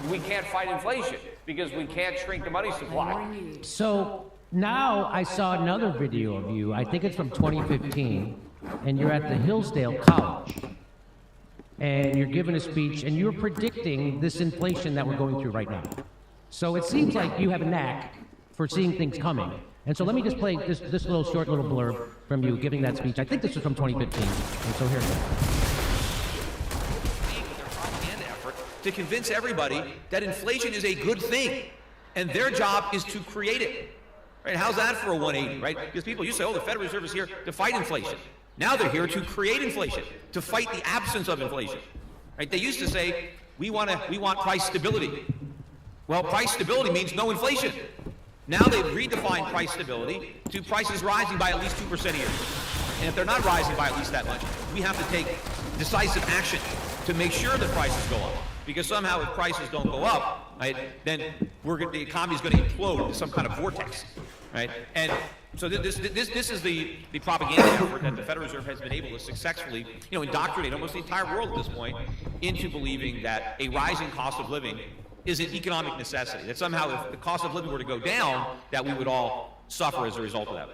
we can't fight inflation because we can't shrink the money supply. So now I saw another video of you, I think it's from 2015, and you're at the Hillsdale College. And you're giving a speech, and you're predicting this inflation that we're going through right now. So it seems like you have a knack for seeing things coming. And so let me just play this short little blurb from you giving that speech. I think this was from 2015. And so here it goes. Their propaganda effort to convince everybody that inflation is a good thing, and their job is to create it. Right? How's that for a 180, right? Because people used to say, oh, the Federal Reserve is here to fight inflation. Now they're here to create inflation, to fight the absence of inflation. Right? They used to say, we want price stability. Well, price stability means no inflation. Now they've redefined price stability to prices rising by at least 2% a year. And if they're not rising by at least that much, we have to take decisive action to make sure that prices go up. Because somehow if prices don't go up, right, then the economy is going to implode into some kind of vortex. Right? And so this is the propaganda effort that the Federal Reserve has been able to successfully, indoctrinate almost the entire world at this point into believing that a rising cost of living is an economic necessity. That somehow if the cost of living were to go down, that we would all suffer as a result of that.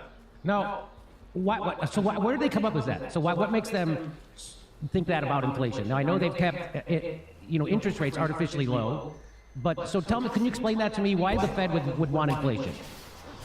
Now, where did they come up with that? So what makes them think that about inflation? Now, I know they've kept interest rates artificially low, but so tell me, can you explain that to me? Why the Fed would want inflation?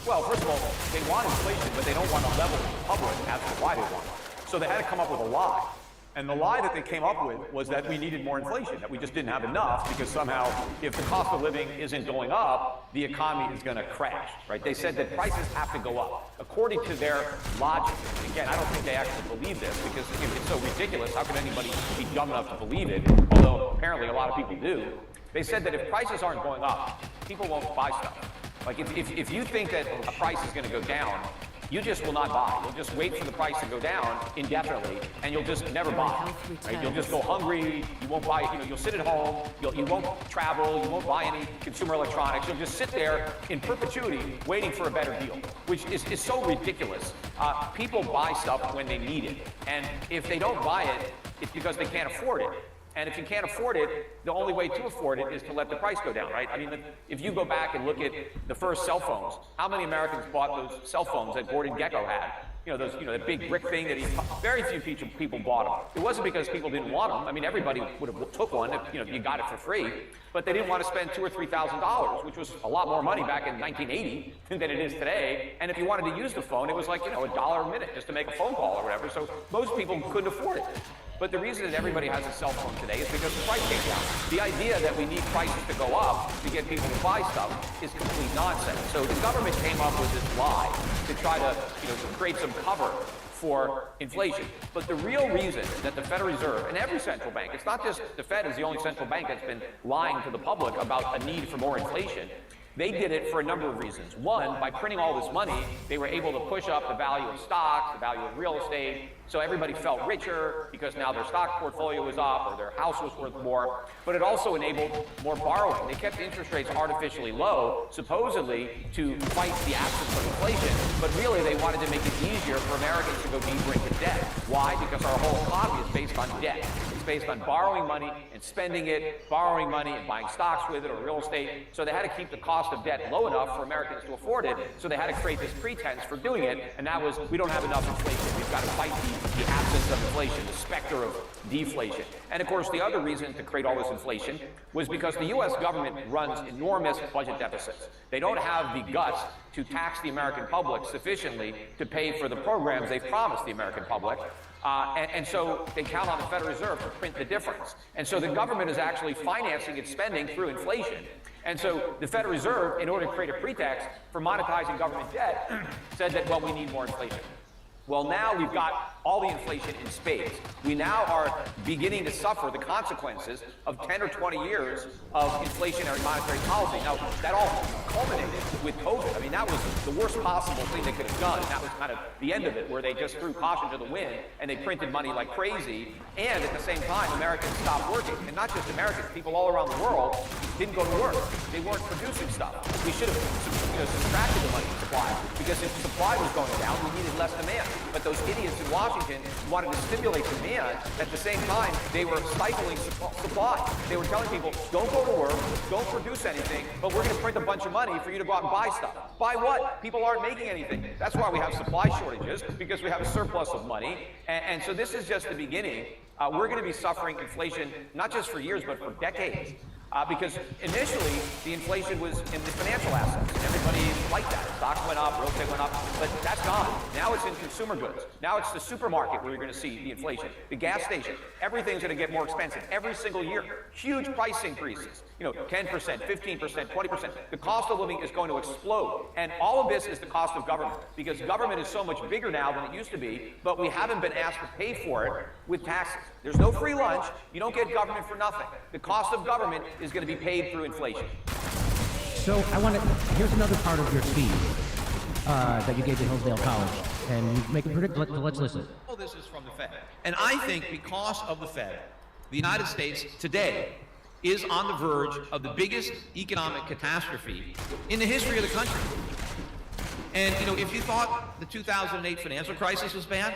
Well, first of all, they want inflation, but they don't want to level the public as to why they want it. So they had to come up with a lie. And the lie that they came up with was that we needed more inflation, that we just didn't have enough because somehow if the cost of living isn't going up, the economy is going to crash, right? They said that prices have to go up. According to their logic, again, I don't think they actually believe this because it's so ridiculous. How could anybody be dumb enough to believe it? Although apparently a lot of people do. They said that if prices aren't going up, people won't buy stuff. Like if you think that a price is going to go down, you just will not buy. You'll just wait for the price to go down indefinitely, and you'll just never buy. Right? You'll just go hungry. You won't buy. You'll sit at home. You won't travel. You won't buy any consumer electronics. You'll just sit there in perpetuity, waiting for a better deal, which is so ridiculous. People buy stuff when they need it, and if they don't buy it, it's because they can't afford it. And if you can't afford it, the only way to afford it is to let the price go down, right? I mean, if you go back and look at the first cell phones, how many Americans bought those cell phones that Gordon Gekko had? That big brick thing that very few people bought them. It wasn't because people didn't want them. I mean, everybody would have took one if you got it for free, but they didn't want to spend $2,000 or $3,000, which was a lot more money back in 1980 than it is today. And if you wanted to use the phone, it was like, $1 a minute just to make a phone call or whatever. So most people couldn't afford it. But the reason that everybody has a cell phone today is because the price came down. The idea that we need prices to go up to get people to buy stuff is complete nonsense. So the government came up with this lie to try to, to create some cover for inflation. But the real reason that the Federal Reserve and every central bank, it's not just the Fed is the only central bank that's been lying to the public about a need for more inflation. They did it for a number of reasons. One, by printing all this money, they were able to push up the value of stocks, the value of real estate, so everybody felt richer because now their stock portfolio was up or their house was worth more. But it also enabled more borrowing. They kept interest rates artificially low, supposedly to fight the absence of inflation, but really they wanted to make it easier for Americans to go deeper into debt. Why? Because our whole economy is based on debt. It's based on borrowing money and spending it, borrowing money and buying stocks with it or real estate. So they had to keep the cost of debt low enough for Americans to afford it. So they had to create this pretense for doing it, and that was, we don't have enough inflation. We've got to fight the absence of inflation, the specter of deflation. And of course, the other reason to create all this inflation was because the U.S. government runs enormous budget deficits. They don't have the guts to tax the American public sufficiently to pay for the programs they've promised the American public. And so they count on the Federal Reserve to print the difference. And so the government is actually financing its spending through inflation. And so the Federal Reserve, in order to create a pretext for monetizing government debt, said that, well, we need more inflation. Well, now we've got all the inflation in spades. We now are beginning to suffer the consequences of 10 or 20 years of inflationary monetary policy. Now, that all culminated with COVID. I mean, that was the worst possible thing they could have done. That was kind of the end of it, where they just threw caution to the wind and they printed money like crazy. And at the same time, Americans stopped working. And not just Americans, people all around the world didn't go to work. They weren't producing stuff. We should have subtracted the money supply, because if supply was going down, we needed less demand. But those idiots in Washington Washington wanted to stimulate demand. At the same time, they were stifling supply. They were telling people, don't go to work, don't produce anything, but we're going to print a bunch of money for you to go out and buy stuff. Buy what? People aren't making anything. That's why we have supply shortages, because we have a surplus of money. And so this is just the beginning. We're going to be suffering inflation, not just for years, but for decades. Because initially, the inflation was in the financial assets. Everybody liked that. Stocks went up, real estate went up, but that's gone. Now it's in consumer goods. Now it's the supermarket where you're going to see the inflation. The gas station, everything's going to get more expensive every single year. Huge price increases. 10%, 15%, 20%. The cost of living is going to explode. And all of this is the cost of government, because government is so much bigger now than it used to be, but we haven't been asked to pay for it with taxes. There's no free lunch. You don't get government for nothing. The cost of government is going to be paid through inflation. So here's another part of your speech that you gave to Hillsdale College, and you make a prediction. Let's listen. All this is from the Fed. And I think because of the Fed, the United States today is on the verge of the biggest economic catastrophe in the history of the country. And, if you thought the 2008 financial crisis was bad,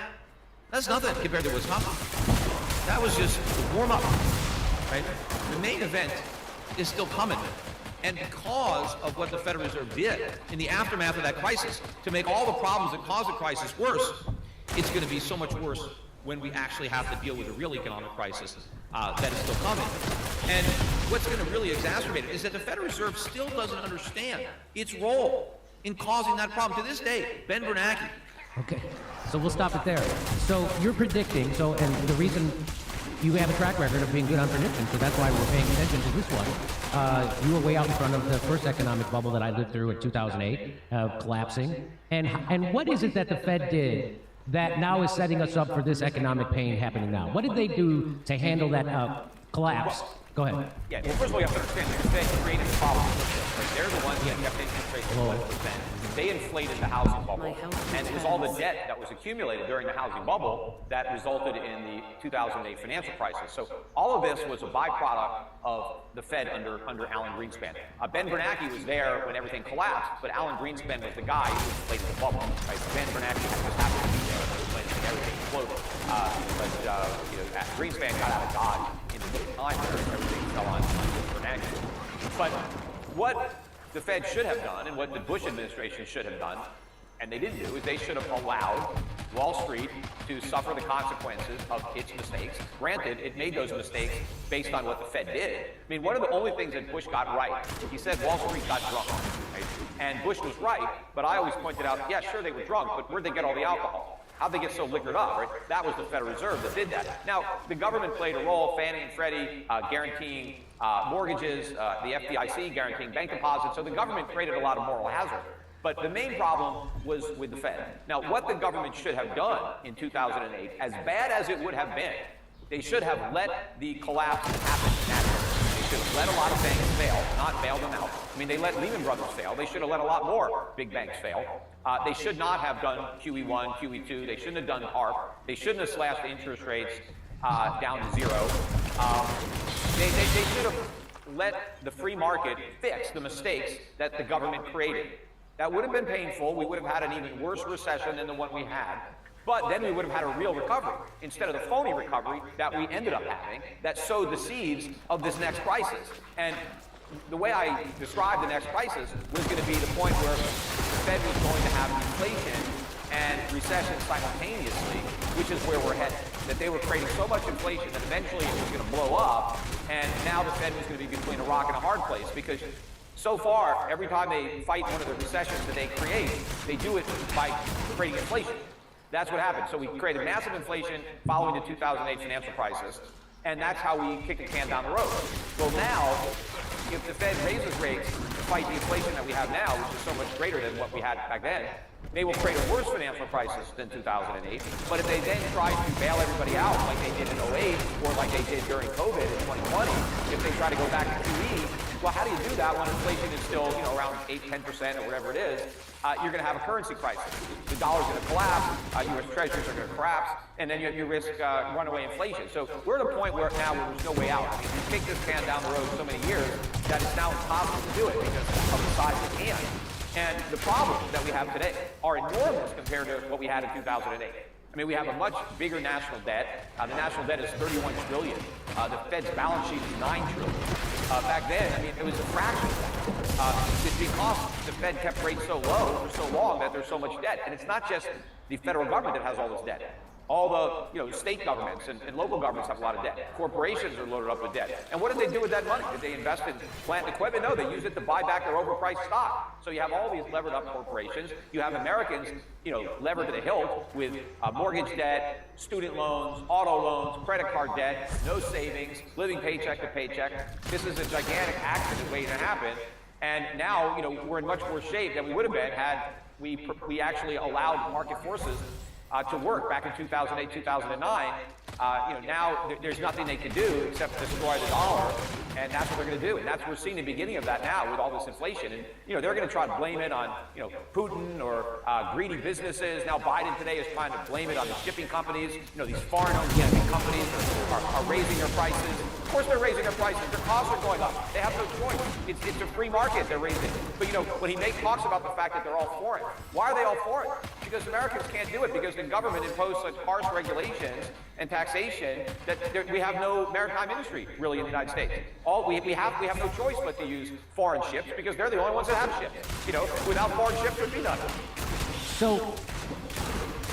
that's nothing compared to what's coming. That was just the warm-up, right? The main event is still coming. And because of what the Federal Reserve did in the aftermath of that crisis to make all the problems that caused the crisis worse, it's going to be so much worse when we actually have to deal with a real economic crisis that is still coming. And what's going to really exacerbate it is that the Federal Reserve still doesn't understand its role in causing that problem. To this day, Ben Bernanke. Okay, so we'll stop it there. So you're predicting, and the reason you have a track record of being good on predictions, so that's why we're paying attention to this one. You were way out in front of the first economic bubble that I lived through in 2008, collapsing. And what is it that the Fed did that now is setting us up for this economic pain happening now? What did they do to handle that collapse? Go ahead. Yeah, well, first of all, you have to understand that the Fed created the problem. Right? They're the ones that kept interest rates at 1%. They inflated the housing bubble, and it was all the debt that was accumulated during the housing bubble that resulted in the 2008 financial crisis. So all of this was a byproduct of the Fed under Alan Greenspan. Ben Bernanke was there when everything collapsed, but Alan Greenspan was the guy who inflated the bubble. Right? Ben Bernanke just happened to be there when everything exploded. But Greenspan got out of Dodge in the middle of time where everything fell on Bernanke. But what the Fed should have done, and what the Bush administration should have done, and they didn't do, is they should have allowed Wall Street to suffer the consequences of its mistakes. Granted, it made those mistakes based on what the Fed did. I mean, one of the only things that Bush got right, he said Wall Street got drunk, right? And Bush was right, but I always pointed out, yeah, sure, they were drunk, but where'd they get all the alcohol? How'd they get so liquored up, right? That was the Federal Reserve that did that. Now, the government played a role, Fannie and Freddie guaranteeing mortgages, the FDIC guaranteeing bank deposits, so the government created a lot of moral hazard. But the main problem was with the Fed. Now, what the government should have done in 2008, as bad as it would have been, they should have let the collapse happen naturally. They should have let a lot of banks fail, not bail them out. I mean, they let Lehman Brothers fail. They should have let a lot more big banks fail. They should not have done QE1, QE2. They shouldn't have done HARP. They shouldn't have slashed interest rates down to zero. They should have let the free market fix the mistakes that the government created. That would have been painful. We would have had an even worse recession than the one we had. But then we would have had a real recovery instead of the phony recovery that we ended up having that sowed the seeds of this next crisis. And the way I described the next crisis was going to be the point where the Fed was going to have inflation and recession simultaneously, which is where we're headed. That they were creating so much inflation that eventually it was going to blow up, and now the Fed was going to be between a rock and a hard place, because so far, every time they fight one of the recessions that they create, they do it by creating inflation. That's what happened. So we created massive inflation following the 2008 financial crisis, and that's how we kick the can down the road. Well, now, if the Fed raises rates to fight the inflation that we have now, which is so much greater than what we had back then, they will create a worse financial crisis than 2008. But if they then try to bail everybody out like they did in 2008 or like they did during COVID in 2020, if they try to go back to QE, well, how do you do that when inflation is still, around 8, 10% or whatever it is? You're going to have a currency crisis. The dollar's going to collapse. U.S. treasuries are going to collapse, and then you risk runaway inflation. So we're at a point where now there's no way out. I mean, we kicked this can down the road so many years that it's now impossible to do it because of the size of the can. And the problems that we have today are enormous compared to what we had in 2008. I mean, we have a much bigger national debt. The national debt is 31 trillion. The Fed's balance sheet is 9 trillion. Back then, I mean, it was a fraction of that. It's because the Fed kept rates so low for so long that there's so much debt. And it's not just the federal government that has all this debt. All the state governments and local governments have a lot of debt. Corporations are loaded up with debt. And what did they do with that money? Did they invest in plant and equipment? No, they used it to buy back their overpriced stock. So you have all these levered up corporations. You have Americans, levered to the hilt with mortgage debt, student loans, auto loans, credit card debt, no savings, living paycheck to paycheck. This is a gigantic accident waiting to happen. And now, we're in much worse shape than we would have been had we actually allowed market forces to work back in 2008, 2009. Now there's nothing they can do except destroy the dollar, and that's what they're going to do. And that's we're seeing the beginning of that now with all this inflation. And they're going to try to blame it on Putin or greedy businesses. Now Biden today is trying to blame it on the shipping companies. These foreign-owned shipping companies are raising their prices. Of course they're raising their prices. Their costs are going up. They have no choice. It's a free market they're raising. But when he talks about the fact that they're all for it, why are they all for it? Because Americans can't do it because the government imposed such harsh regulations and taxation that we have no maritime industry really in the United States. We have no choice but to use foreign ships because they're the only ones that have ships. Without foreign ships, there'd be none. So,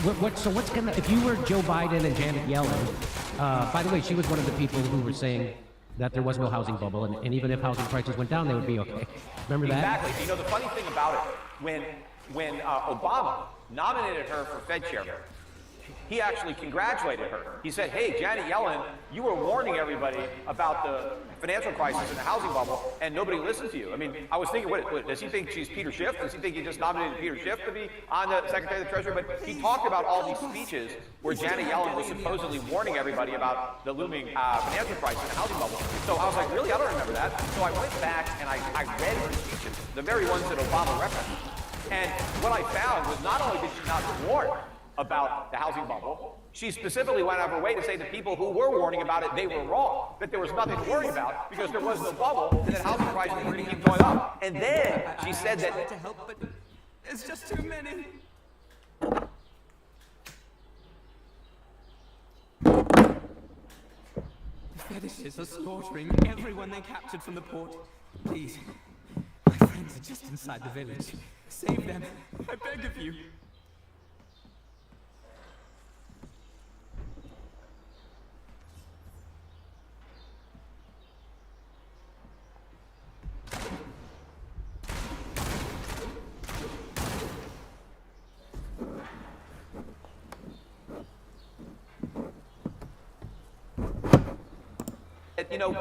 what's gonna, if you were Joe Biden and Janet Yellen, by the way, she was one of the people who were saying that there was no housing bubble, and even if housing prices went down, they would be okay. Remember that? Exactly. The funny thing about it, when Obama nominated her for Fed chairman, he actually congratulated her. He said, hey, Janet Yellen, you were warning everybody about the financial crisis and the housing bubble, and nobody listened to you. I mean, I was thinking, what does he think she's Peter Schiff? Does he think he just nominated Peter Schiff to be on the Secretary of the Treasury? But he talked about all these speeches where Janet Yellen was supposedly warning everybody about the looming financial crisis and the housing bubble. So I was like, really? I don't remember that. So I went back and I read her speeches, the very ones that Obama referenced. And what I found was not only did she not warn about the housing bubble, she specifically went out of her way to say that people who were warning about it, they were wrong, that there was nothing to worry about because there was no bubble and that housing prices were going to keep going up. And then she said that... to help, but it's just too many. The fetishes are slaughtering everyone they captured from the port. Please, my friends are just inside the village. Save them, I beg of you.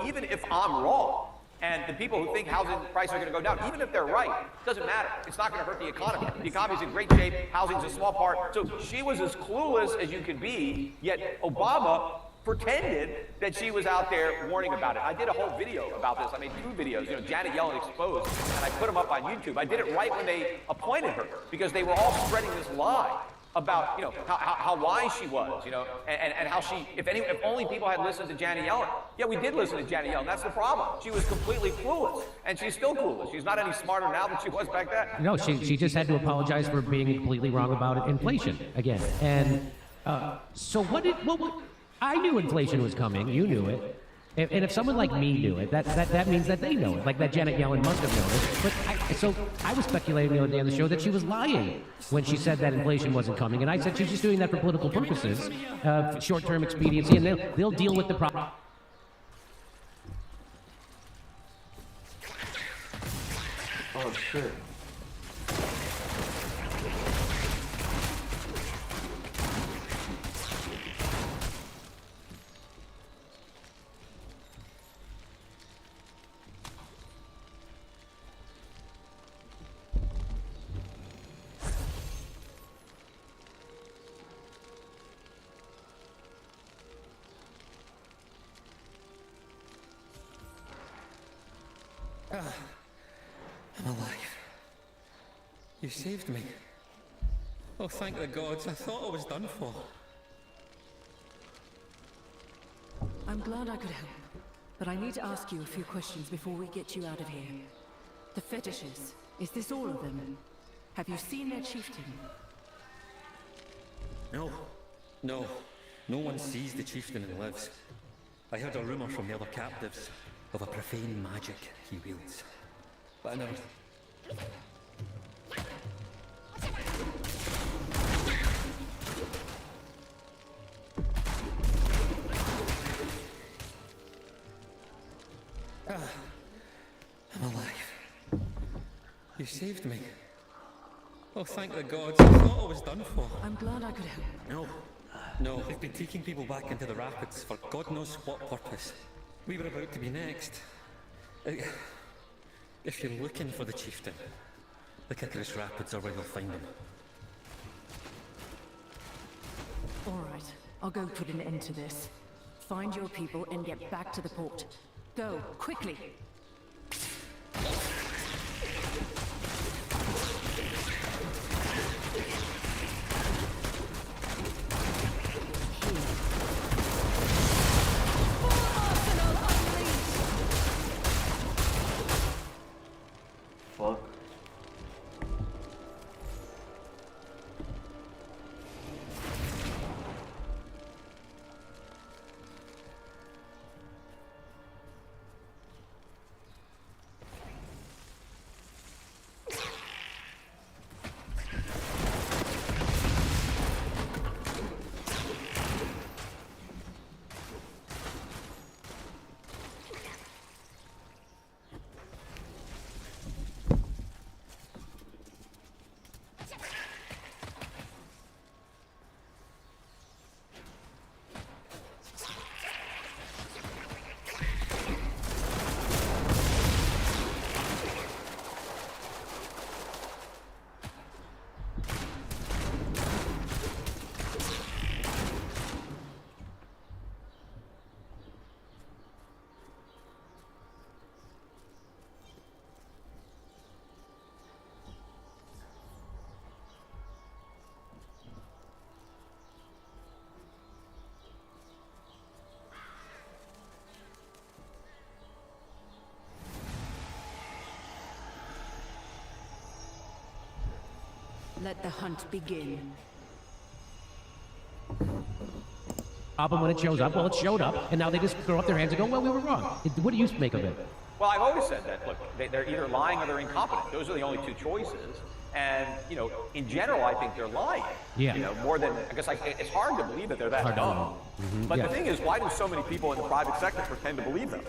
Even if I'm wrong, and the people who think housing prices are going to go down, even if they're right, doesn't matter. It's not going to hurt the economy. The economy's in great shape. Housing's a small part. So she was as clueless as you could be, yet Obama pretended that she was out there warning about it. I did a whole video about this. I made 2 videos, Janet Yellen exposed, and I put them up on YouTube. I did it right when they appointed her because they were all spreading this lie about how wise she was, and how she, if only people had listened to Janet Yellen. Yeah, we did listen to Janet Yellen. That's the problem. She was completely clueless, and she's still clueless. She's not any smarter now than she was back then. No, she just had to apologize for being completely wrong about inflation again. And so I knew inflation was coming. You knew it. And if someone like me knew it, that means that they know it, like that Janet Yellen must have known it. But I was speculating the other day on the show that she was lying when she said that inflation wasn't coming, and I said she's just doing that for political purposes, short-term expediency, and they'll deal with the problem. Oh shit. I'm alive. You saved me. Oh, thank the gods. I thought I was done for. I'm glad I could help, but I need to ask you a few questions before we get you out of here. The fetishes, is this all of them? Have you seen their chieftain? No. No, no one sees the chieftain and lives. I heard a rumor from the other captives of a profane magic he wields. But I never... I'm alive. You saved me. Oh, thank the gods. I thought I was done for. I'm glad I could help. No, they've been taking people back into the rapids for God knows what purpose. We were about to be next. If you're looking for the chieftain, the Kickerous Rapids are where you'll find him. All right, I'll go put an end to this. Find your people and get back to the port. Go, quickly! Fuck. Let the hunt begin. Problem when it shows up, well, it showed up, and now they just throw up their hands and go, well, we were wrong. What do you make of it? Well, I've always said that, look, they're either lying or they're incompetent. Those are the only two choices. And, you know, in general, I think they're lying. Yeah. You know, more than, I guess it's hard to believe that they're that dumb. But the thing is, why do so many people in the private sector pretend to believe them?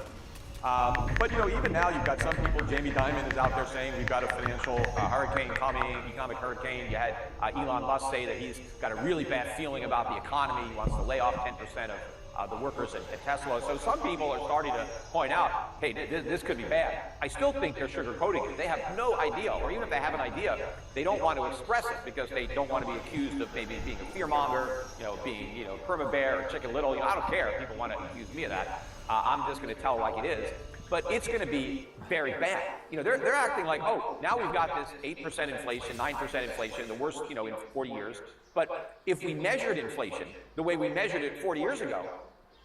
But, you know, even now you've got some people, Jamie Dimon is out there saying we've got a financial hurricane coming, economic hurricane. You had Elon Musk say that he's got a really bad feeling about the economy. He wants to lay off 10% of the workers at Tesla. So some people are starting to point out, hey, this could be bad. I still think they're sugarcoating it. They have no idea, or even if they have an idea, they don't want to express it because they don't want to be accused of maybe being a fearmonger, you know, being, you know, Perma Bear or Chicken Little. You know, I don't care if people want to accuse me of that. I'm just going to tell like it is. But it's going to be very bad. You know, they're acting like, oh, now we've got this 8% inflation, 9% inflation, the worst, you know, in 40 years. But if we measured inflation the way we measured it 40 years ago,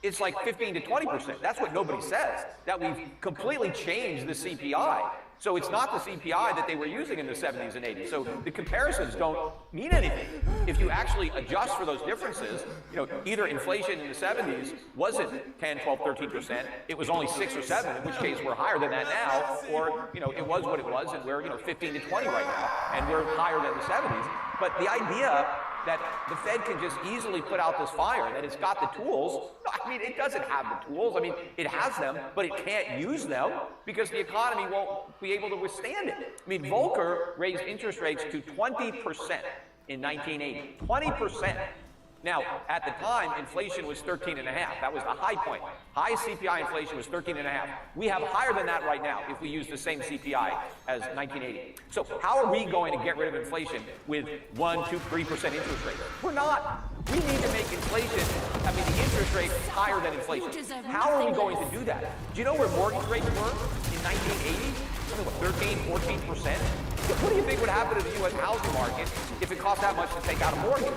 it's like 15 to 20%. That's what nobody says, that we've completely changed the CPI. So it's not the CPI that they were using in the 70s and 80s. So the comparisons don't mean anything. If you actually adjust for those differences, you know, either inflation in the 70s wasn't 10, 12, 13%, it was only 6 or 7, in which case we're higher than that now, or, you know, it was what it was, and we're, you know, 15 to 20 right now, and we're higher than the 70s. But the idea that the Fed can just easily put out this fire, that it's got the tools. No, I mean, it doesn't have the tools. I mean, it has them, but it can't use them because the economy won't be able to withstand it. I mean, Volcker raised interest rates to 20% in 1980. 20%. Now, at the time, inflation was 13.5. That was the high point. High CPI inflation was 13.5. We have higher than that right now if we use the same CPI as 1980. So how are we going to get rid of inflation with 1, 2, 3% interest rates? We're not. We need to make inflation, I mean, the interest rate higher than inflation. How are we going to do that? Do you know where mortgage rates were in 1980? Something like 13, 14%? What do you think would happen to the U.S. housing market if it cost that much to take out a mortgage?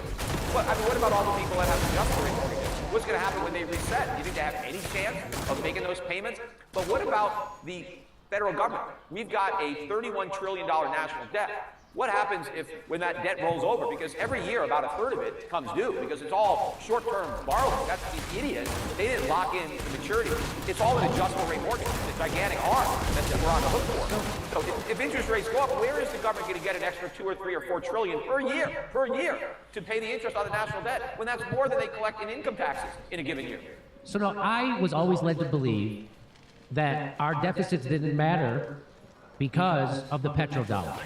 What about all the people that have adjustable rate mortgages? What's going to happen when they reset? Do you think they have any chance of making those payments? But what about the federal government? We've got a $31 trillion national debt. What happens when that debt rolls over? Because every year about a third of it comes due because it's all short-term borrowing. That's the idiots. They didn't lock in the maturity. It's all an adjustable rate mortgage. It's a gigantic arm that we're on the hook for. So if interest rates go up, where is the government going to get an extra 2 or 3 or 4 trillion per year to pay the interest on the national debt when that's more than they collect in income taxes in a given year? So no, I was always led to believe that our deficits didn't matter because of the petrodollar.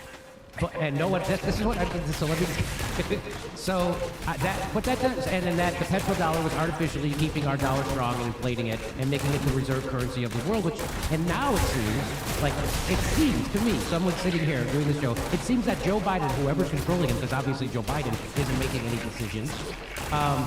And no one, this is what I did, so let me, what that does, and then that the petrodollar was artificially keeping our dollar strong and inflating it and making it the reserve currency of the world, and now it seems to me, someone sitting here doing this show, it seems that Joe Biden, whoever's controlling him, because obviously Joe Biden isn't making any decisions,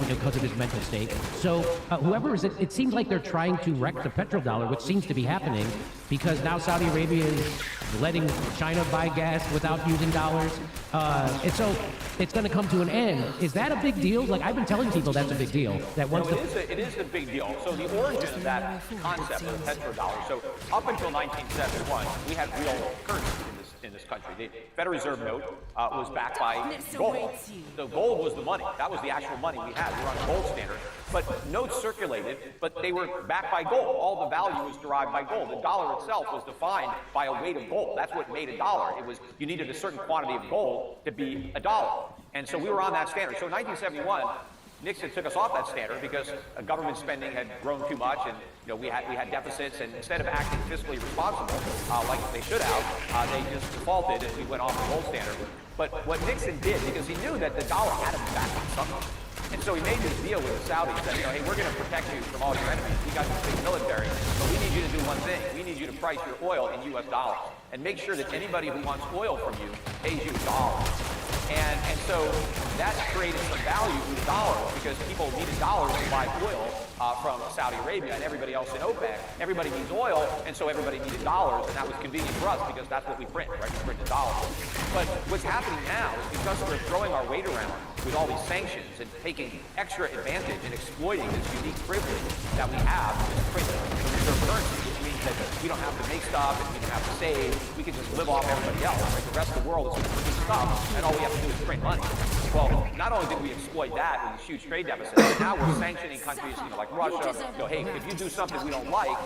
because of his mental state. So whoever is it seems like they're trying to wreck the petrodollar, which seems to be happening because now Saudi Arabia is letting China buy gas without using dollars. And so it's going to come to an end. Is that a big deal? Like, I've been telling people that's a big deal. That once it is a big deal. So the origin of that concept of the petrodollar. So up until 1971, we had real currency in this country. The Federal Reserve note was backed by gold. So gold was the money. That was the actual money we had. We were on a gold standard. But notes circulated, but they were backed by gold. All the value was derived by gold. The dollar itself was defined by a weight of gold. That's what made a dollar. It was, you needed a certain quantity of gold to be a dollar. And so we were on that standard. So in 1971, Nixon took us off that standard because government spending had grown too much, and we had deficits. And instead of acting fiscally responsible like they should have, they just defaulted and we went off the gold standard. But what Nixon did, because he knew that the dollar had to be backed by something, and so he made this deal with the Saudis that hey, we're going to protect you from all your enemies. We got this big military, but we need you to do one thing. We need you to price your oil in U.S. dollars and make sure that anybody who wants oil from you pays you dollars. And so that created some value in the dollar because people needed dollars to buy oil from Saudi Arabia and everybody else in OPEC. Everybody needs oil, and so everybody needed dollars, and that was convenient for us because that's what we print, right? We print the dollars. But what's happening now is because we're throwing our weight around with all these sanctions and taking extra advantage and exploiting this unique privilege that we have to print the reserve currency, which means that we don't have to make stuff and we don't have to save. We can just live off everybody else. Right? The rest of the world is going to produce stuff, and all we have to do is print money. Well, not only did we exploit that with these huge trade deficits, but now we're sanctioning countries like Russia. Hey, if you do something we don't like,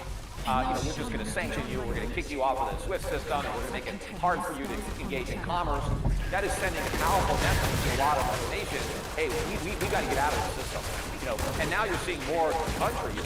we're just going to sanction you. We're going to kick you off of the SWIFT system, and we're going to make it hard for you to engage in commerce. That is sending a powerful message to a lot of other nations. Hey, we got to get out of the system. And now you're seeing more countries.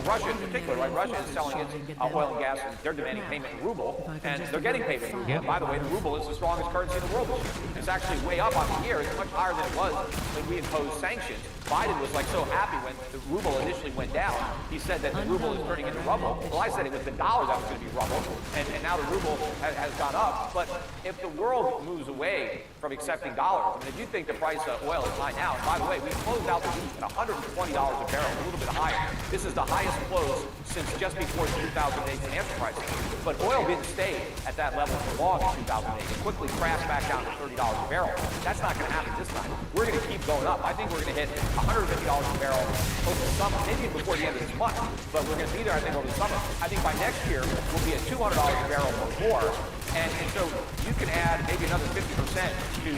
Russia in particular, right? Russia is selling its oil and gas, and they're demanding payment in ruble, and they're getting paid in ruble. Yep. By the way, the ruble is the strongest currency in the world this year. It's actually way up on the year. It's much higher than it was when we imposed sanctions. Biden was so happy when the ruble initially went down. He said that the ruble is turning into rubble. Well, I said it was the dollar that was going to be rubble, and now the ruble has gone up. But if the world moves away from accepting dollars, if you think the price of oil is high now, and by the way, we closed out the week at $120 a barrel, a little bit higher. This is the highest close since just before the 2008 financial crisis. But oil didn't stay at that level for long in 2008. It quickly crashed back down to $30 a barrel. That's not going to happen this time. We're going to keep going up. I think we're going to hit $150 a barrel over the summer, maybe before the end of this month. But we're going to be there, I think, over the summer. I think by next year, we'll be at $200 a barrel or more. And so you can add maybe another 50% to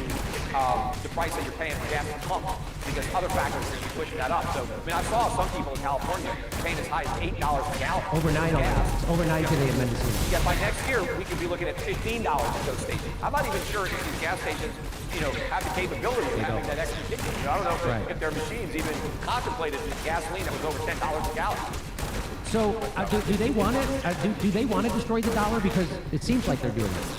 the price that you're paying for gas at the pump, because other factors are going to be pushing that up. So, I saw some people in California paying as high as $8 a gallon. Over 9 gas. Over 9 today in Mendocino. Yeah, by next year, we could be looking at $15 at those stations. I'm not even sure if these gas stations, have the capability of having that extra ticket. I don't know if their machines even contemplated gasoline that was over $10 a gallon. So, do they want it? Do they want to destroy the dollar? Because it seems like they're doing this.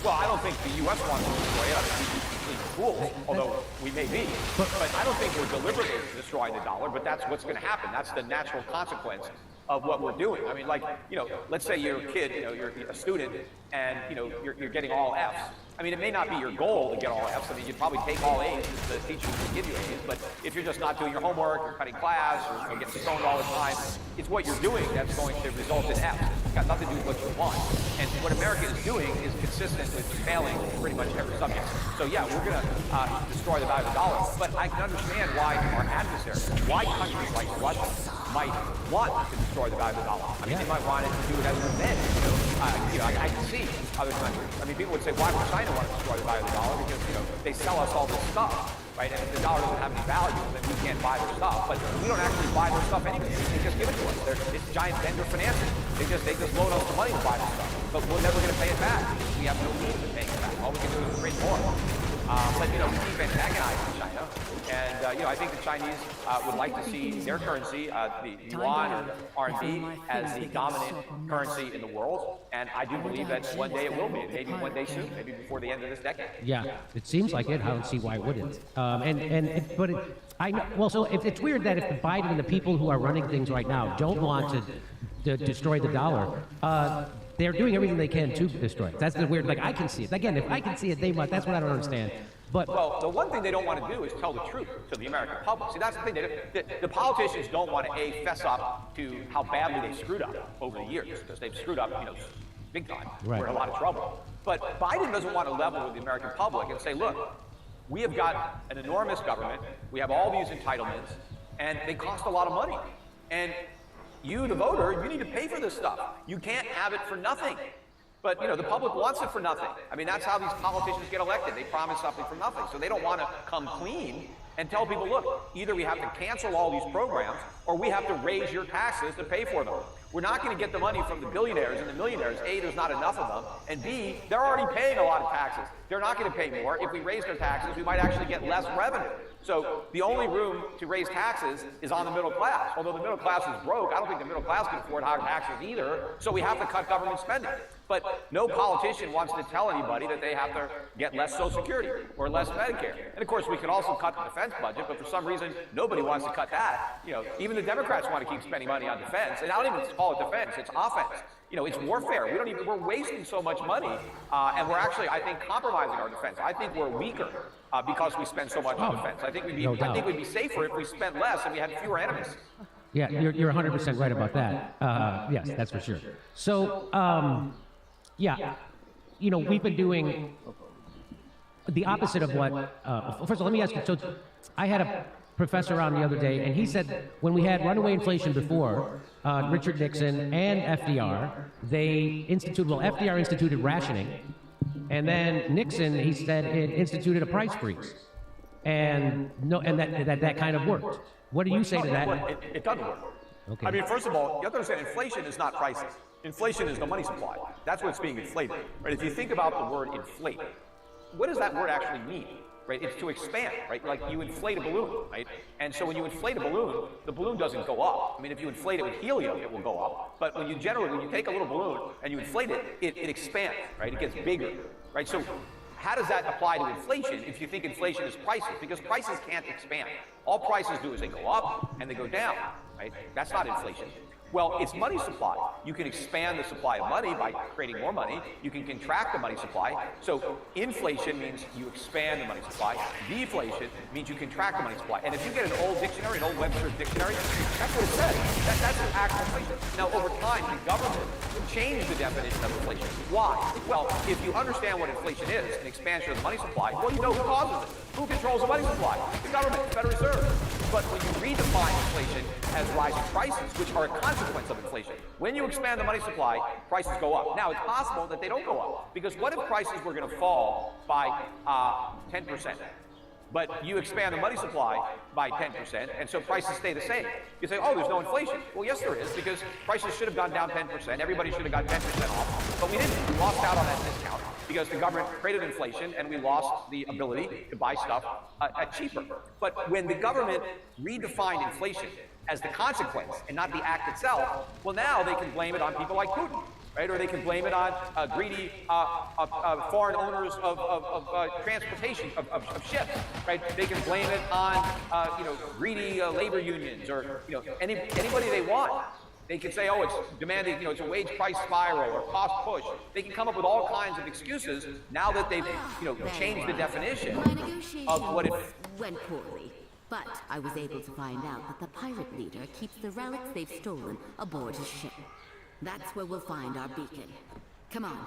Well, I don't think the U.S. wants to destroy it. I think we'd be completely fools, although we may be. But I don't think we're deliberately destroying the dollar, but that's what's going to happen. That's the natural consequence of what we're doing. I mean, let's say you're a kid, you're a student, and, you're getting all Fs. I mean, it may not be your goal to get all Fs. I mean, you'd probably take all A's if the teacher would give you A's. But if you're just not doing your homework, you're cutting class, or getting stoned all the time, it's what you're doing that's going to result in F's. It's got nothing to do with what you want. And what America is doing is consistent with failing pretty much every subject. So yeah, we're going to destroy the value of the dollar. But I can understand why our adversaries, why countries like Russia might want to destroy the value of the dollar. I mean, they might want it to do it as revenge, you know, I can see other countries. I mean, people would say, why would China want to destroy the value of the dollar? Because, you know, they sell us all this stuff, right? And if the dollar doesn't have any value, then we can't buy their stuff. But we don't actually buy their stuff anyway. They just give it to us. It's giant vendor financing. They just loan us the money to buy the stuff. But we're never going to pay it back. We have no means of paying it back. All we can do is print more. But, you know, we keep antagonizing China. And, you know, I think the Chinese would like to see their currency, the yuan or the RMB, as the dominant currency in the world. And I do believe that one day it will be. Maybe one day soon, maybe before the end of this decade. Yeah, it seems like it. I don't see why it wouldn't. I know, well, so if it's weird that if Biden and the people who are running things right now don't want to destroy the dollar, they're doing everything they can to destroy it. That's the weird, like, I can see it. Again, if I can see it, they must. That's what I don't understand. But well, the one thing they don't want to do is tell the truth to the American public. See, that's the thing. The politicians don't want to fess up to how badly they screwed up over the years, because they've screwed up, you know, big time. Right. We're in a lot of trouble. But Biden doesn't want to level with the American public and say, look, we have got an enormous government. We have all these entitlements, and they cost a lot of money. And you, the voter, you need to pay for this stuff. You can't have it for nothing. But, you know, the public wants it for nothing. I mean, that's how these politicians get elected. They promise something for nothing. So they don't want to come clean and tell people, look, either we have to cancel all these programs or we have to raise your taxes to pay for them. We're not going to get the money from the billionaires and the millionaires. A, there's not enough of them. And B, they're already paying a lot of taxes. They're not going to pay more. If we raise their taxes, we might actually get less revenue. So the only room to raise taxes is on the middle class. Although the middle class is broke, I don't think the middle class can afford higher taxes either. So we have to cut government spending. But no politician wants to tell anybody that they have to get less Social Security or less Medicare. And of course, we could also cut the defense budget, but for some reason, nobody wants to cut that. You know, even the Democrats want to keep spending money on defense. And I don't even call it defense, it's offense. You know, it's warfare. We're wasting so much money, and we're actually, I think, compromising our defense. I think we're weaker because we spend so much on defense. I think we'd be safer if we spent less and we had fewer enemies. yeah, you're 100% right about that. Yes, that's for sure. So, yeah, you know, we've been doing the opposite of what, first of all, let me ask you, so I had a professor on the other day, and he said when we had runaway inflation before, Richard Nixon and FDR, FDR instituted rationing, and then Nixon, he said, it instituted a price freeze, and that kind of worked. What do you say to that? It doesn't work. Okay. I mean, first of all, you have to understand, inflation is not prices. Inflation is the money supply. That's what's being inflated. Right? If you think about the word inflate, what does that word actually mean? Right? It's to expand, right? Like you inflate a balloon, right? And so when you inflate a balloon, the balloon doesn't go up. I mean, if you inflate it with helium, it will go up. But when you take a little balloon and you inflate it, it expands, right? It gets bigger, right? So how does that apply to inflation if you think inflation is prices? Because prices can't expand. All prices do is they go up and they go down, right? That's not inflation. Well, it's money supply. You can expand the supply of money by creating more money. You can contract the money supply. So inflation means you expand the money supply. Deflation means you contract the money supply. And if you get an old dictionary, an old Webster's dictionary, that's what it says. That's an actual inflation. Now, over time, the government changed the definition of inflation. Why? Well, if you understand what inflation is, an expansion of the money supply, well, you know who causes it. Who controls the money supply? The government, the Federal Reserve. But when you redefine inflation as rising prices, which are a consequence of inflation, when you expand the money supply, prices go up. Now, it's possible that they don't go up, because what if prices were going to fall by 10%? But you expand the money supply by 10%, and so prices stay the same. You say, oh, there's no inflation. Well, yes, there is, because prices should have gone down 10%. Everybody should have got 10% off, but we didn't. We lost out on that discount because the government created inflation, and we lost the ability to buy stuff at cheaper. But when the government redefined inflation as the consequence and not the act itself, well, now they can blame it on people like Putin. Right? Or they can blame it on greedy foreign owners of transportation of ships. Right? They can blame it on greedy labor unions or anybody they want. They can say, oh, it's demanding, it's a wage price spiral or cost push. They can come up with all kinds of excuses now that they've changed the definition of what it went poorly. But I was able to find out that the pirate leader keeps the relics they've stolen aboard his ship. That's where we'll find our beacon. Come on,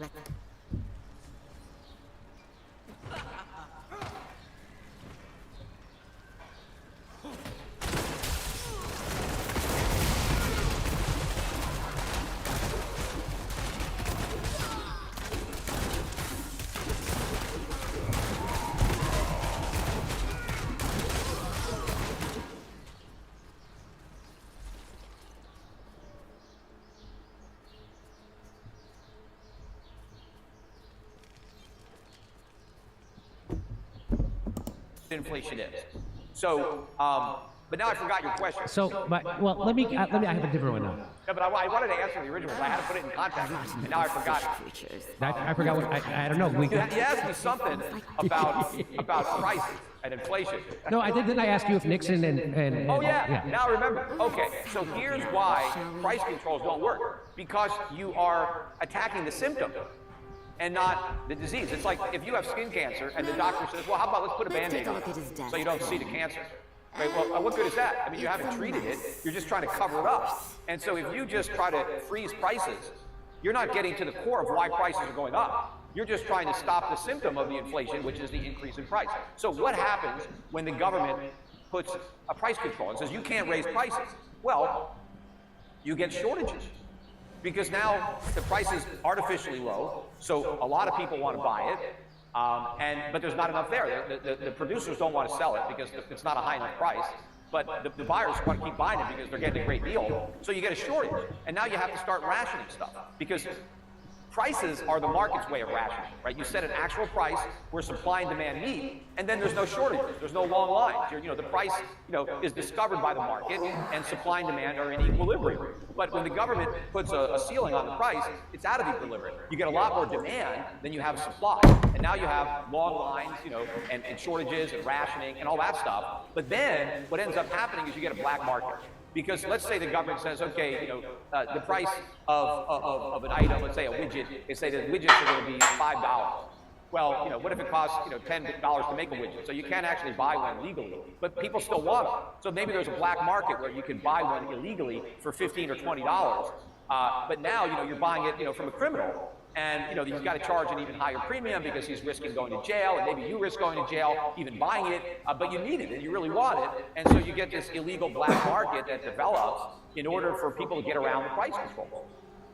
let's... inflation is. So, but now I forgot your question. So, well, let me. I have a different one now. Yeah, but I wanted to answer the original, but I had to put it in context, and now I forgot. I forgot what I don't know. You asked me something about prices and inflation. No, didn't I ask you if Nixon and Oh yeah, now I remember. Okay, so here's why price controls don't work. Because you are attacking the symptom and not the disease. It's like if you have skin cancer and the doctor says, well, how about let's put a Band-Aid on it so you don't see the cancer. Right, well, what good is that? I mean, you haven't treated it, you're just trying to cover it up. And so if you just try to freeze prices, you're not getting to the core of why prices are going up. You're just trying to stop the symptom of the inflation, which is the increase in price. So what happens when the government puts a price control and says you can't raise prices? Well, you get shortages. Because now the price is artificially low, so a lot of people want to buy it. But there's not enough there. The producers don't want to sell it because it's not a high enough price. But the buyers want to keep buying it because they're getting a great deal. So you get a shortage. And now you have to start rationing stuff. Because prices are the market's way of rationing, right? You set an actual price where supply and demand meet, and then there's no shortages. There's no long lines. The price, is discovered by the market, and supply and demand are in equilibrium. But when the government puts a ceiling on the price, it's out of equilibrium. You get a lot more demand than you have supply, and now you have long lines, and shortages and rationing and all that stuff. But then what ends up happening is you get a black market. Because let's say the government says, okay, the price of an item, let's say a widget, they say that widgets are going to be $5. Well, what if it costs, $10 to make a widget? So you can't actually buy one legally, but people still want them. So maybe there's a black market where you can buy one illegally for $15 or $20. But now, you're buying it, from a criminal. And, he's got to charge an even higher premium because he's risking going to jail, and maybe you risk going to jail, even buying it, but you need it and you really want it. And so you get this illegal black market that develops in order for people to get around the price control.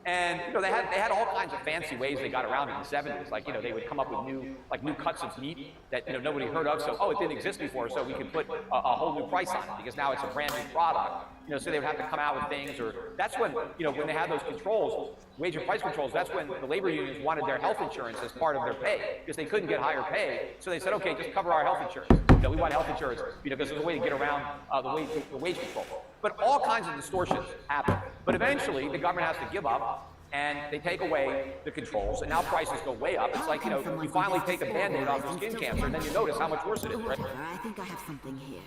And they had all kinds of fancy ways they got around it in the 70s. Like they would come up with new cuts of meat that nobody heard of. So it didn't exist before, so we can put a whole new price on it because now it's a brand new product. So they would have to come out with things, or that's when when they had those controls, wage and price controls. That's when the labor unions wanted their health insurance as part of their pay because they couldn't get higher pay. So they said, okay, just cover our health insurance. We want health insurance because there's a way to get around the wage control. But all kinds of distortions happen. But eventually, the government has to give up, and they take away the controls, and now prices go way up. It's like, you finally take a Band-Aid off your skin cancer, and then you notice how much worse it is, right? I think I have something here.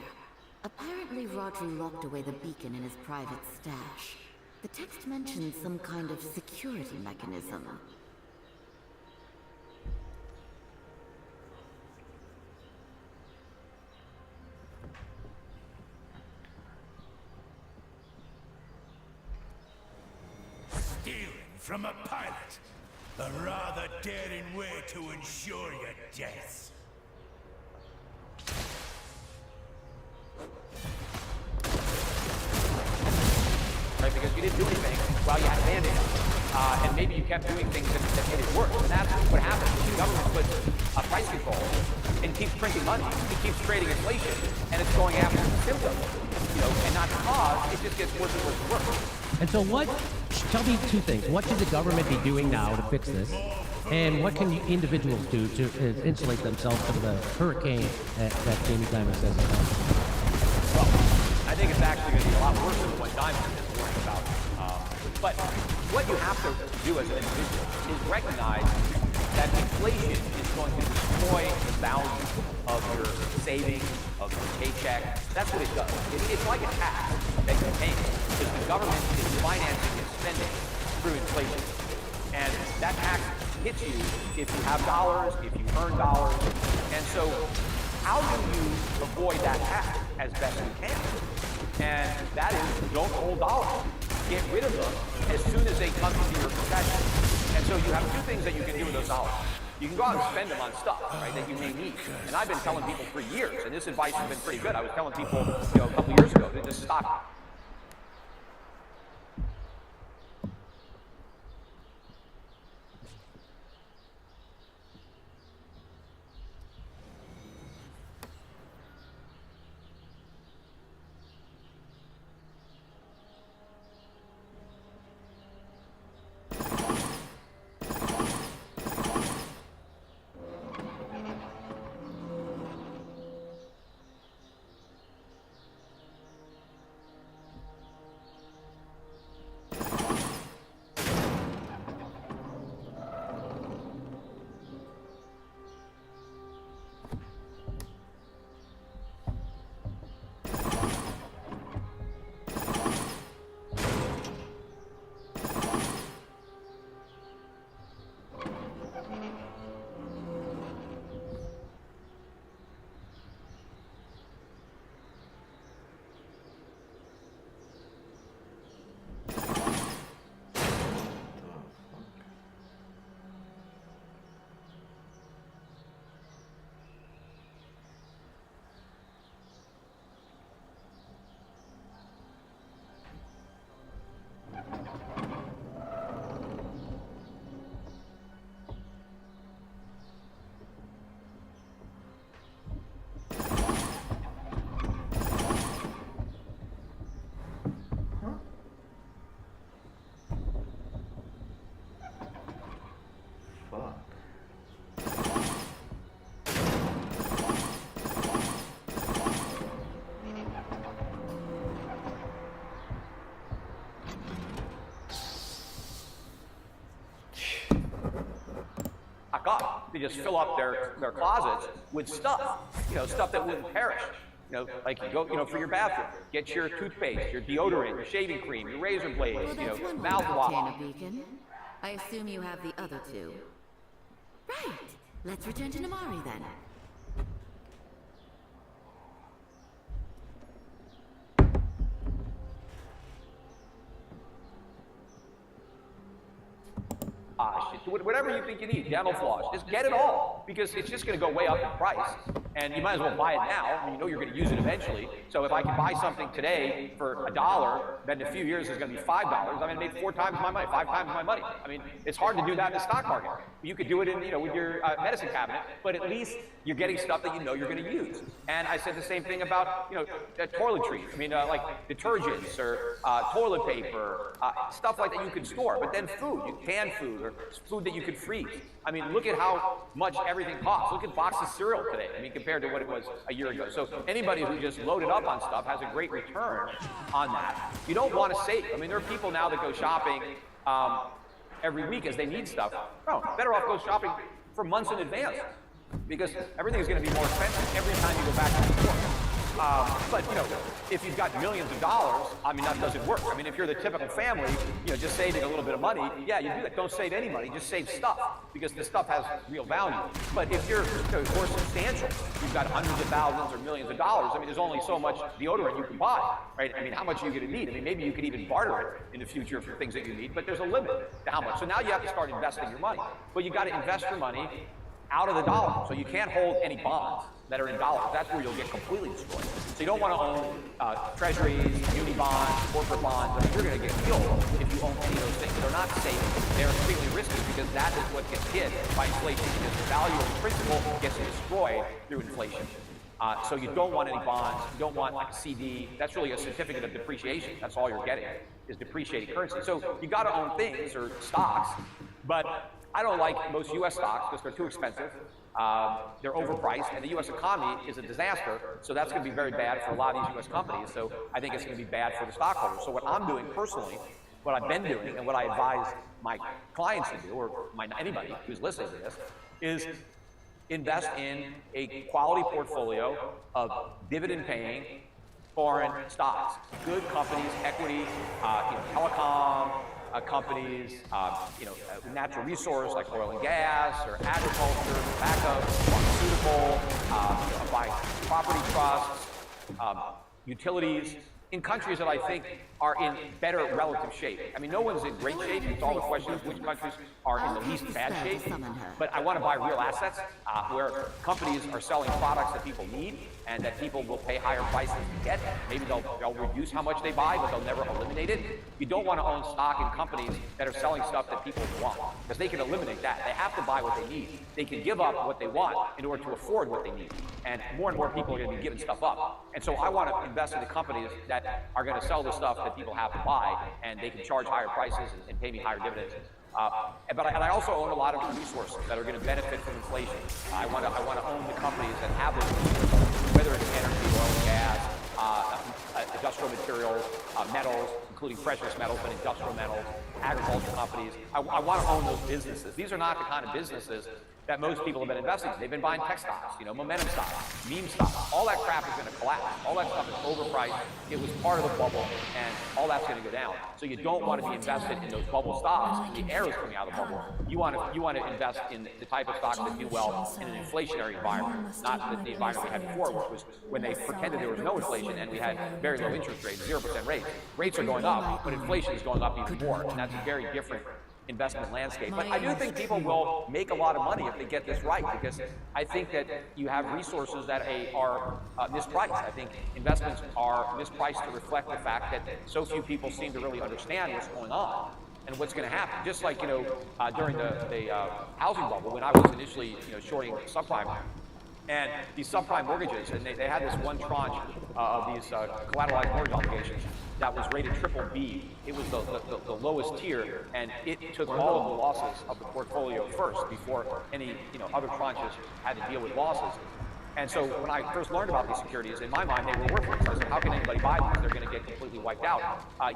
Apparently, Rodri locked away the beacon in his private stash. The text mentions some kind of security mechanism. From a pilot. A rather daring way to ensure your death. Right, because you didn't do anything while you had a Band-Aid. And maybe you kept doing things that made it worse. And that's what happens. The government puts a price control and keeps printing money. It keeps creating inflation, and it's going after the symptom. And not the cause. It just gets worse and worse and worse. And so tell me two things. What should the government be doing now to fix this? And what can individuals do to insulate themselves from the hurricane that Jamie Dimon says is coming? Well, I think it's actually going to be a lot worse than what Dimon is worrying about. But what you have to do as an individual is recognize that inflation is going to destroy the value of your savings, of your paycheck. That's what it does. It's like a tax that you're paying because the government is financing its spending through inflation. And that tax hits you if you have dollars, if you earn dollars. And so how do you avoid that tax as best you can? And that is, don't hold dollars. Get rid of them as soon as they come into your possession. And so you have two things that you can do with those dollars. You can go out and spend them on stuff, right, that you may need. And I've been telling people for years, and this advice has been pretty good. I was telling people, a couple years ago to just stock. They just fill up their closets with stuff, stuff that wouldn't perish. Like you go, for your bathroom, get your toothpaste, your deodorant, your shaving cream, your razor blades, Well, that's one way to mouthwash. obtain a beacon. I assume you have the other two. Right. Let's return to Namari then. Whatever you think you need, dental floss, just get it all, because it's just going to go way up in price, and you might as well buy it now. I mean, you know you're going to use it eventually. So if I can buy something today for $1, then in a few years it's going to be $5. I'm going to make 4 times my money, 5 times my money. I mean, it's hard to do that in the stock market. You could do it in, with your medicine cabinet, but at least you're getting stuff that you know you're going to use. And I said the same thing about, toiletries. I mean, like detergents or toilet paper, stuff like that you can store. But then food, canned food or food that you could freeze. I mean, look at how much everything costs. Look at boxes of cereal today. I mean, compared to what it was a year ago. So anybody who just loaded up on stuff has a great return on that. You don't want to save. I mean, there are people now that go shopping every week as they need stuff. No, better off go shopping for months in advance, because everything is going to be more expensive every time you go back to the store. But if you've got millions of dollars, I mean, that doesn't work. I mean, if you're the typical family, just saving a little bit of money, yeah, you do that. Don't save any money, just save stuff, because the stuff has real value. But if you're more substantial, you've got hundreds of thousands or millions of dollars, I mean, there's only so much deodorant you can buy, right? I mean, how much are you going to need? I mean, maybe you could even barter it in the future for things that you need, but there's a limit to how much. So now you have to start investing your money. But you got to invest your money out of the dollar. So you can't hold any bonds that are in dollars. That's where you'll get completely destroyed. So you don't want to own treasuries, muni bonds, corporate bonds. I mean, you're going to get killed if you own any of those things. They're not safe. They're extremely risky, because that is what gets hit by inflation, because the value of the principal gets destroyed through inflation. So you don't want any bonds. You don't want like a CD. That's really a certificate of depreciation. That's all you're getting, is depreciating currency. So you got to own things or stocks, but I don't like most U.S. stocks because they're too expensive. They're overpriced, and the U.S. economy is a disaster, so that's going to be very bad for a lot of these U.S. companies, so I think it's going to be bad for the stockholders. So what I'm doing personally, what I've been doing, and what I advise my clients to do, or anybody who's listening to this, is invest in a quality portfolio of dividend-paying foreign stocks. Good companies, equity, telecom, companies, natural resource like oil and gas, or agriculture, tobacco, pharmaceutical, by property trusts, utilities, in countries that I think are in better relative shape. I mean, no one's in great shape. It's all the question of which countries are in the least bad shape. But I want to buy real assets where companies are selling products that people need and that people will pay higher prices to get. Maybe they'll reduce how much they buy, but they'll never eliminate it. You don't want to own stock in companies that are selling stuff that people want, because they can eliminate that. They have to buy what they need. They can give up what they want in order to afford what they need. And more people are going to be giving stuff up. And so I want to invest in the companies that are going to sell the stuff that people have to buy, and they can charge higher prices and pay me higher dividends. But I also own a lot of resources that are going to benefit from inflation. I want to own the companies that have those resources, whether it's energy, oil and gas, industrial materials, metals, including precious metals, but industrial metals, agriculture companies. I want to own those businesses. These are not the kind of businesses that most people have been investing in. They've been buying tech stocks, momentum stocks, meme stocks. All that crap is going to collapse. All that stuff is overpriced. It was part of the bubble, and all that's going to go down. So you don't want to be invested in those bubble stocks. The air is coming out of the bubble. You want to invest in the type of stocks that do well in an inflationary environment, not the environment we had before, which was when they pretended there was no inflation and we had very low interest rates, 0% rates. Rates are going up, but inflation is going up even more, and that's a very different investment landscape. But I do think people will make a lot of money if they get this right, because I think that you have resources that are mispriced. I think investments are mispriced to reflect the fact that so few people seem to really understand what's going on and what's going to happen. Just like, during the housing bubble, when I was initially, shorting subprime, and these subprime mortgages, and they had this one tranche of these collateralized mortgage obligations that was rated BBB. It was the lowest tier, and it took all of the losses of the portfolio first before any other tranches had to deal with losses. And so when I first learned about these securities, in my mind, they were worthless. I said, how can anybody buy these? They're going to get completely wiped out.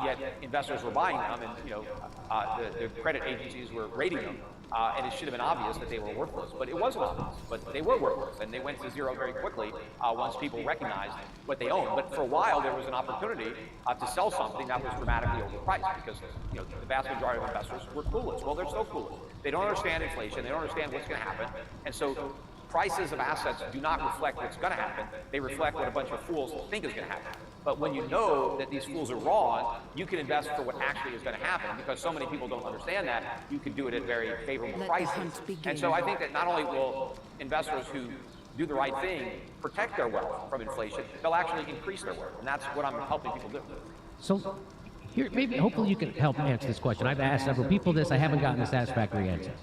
Yet investors were buying them, and the credit agencies were rating them, and it should have been obvious that they were worthless. But it wasn't obvious. But they were worthless, and they went to zero very quickly once people recognized what they owned. But for a while, there was an opportunity to sell something that was dramatically overpriced because the vast majority of investors were clueless. Well, they're still clueless. They don't understand inflation. They don't understand what's going to happen, and so prices of assets do not reflect what's going to happen. They reflect what a bunch of fools think is going to happen. But when you know that these fools are wrong, you can invest for what actually is going to happen. Because so many people don't understand that, you can do it at very favorable prices. And so I think that not only will investors who do the right thing protect their wealth from inflation, they'll actually increase their wealth. And that's what I'm helping people do. So here, maybe, hopefully you can help answer this question. I've asked several people this. I haven't gotten a satisfactory answer.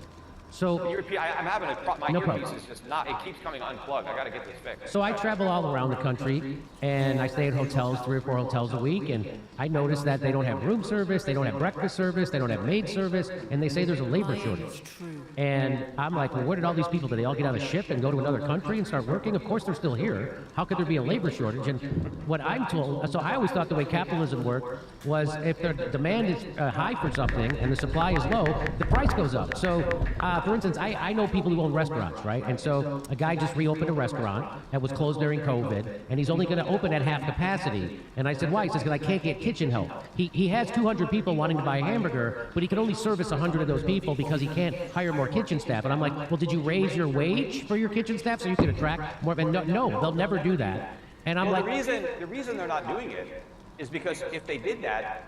So, I'm having my no earpiece problem. is just not, it keeps coming unplugged. I got to get this fixed. So I travel all around the country, and I stay at hotels, 3 or 4 hotels a week, and I notice that they don't have room service, they don't have breakfast service, they don't have maid service, and they say there's a labor shortage. And I'm like, well, where did all these people, did they all get on a ship and go to another country and start working? Of course they're still here. How could there be a labor shortage? And what I'm told, so I always thought the way capitalism worked was if the demand is high for something and the supply is low, the price goes up. So, for instance, I know people who own restaurants, right? And so a guy just reopened a restaurant that was closed during COVID, and he's only going to open at half capacity. And I said, why? He says, because I can't get kitchen help. He has 200 people wanting to buy a hamburger, but he can only service 100 of those people because he can't hire more kitchen staff. And I'm like, well, did you raise your wage for your kitchen staff so you could attract more? And no, they'll never do that. And I'm like, the reason they're not doing it is because if they did that,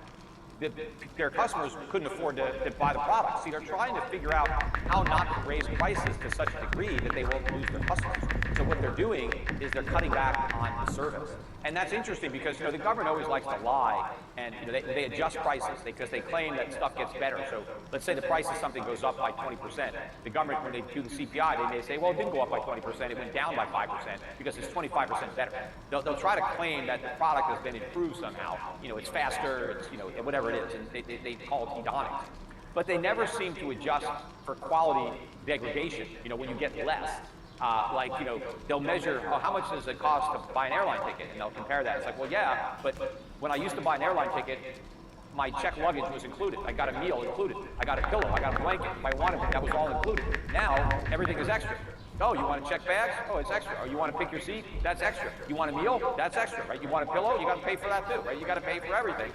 their customers couldn't afford to buy the product. See, they're trying to figure out how not to raise prices to such a degree that they won't lose their customers. So what they're doing is they're cutting back on the service. And that's interesting because, the government always likes to lie, and they adjust prices because they claim that stuff gets better. So let's say the price of something goes up by 20%. The government, when they do the CPI, they may say, well, it didn't go up by 20%, it went down by 5% because it's 25% better. They'll try to claim that the product has been improved somehow. It's faster, it's, whatever it is, and they call it hedonics. But they never seem to adjust for quality degradation, when you get less. They'll measure, how much does it cost to buy an airline ticket? And they'll compare that. It's like, well, yeah, but when I used to buy an airline ticket, my check luggage was included. I got a meal included. I got a pillow. I got a blanket. If I wanted it, that was all included. Now, everything is extra. Oh, you want to check bags? Oh, it's extra. Oh, you want to pick your seat? That's extra. You want a meal? That's extra, right? You want a pillow? You got to pay for that too, right? You got to pay for everything.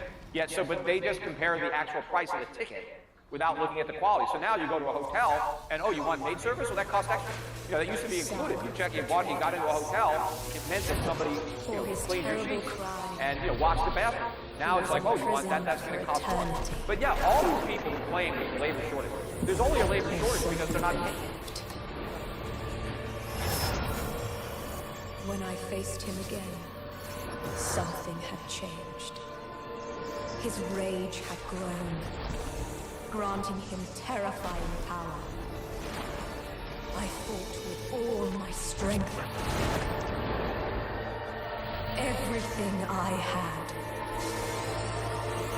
But they just compare the actual price of the ticket without looking at the quality. So now you go to a hotel, and you want maid service? Well, that costs extra. That used to be included. You got into a hotel, it meant that somebody cleaned your sheets and washed the bathroom. Now it's like, oh, you want that? That's going to cost more. But yeah, all these people who claim there's a labor shortage. There's only a labor shortage because they're not paying. When I faced him again, something had changed. His rage had grown, granting him terrifying power. I fought with all my strength. Everything I had.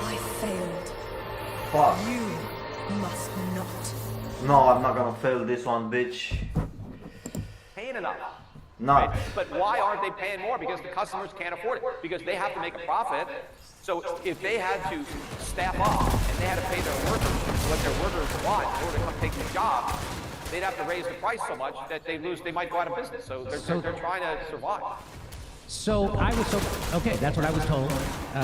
I failed. Fuck. You must not. No, I'm not gonna fail this one, bitch. Paying enough. No. Right? But why aren't they paying more? Because the customers can't afford it. Because they have to make a profit. So if they had to staff up and they had to pay their workers what their workers want in order to come take the job, they'd have to raise the price so much that they might go out of business. So they're trying to survive. So okay, that's what I was told.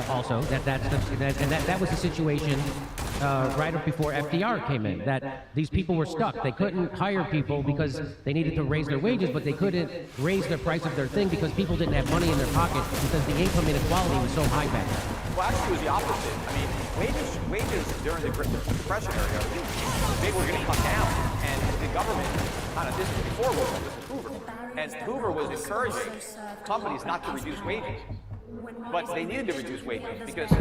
Also, that was the situation right up before FDR came in. That these people were stuck. They couldn't hire people because they needed to raise their wages, but they couldn't raise the price of their thing because people didn't have money in their pocket because the income inequality was so high back then. Well, actually, it was the opposite. I mean, wages during the Depression era, they were going to come down, and the government this was before Wilson, this was Hoover. And Hoover was encouraging companies not to reduce wages, but they needed to reduce wages because...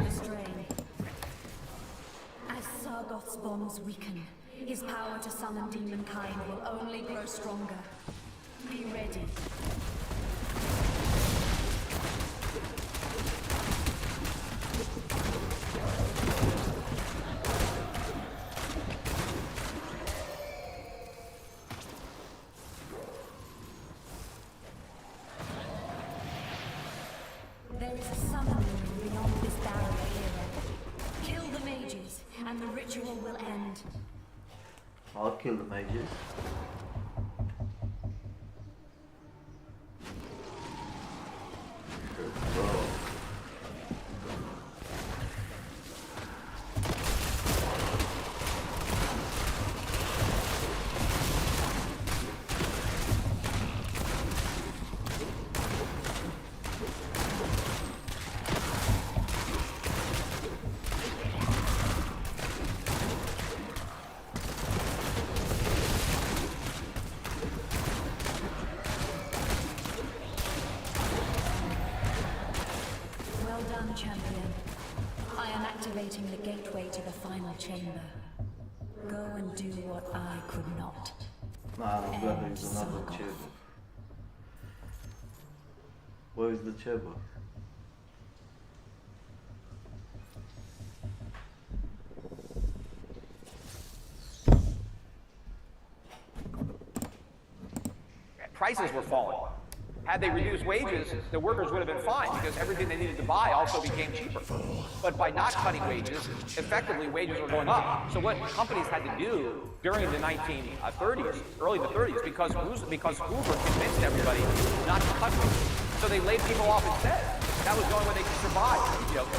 As Sargoth's bonds weaken, his power to summon demonkind will only grow stronger. Be ready. I'll kill the mages. Let's go. Well done, champion. I am activating the gateway to the final chamber. Go and do what I could not. Nah, I'm glad there's another chamber. Where is the chamber? Prices were falling. Had they reduced wages, the workers would have been fine because everything they needed to buy also became cheaper. But by not cutting wages, effectively wages were going up. So what companies had to do during the 1930s, early the 30s, because Hoover convinced everybody not to cut wages. So they laid people off instead. That was the only way they could survive.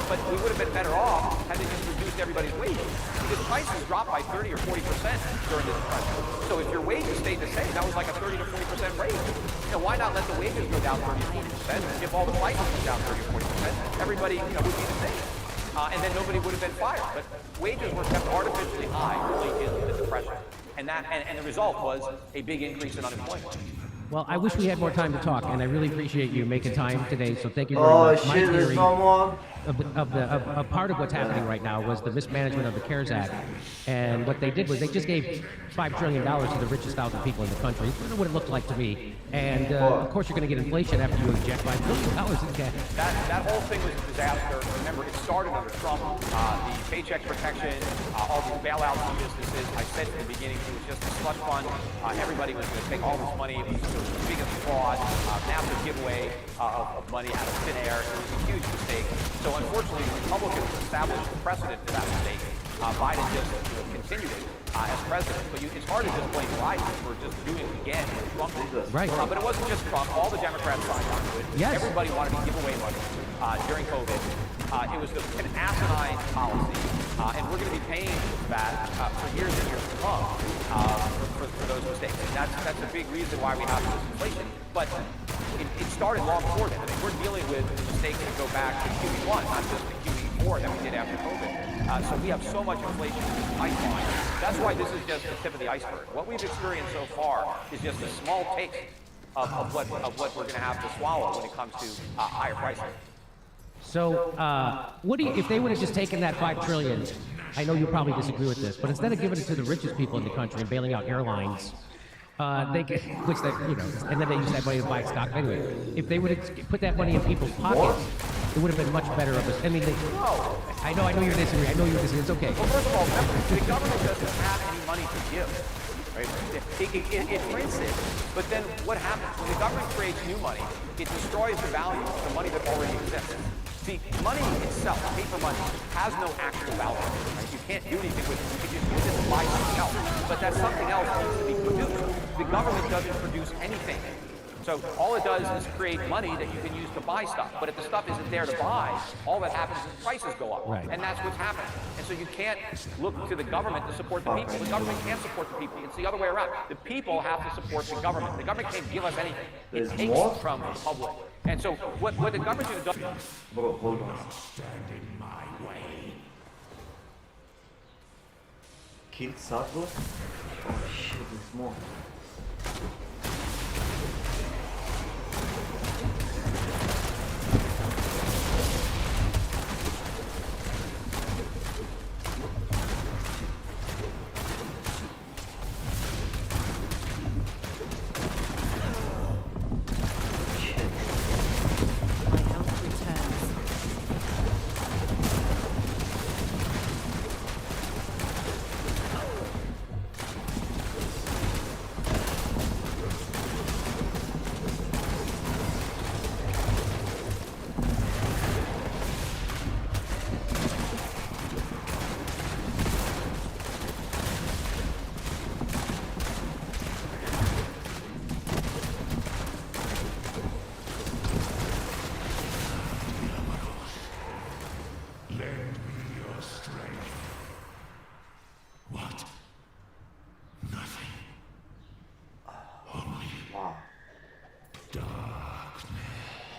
But we would have been better off had they just reduced everybody's wages. Because prices dropped by 30 or 40% during this depression. So if your wages stayed the same, that was like a 30 to 40% raise. Why not let the wages go down 30 or 40%? If all the prices go down 30 or 40%, everybody would be the same. And then nobody would have been fired. But wages were kept artificially high early in the depression. And the result was a big increase in unemployment. Well, I wish we had more time to talk, and I really appreciate you making time today, so thank you very Oh much. shit, there's no more. A part of what's happening right now was the mismanagement of the CARES Act. And what they did was they just gave $5 trillion to the richest 1,000 people in the country. That's what it looked like to me. And of course, you're going to get inflation after you inject $5 billion in cash. That whole thing was a disaster. Remember, it started under Trump. The paycheck protection, all these bailouts for businesses. I said at the beginning, it was just a slush fund. Everybody was going to take all this money. It was the biggest fraud, massive giveaway of money out of thin air. It was a huge mistake. So unfortunately, the Republicans established a precedent for that mistake. Biden just continued it as president. But it's hard to just blame Biden for just doing it again. Trump did this. Right. But it wasn't just Trump. All the Democrats signed on to it. Yes. Everybody wanted to give away money during COVID. It was an asinine policy. And we're going to be paying that for years and years to come for those mistakes. And that's a big reason why we have this inflation. But it started long before that. I mean, we're dealing with mistakes that go back to QE1, not just the QE4 that we did after COVID. So we have so much inflation in this pipeline. That's why this is just the tip of the iceberg. What we've experienced so far is just a small taste of what we're going to have to swallow when it comes to higher prices. So, if they would have just taken that $5 trillion, I know you probably disagree with this, but instead of giving it to the richest people in the country and bailing out airlines, they get, and then they use that money to buy stock. Anyway, if they would have put that money in people's pockets, it would have been much better of us. I mean, I know you disagree. It's okay. Well, first of all, remember, the government doesn't have any money to give. Right? It prints it, but then what happens? When the government creates new money, it destroys the value of the money that already exists. See, money itself, paper money, has no actual value. Right? You can't do anything with it. You can just use it to buy something else. But that something else needs to be produced. The government doesn't produce anything. So all it does is create money that you can use to buy stuff. But if the stuff isn't there to buy, all that happens is prices go up. Right. And that's what's happening. And so you can't look to the government to support the people. The government can't support the people. It's the other way around. The people have to support the government. The government can't give us anything. It takes from the public. And so what the government should have done... Bro, hold on. Stand in my way. Kill Sadler? Oh shit, there's more.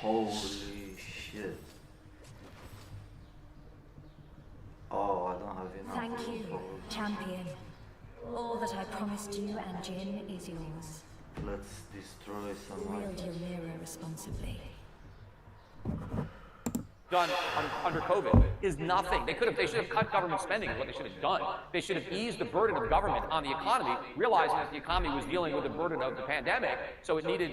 Holy shit. Oh, I don't have enough. Thank you, champion. All that I promised you and Jin is yours. Let's destroy someone. Wield your mirror responsibly. Done under COVID is nothing. They should have cut government spending is what they should have done. They should have eased the burden of government on the economy, realizing that the economy was dealing with the burden of the pandemic, so it needed,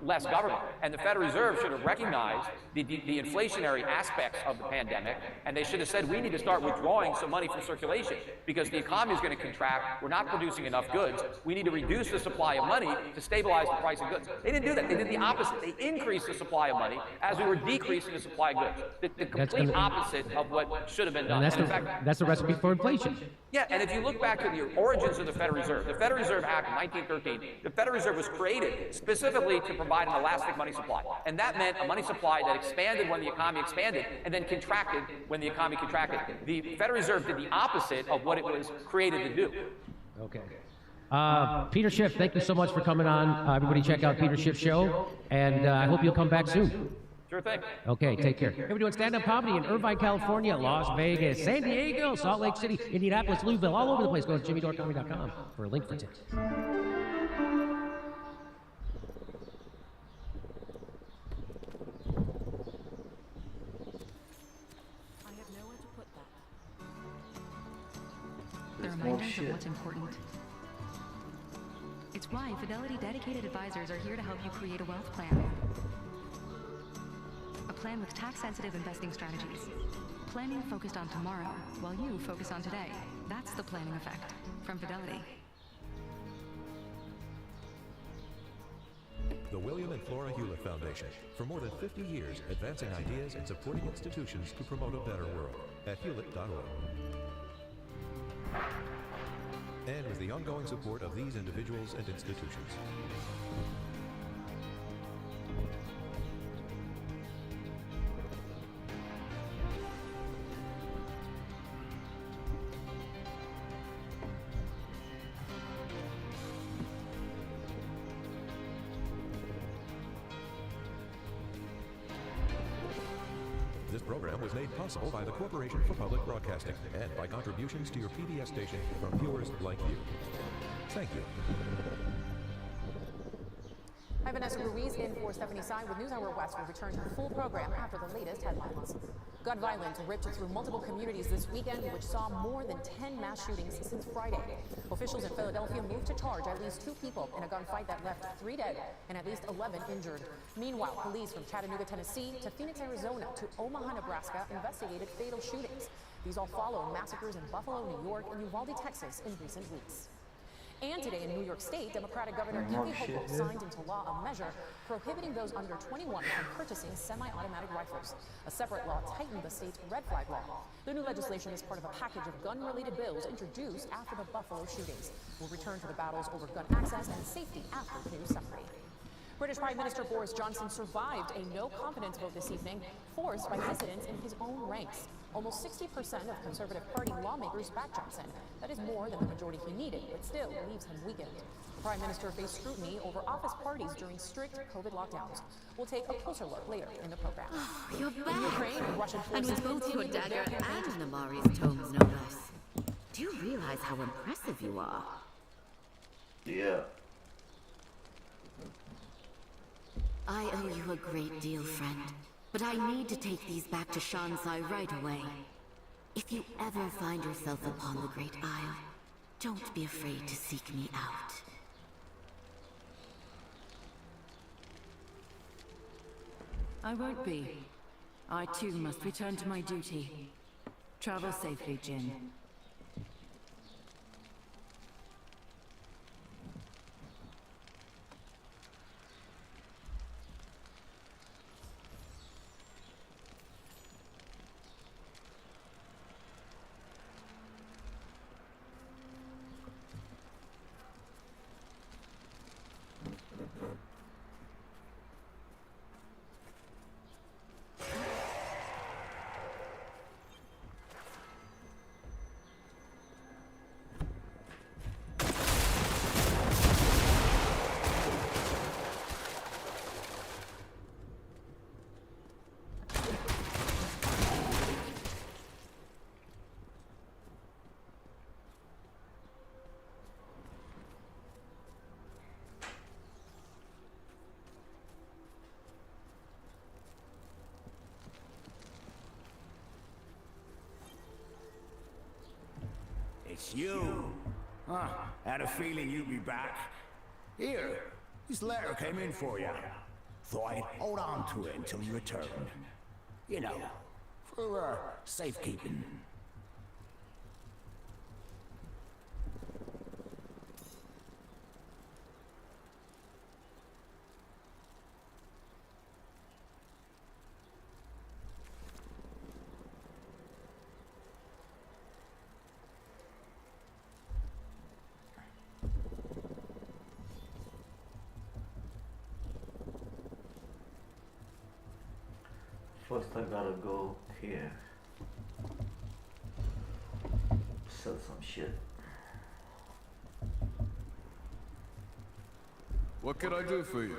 less government. And the Federal Reserve should have recognized the inflationary aspects of the pandemic, and they should have said, we need to start withdrawing some money from circulation because the economy is going to contract. We're not producing enough goods. We need to reduce the supply of money to stabilize the price of goods. They didn't do that. They did the opposite. They increased the supply of money as we were decreasing the supply of goods. The complete opposite of what should have been done. And that's the recipe for inflation. Yeah, and if you look back to the origins of the Federal Reserve Act of 1913, the Federal Reserve was created specifically to provide an elastic money supply. And that meant a money supply that expanded when the economy expanded and then contracted when the economy contracted. The Federal Reserve did the opposite of what it was created to do. Okay. Peter Schiff, thank you so much for coming on. Everybody check out Peter Schiff's show, and I hope you'll come back soon. Sure thing. Okay, take care. Here we're doing stand-up comedy in Irvine, California, Las Vegas, San Diego, Salt Lake City, Indianapolis, Louisville, all over the place. Go to jimmydorecomedy.com for a link for tickets. I have nowhere to put that. The reminders of what's important. It's why Fidelity dedicated advisors are here to help you create a wealth plan. A plan with tax-sensitive investing strategies. Planning focused on tomorrow, while you focus on today. That's the planning effect from Fidelity. The William and Flora Hewlett Foundation, for more than 50 years, advancing ideas and supporting institutions to promote a better world at hewlett.org. And with the ongoing support of these individuals and institutions. This program was made possible by the Corporation for Public Broadcasting and by contributions to your PBS station from viewers like you. Thank you. Hi, Vanessa Ruiz in for Stephanie Tsai with NewsHour West. Will return to the full program after the latest headlines. Gun violence ripped through multiple communities this weekend, which saw more than 10 mass shootings since Friday. Officials in Philadelphia moved to charge at least 2 people in a gunfight that left 3 dead and at least 11 injured. Meanwhile, police from Chattanooga, Tennessee to Phoenix, Arizona to Omaha, Nebraska investigated fatal shootings. These all follow massacres in Buffalo, New York, and Uvalde, Texas in recent weeks. And today in New York State, Democratic Governor Kathy Hochul signed into law a measure prohibiting those under 21 from purchasing semi-automatic rifles. A separate law tightened the state's red flag law. The new legislation is part of a package of gun-related bills introduced after the Buffalo shootings. We'll return to the battles over gun access and safety after the news summary. British Prime Minister Boris Johnson survived a no-confidence vote this evening, forced by dissidents in his own ranks. Almost 60% of Conservative Party lawmakers backed Johnson. That is more than the majority he needed, but still leaves him weakened. The Prime Minister faced scrutiny over office parties during strict COVID lockdowns. We'll take a closer look later in the program. Oh, you're back! Ukraine and Russian And forces with both your continue dagger their campaign and Namari's tomes, no less. Do you realize how impressive you are? Yeah. I owe you a great deal, friend. But I need to take these back to Shansai right away. If you ever find yourself upon the Great Isle, don't be afraid to seek me out. I won't be. I too must return to my duty. Travel safely, Jin. It's you. Had a feeling you'd be back. Here, this letter came in for you. Thought I'd hold on to it until you returned. You know, for safekeeping. First I gotta go here. Sell some shit. What can I do for you?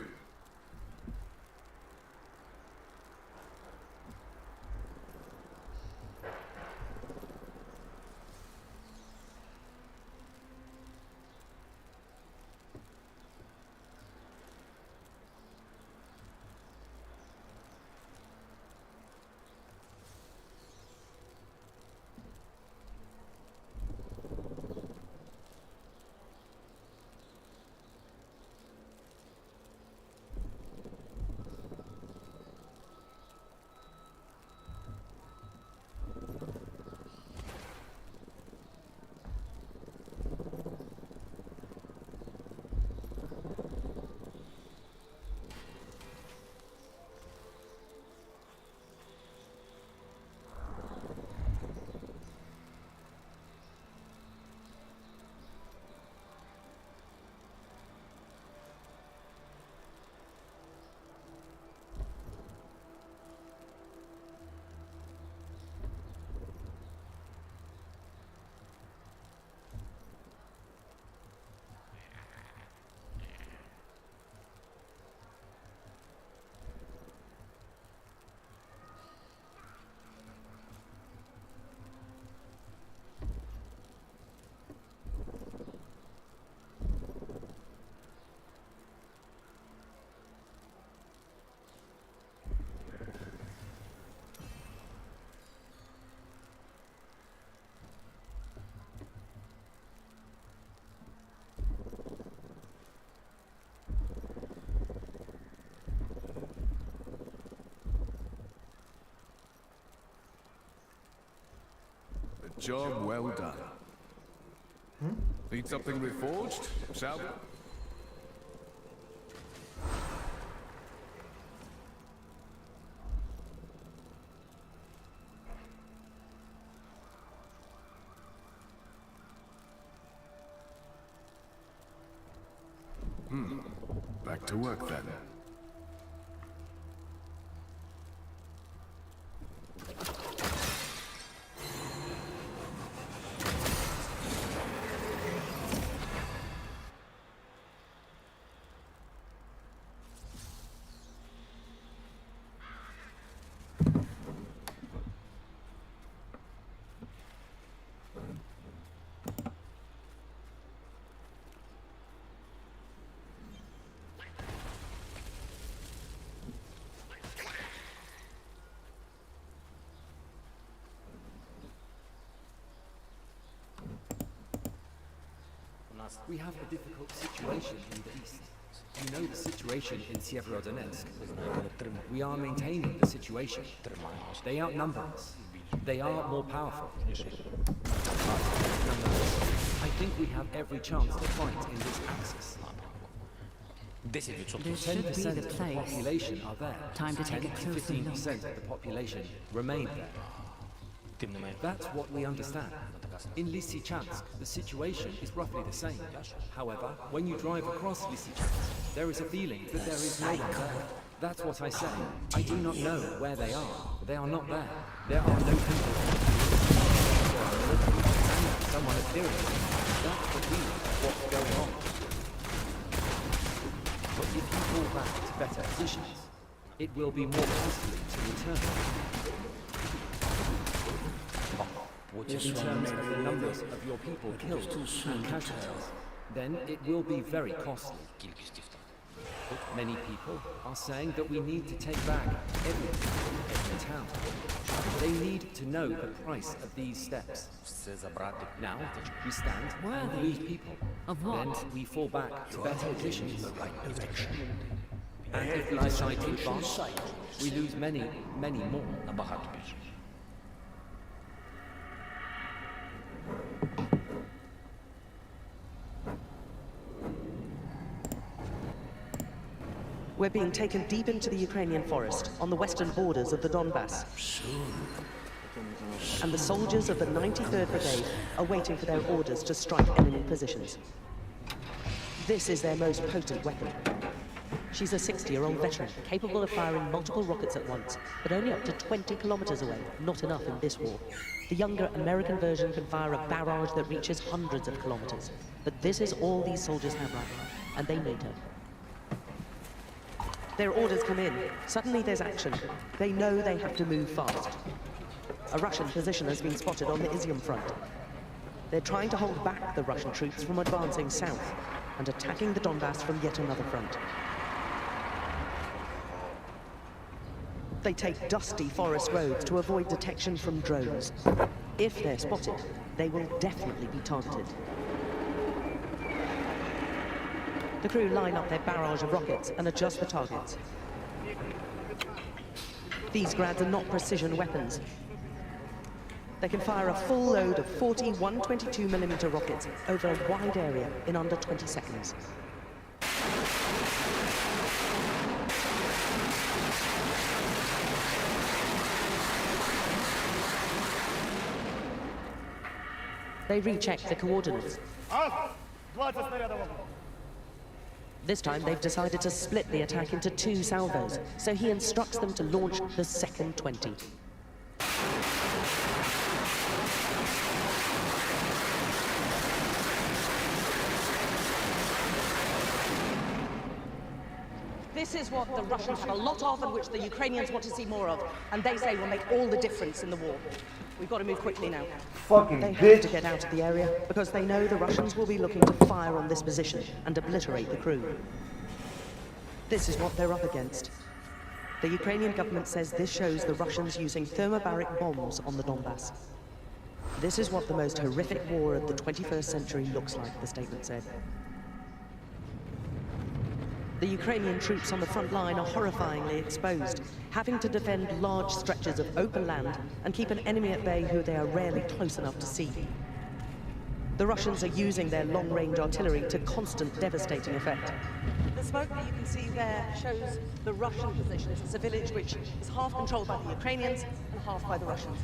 Job well done. Need something reforged, shall we? Back to work then. We have a difficult situation in the east. You know the situation in Severodonetsk. We are maintaining the situation. They outnumber us. They are more powerful. Nonetheless, I think we have every chance to fight in this axis. This should be the place. Population are there. Time to take a closer look. 15% of the population remain there. That's what we understand. In Lysychansk, the situation is roughly the same. However, when you drive across Lysychansk, there is a feeling that there is no one there. That's what I say. I do not know where they are. They are not there. There are no people. And someone appearing. That's the feeling of what's going on. But if you fall back to better positions, it will be more costly to return. In terms of the numbers of your people killed and casualties, then it will be very costly. But many people are saying that we need to take back everything, every town. They need to know the price of these steps. Now, we stand and lose people. Of what? Then we fall back to better positions. And if we decide to advance, we lose many, many more. We're being taken deep into the Ukrainian forest on the western borders of the Donbass. And the soldiers of the 93rd Brigade are waiting for their orders to strike enemy positions. This is their most potent weapon. She's a 60-year-old veteran, capable of firing multiple rockets at once, but only up to 20 kilometers away, not enough in this war. The younger American version can fire a barrage that reaches hundreds of kilometers. But this is all these soldiers have right now, and they need her. Their orders come in. Suddenly there's action. They know they have to move fast. A Russian position has been spotted on the Izium front. They're trying to hold back the Russian troops from advancing south and attacking the Donbass from yet another front. They take dusty forest roads to avoid detection from drones. If they're spotted, they will definitely be targeted. The crew line up their barrage of rockets and adjust the targets. These Grads are not precision weapons. They can fire a full load of 40 122mm rockets over a wide area in under 20 seconds. They recheck the coordinates. This time they've decided to split the attack into 2 salvos, so he instructs them to launch the second 20. This is what the Russians have a lot of and which the Ukrainians want to see more of, and they say will make all the difference in the war. We've got to move quickly now. They have to get out of the area because they know the Russians will be looking to fire on this position and obliterate the crew. This is what they're up against. The Ukrainian government says this shows the Russians using thermobaric bombs on the Donbass. This is what the most horrific war of the 21st century looks like, the statement said. The Ukrainian troops on the front line are horrifyingly exposed, having to defend large stretches of open land and keep an enemy at bay who they are rarely close enough to see. The Russians are using their long-range artillery to constant devastating effect. The smoke that you can see there shows the Russian position. It's a village which is half controlled by the Ukrainians and half by the Russians.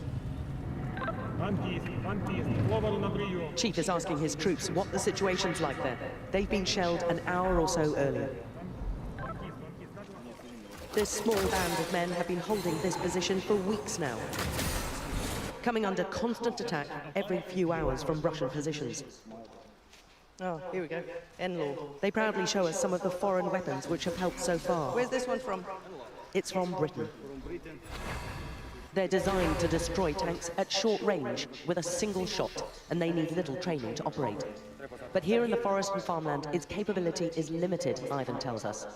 Chief is asking his troops what the situation's like there. They've been shelled an hour or so earlier. This small band of men have been holding this position for weeks now, coming under constant attack every few hours from Russian positions. Oh, here we go. N-Law. They proudly show us some of the foreign weapons which have helped so far. Where's this one from? It's from Britain. They're designed to destroy tanks at short range with a single shot, and they need little training to operate. But here in the forest and farmland, its capability is limited, Ivan tells us.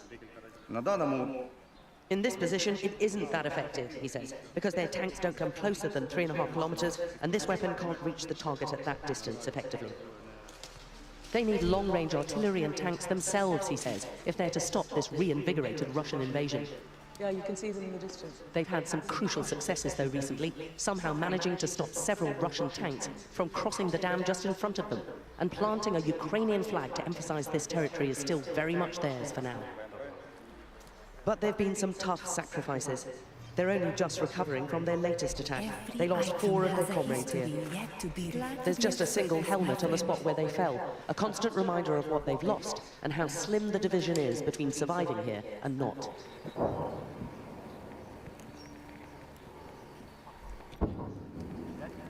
In this position, it isn't that effective, he says, because their tanks don't come closer than 3.5 kilometers, and this weapon can't reach the target at that distance effectively. They need long-range artillery and tanks themselves, he says, if they're to stop this reinvigorated Russian invasion. Yeah, you can see them in the distance. They've had some crucial successes, though, recently, somehow managing to stop several Russian tanks from crossing the dam just in front of them, and planting a Ukrainian flag to emphasize this territory is still very much theirs for now. But there have been some tough sacrifices. They're only just recovering from their latest attack. They lost 4 of their comrades here. There's just a single helmet on the spot where they fell, a constant reminder of what they've lost and how slim the division is between surviving here and not.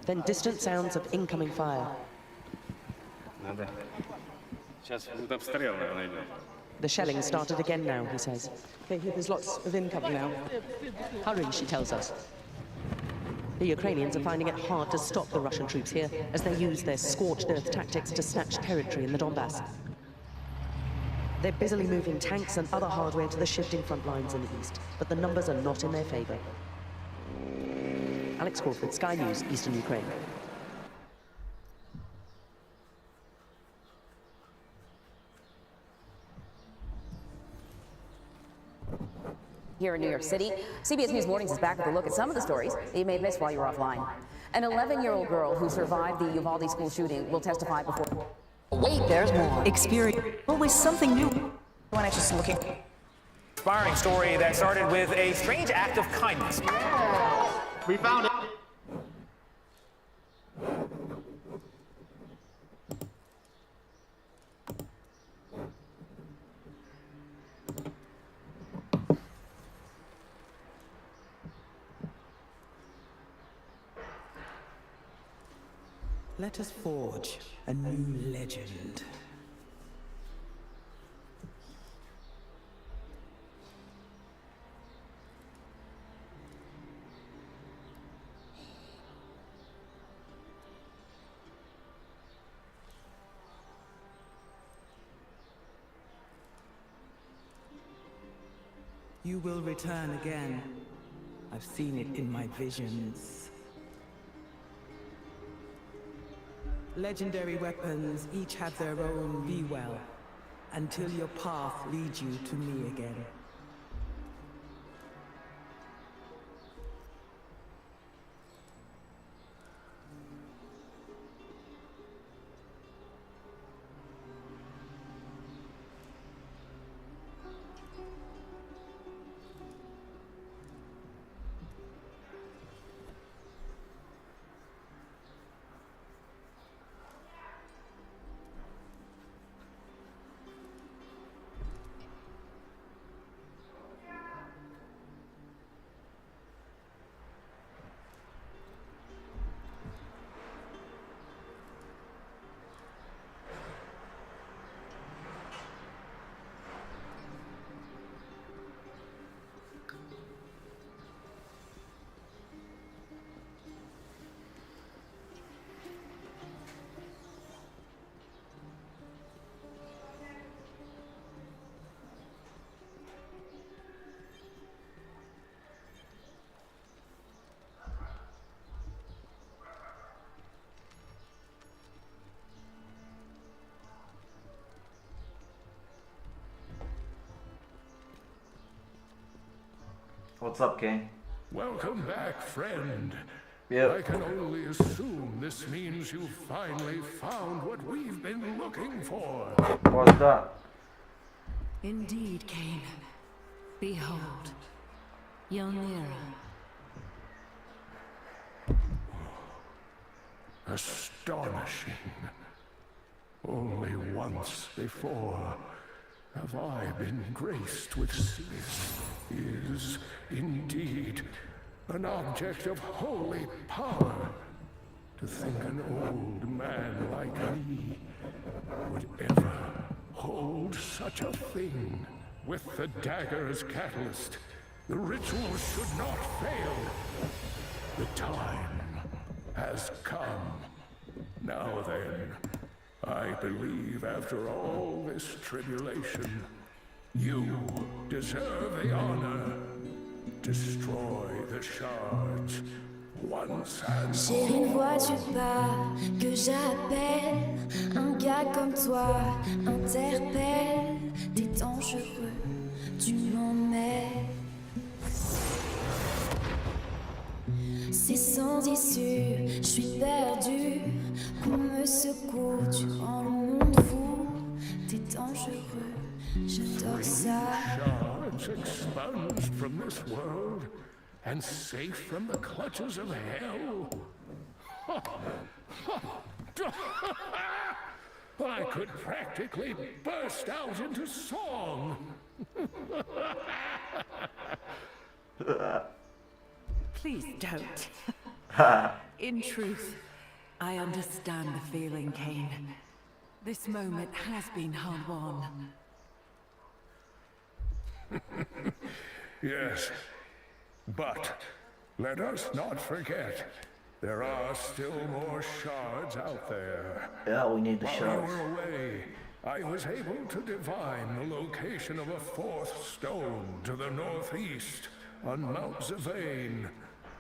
Then distant sounds of incoming fire. The shelling started again now, he says. Okay, there's lots of incoming now. Hurry, she tells us. The Ukrainians are finding it hard to stop the Russian troops here as they use their scorched earth tactics to snatch territory in the Donbass. They're busily moving tanks and other hardware to the shifting front lines in the east, but the numbers are not in their favor. Alex Crawford, Sky News, Eastern Ukraine. Here in New York City, CBS News Mornings is back with a look at some of the stories that you may have missed while you were offline. An 11-year-old girl who survived the Uvalde school shooting will testify before... Wait, there's more. Experience. Always something new. One just looking. Inspiring story that started with a strange act of kindness. We found it. Let us forge a new legend. You will return again. I've seen it in my visions. Legendary weapons each have their own be well, until your path leads you to me again. What's up, King? Welcome back, friend. Yep. I can only assume this means you finally found what we've been looking for. What's that? Indeed, Cain. Behold, young Era. Astonishing. Only once before have I been graced with this. Is indeed an object of holy power. To think an old man like me would ever hold such a thing. With the dagger as catalyst, the ritual should not fail. The time has come. Now then, I believe after all this tribulation, you deserve the honor. Destroy the shards once and J'ai une voix du bas que j'appelle. Un gars comme toi interpelle. T'es dangereux, tu m'emmènes. C'est sans issue, je suis perdu. Qu'on me secoue, tu rends le monde fou. T'es dangereux, j'adore ça. Shards expunged from this world and safe from the clutches of hell. I could practically burst out into song. Please don't. In truth, I understand the feeling, Cain. This moment has been hard-won. Yes, but let us not forget, there are still more shards out there. Yeah, we need the While shards. you were away, I was able to divine the location of a fourth stone to the northeast on Mount Zavane,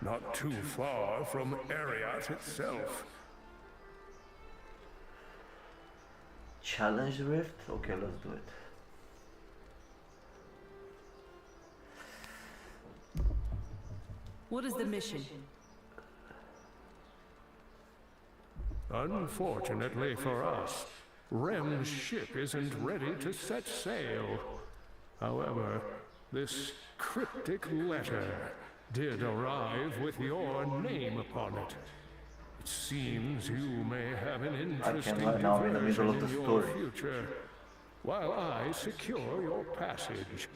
not too far from Ariat itself. Challenge Rift? Okay, let's do it. What is the mission? Unfortunately for us, Rem's ship isn't ready to set sail. However, this cryptic letter did arrive with your name upon it. It seems you may have an interesting diversion in your future, while I secure your passage.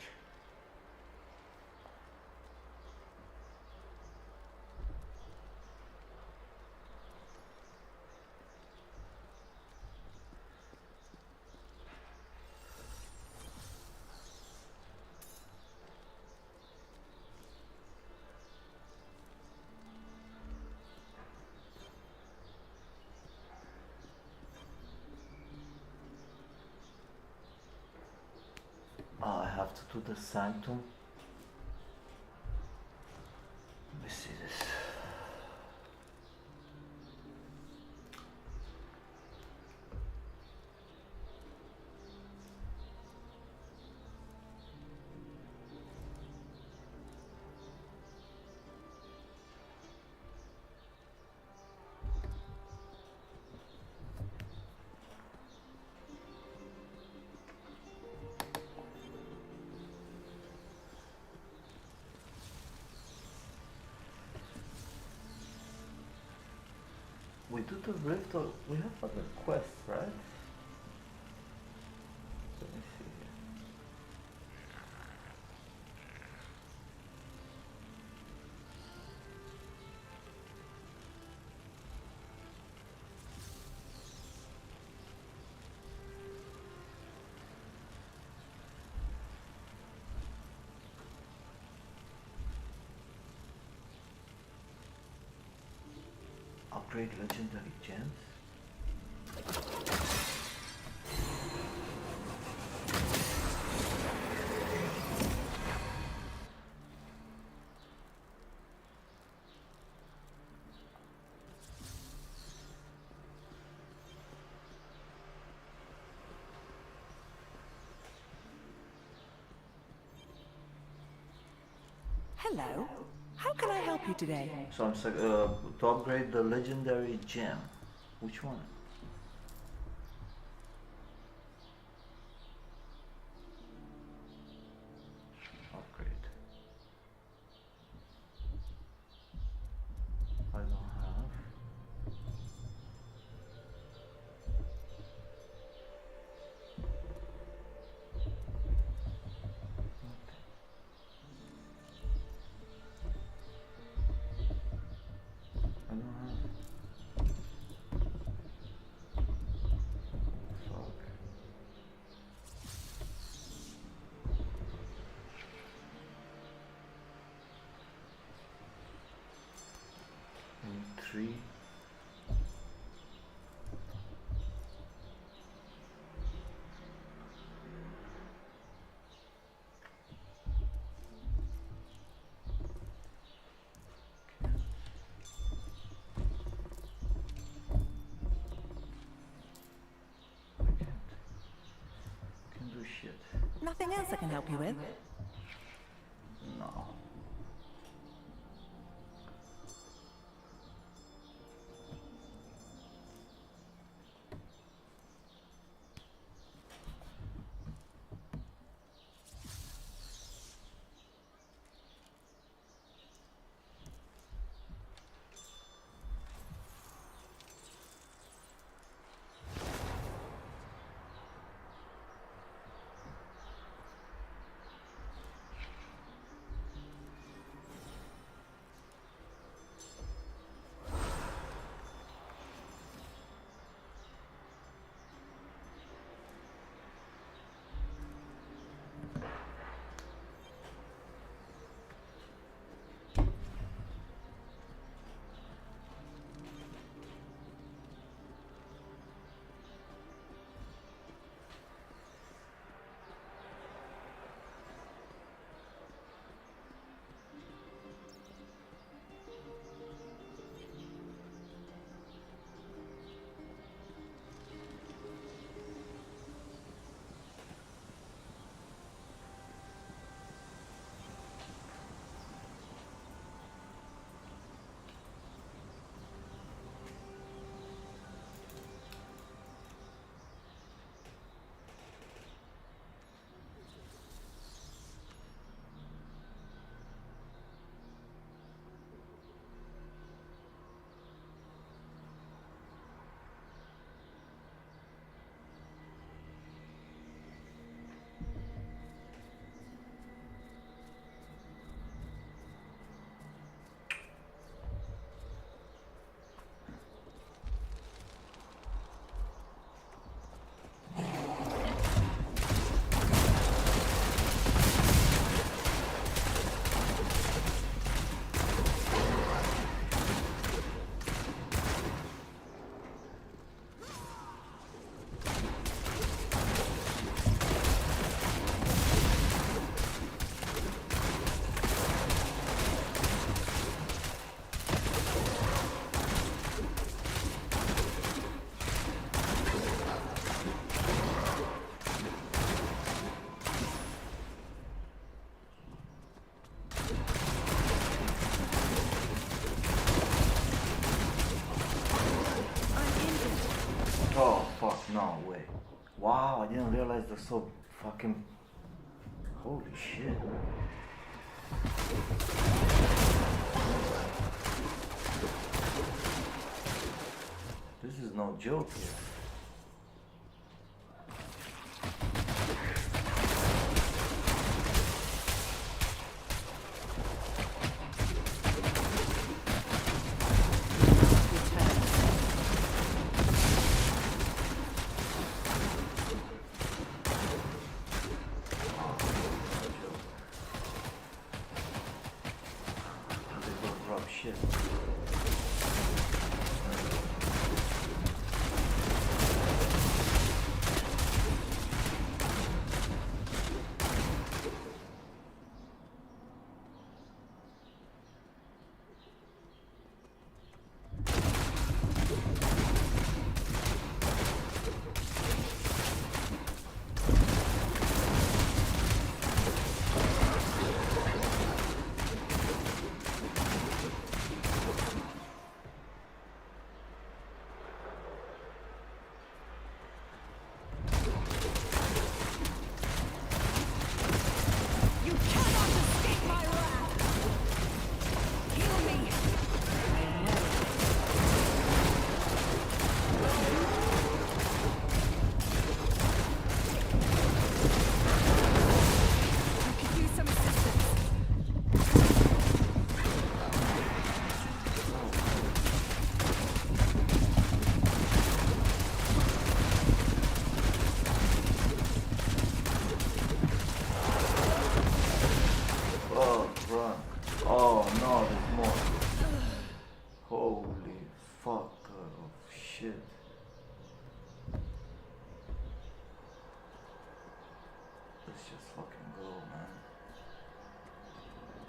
Oh, I have to do the Sanctum. Let me see this. We do the rift, or we have other quests, right? Let me see here. Upgrade legendary gems. Hello. How can I help you today? So I'm to upgrade the legendary gem. Which one? Upgrade. I don't have. I don't have. Fuck. I need 3. Can do shit. Nothing else I can help you with? No. Wow, I didn't realize they're so fucking... Holy shit. This is no joke here.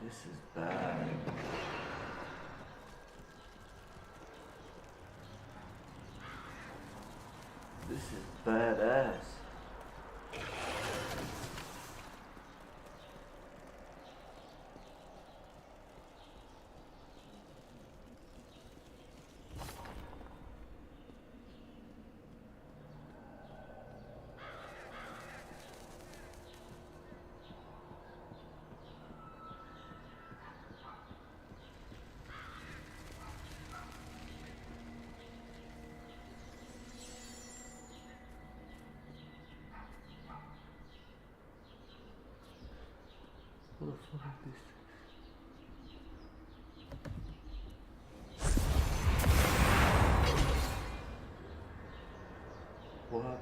This is bad. This is badass. What the fuck is this? What?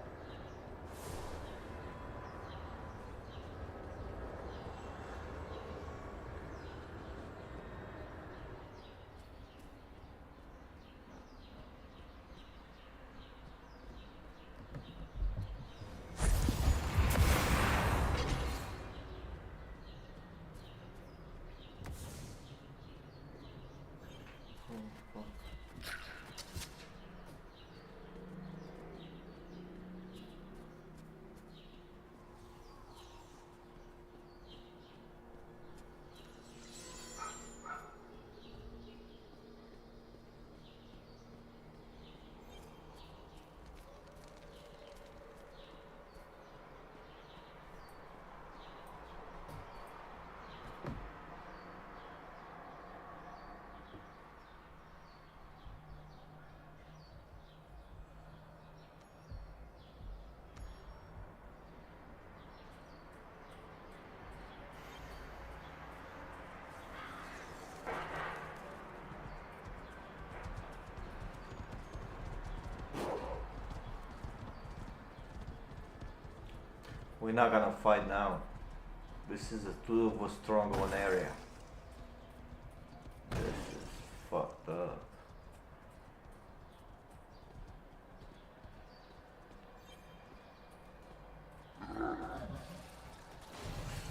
We're not gonna fight now. This is a two of us strong one area. This is fucked up.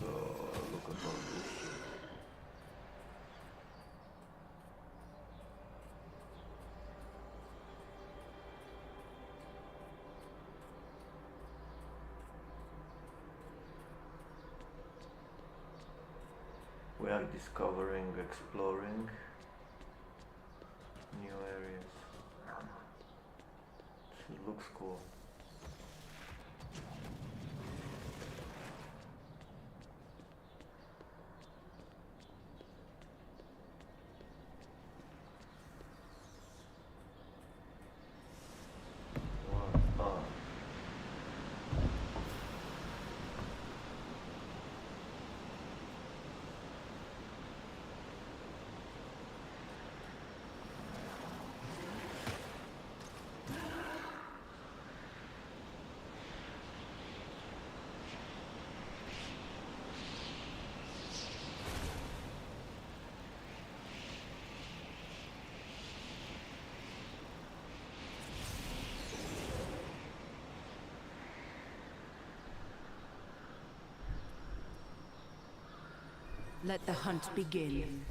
So look at all this shit. We are discovering, exploring new areas. It looks cool. Let the hunt begin.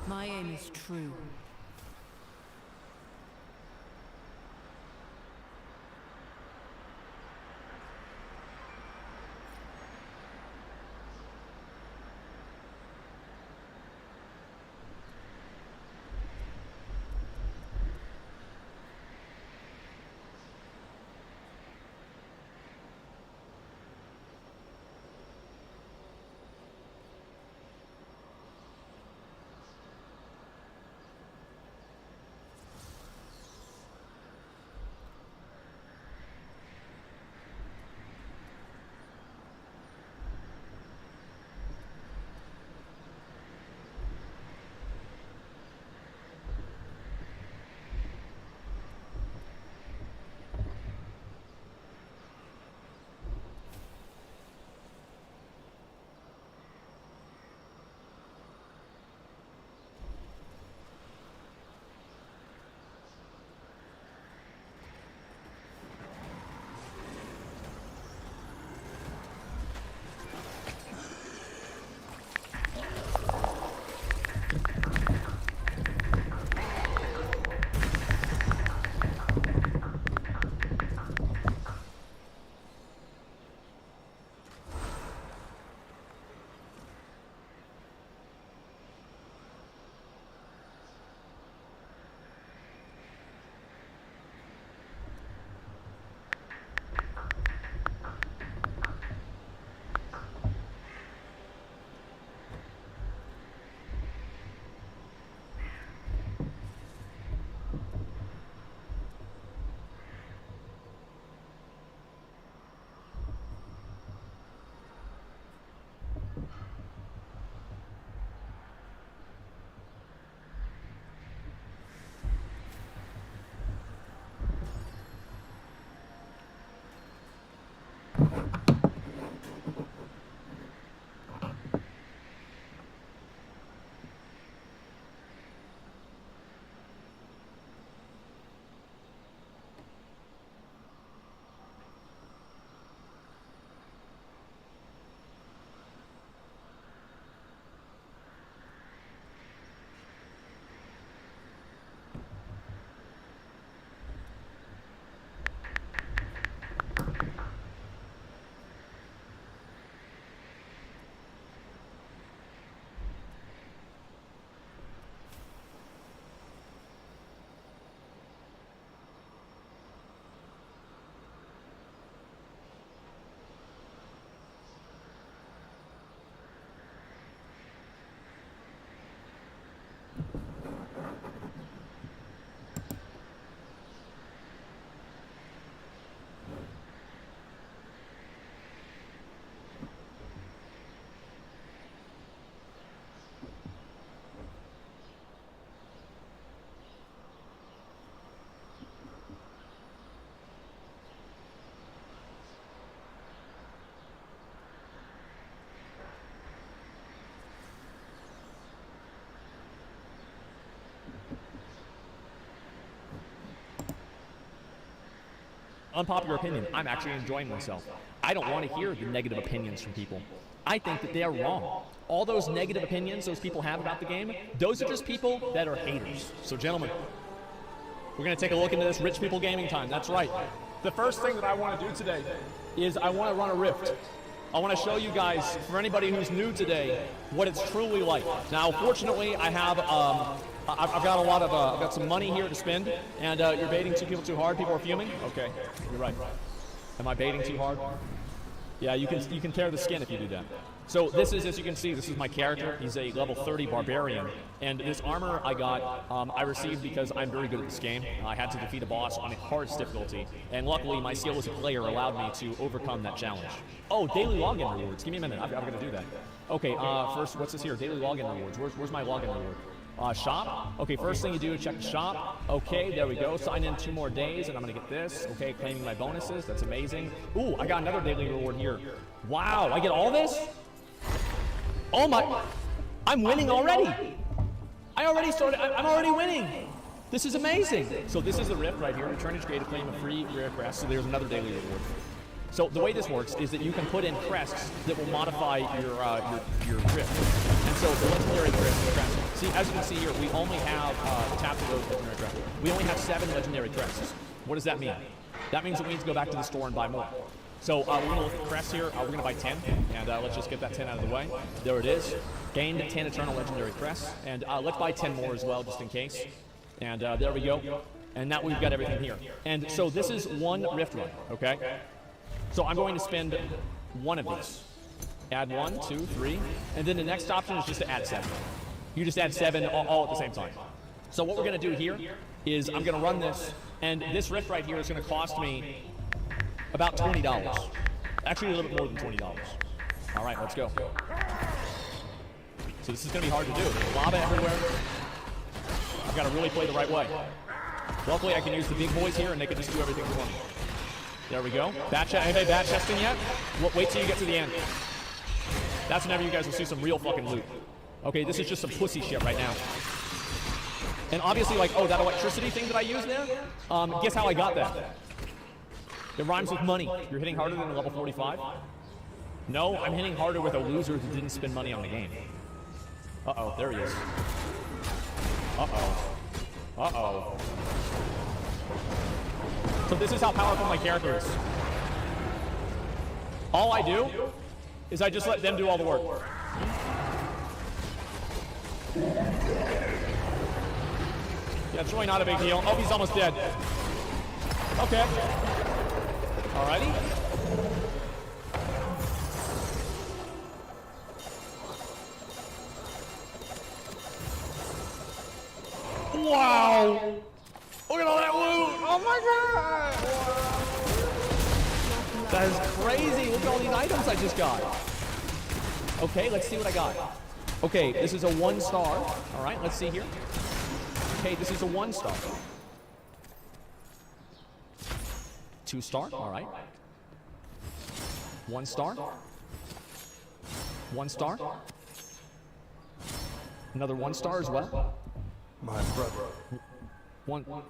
My aim is true. Unpopular opinion, I'm actually enjoying myself. I don't want to hear the negative opinions from people. I think that they are wrong. All those negative opinions those people have about the game, those are just people that are haters. So gentlemen, we're going to take a look into this rich people gaming time. That's right. The first thing that I want to do today is I want to run a rift. I want to show you guys, for anybody who's new today, what it's truly like. Now, fortunately, I have, I've got a lot of, I've got some money here to spend, and you're baiting two people too hard. People are fuming. Okay, you're right. Am I baiting too hard? Yeah, you can tear the skin if you do that. So this is, as you can see, this is my character. He's a level 30 barbarian, and this armor I got, I received because I'm very good at this game. I had to defeat a boss on a hardest difficulty, and luckily my skill as a player allowed me to overcome that challenge. Oh, daily login rewards. Give me a minute. I'm going to do that. Okay, first, what's this here? Daily login rewards. Where's my login reward? Shop. Okay, first thing you do is check the shop. Okay, there we go. Sign in 2 more days, and I'm gonna get this. Okay, claiming my bonuses. That's amazing. Ooh, I got another daily reward here. Wow, I get all this? Oh my, I'm winning already. I already started, I'm already winning. This is amazing. So this is the rift right here. Return each day to claim a free rare crest. So there's another daily reward. So the way this works is that you can put in crests that will modify your rift. And so the legendary crest, see, as you can see here, we only have, tap to those legendary crests. We only have 7 legendary crests. What does that mean? That means that we need to go back to the store and buy more. So we're going to look at crests here. We're going to buy 10, and let's just get that 10 out of the way. There it is. Gained 10 eternal legendary crests, and let's buy 10 more as well, just in case. And there we go. And now we've got everything here. And so this is 1 rift run, okay? So I'm going to spend 1 of these. Add 1, 2, 3, and then the next option is just to add 7. You just add 7 all at the same time. So what we're going to do here is I'm going to run this, and this rift right here is going to cost me about $20. Actually, a little bit more than $20. All right, let's go. So this is going to be hard to do. There's lava everywhere. I've got to really play the right way. Luckily, I can use the big boys here, and they can just do everything for me. There we go. Anybody bat chesting yet? Wait till you get to the end. That's whenever you guys will see some real fucking loot. Okay, this is just some pussy shit right now. And obviously, like, oh, that electricity thing that I used there? Guess how I got that? It rhymes with money. You're hitting harder than level 45? No, I'm hitting harder with a loser who didn't spend money on the game. Uh-oh, there he is. Uh-oh. Uh-oh. So this is how powerful my character is. All I do is I just let them do all the work. Yeah, it's really not a big deal. Oh, he's almost dead. Okay. Alrighty. Wow! Look at all that loot! Oh my god! That is crazy! Look at all these items I just got. Okay, let's see what I got. Okay, this is a 1 star. Alright, let's see here. Okay, this is a 1 star. 2 star, alright. 1 star. 1 star. Another 1 star as well. My brother. 1. What?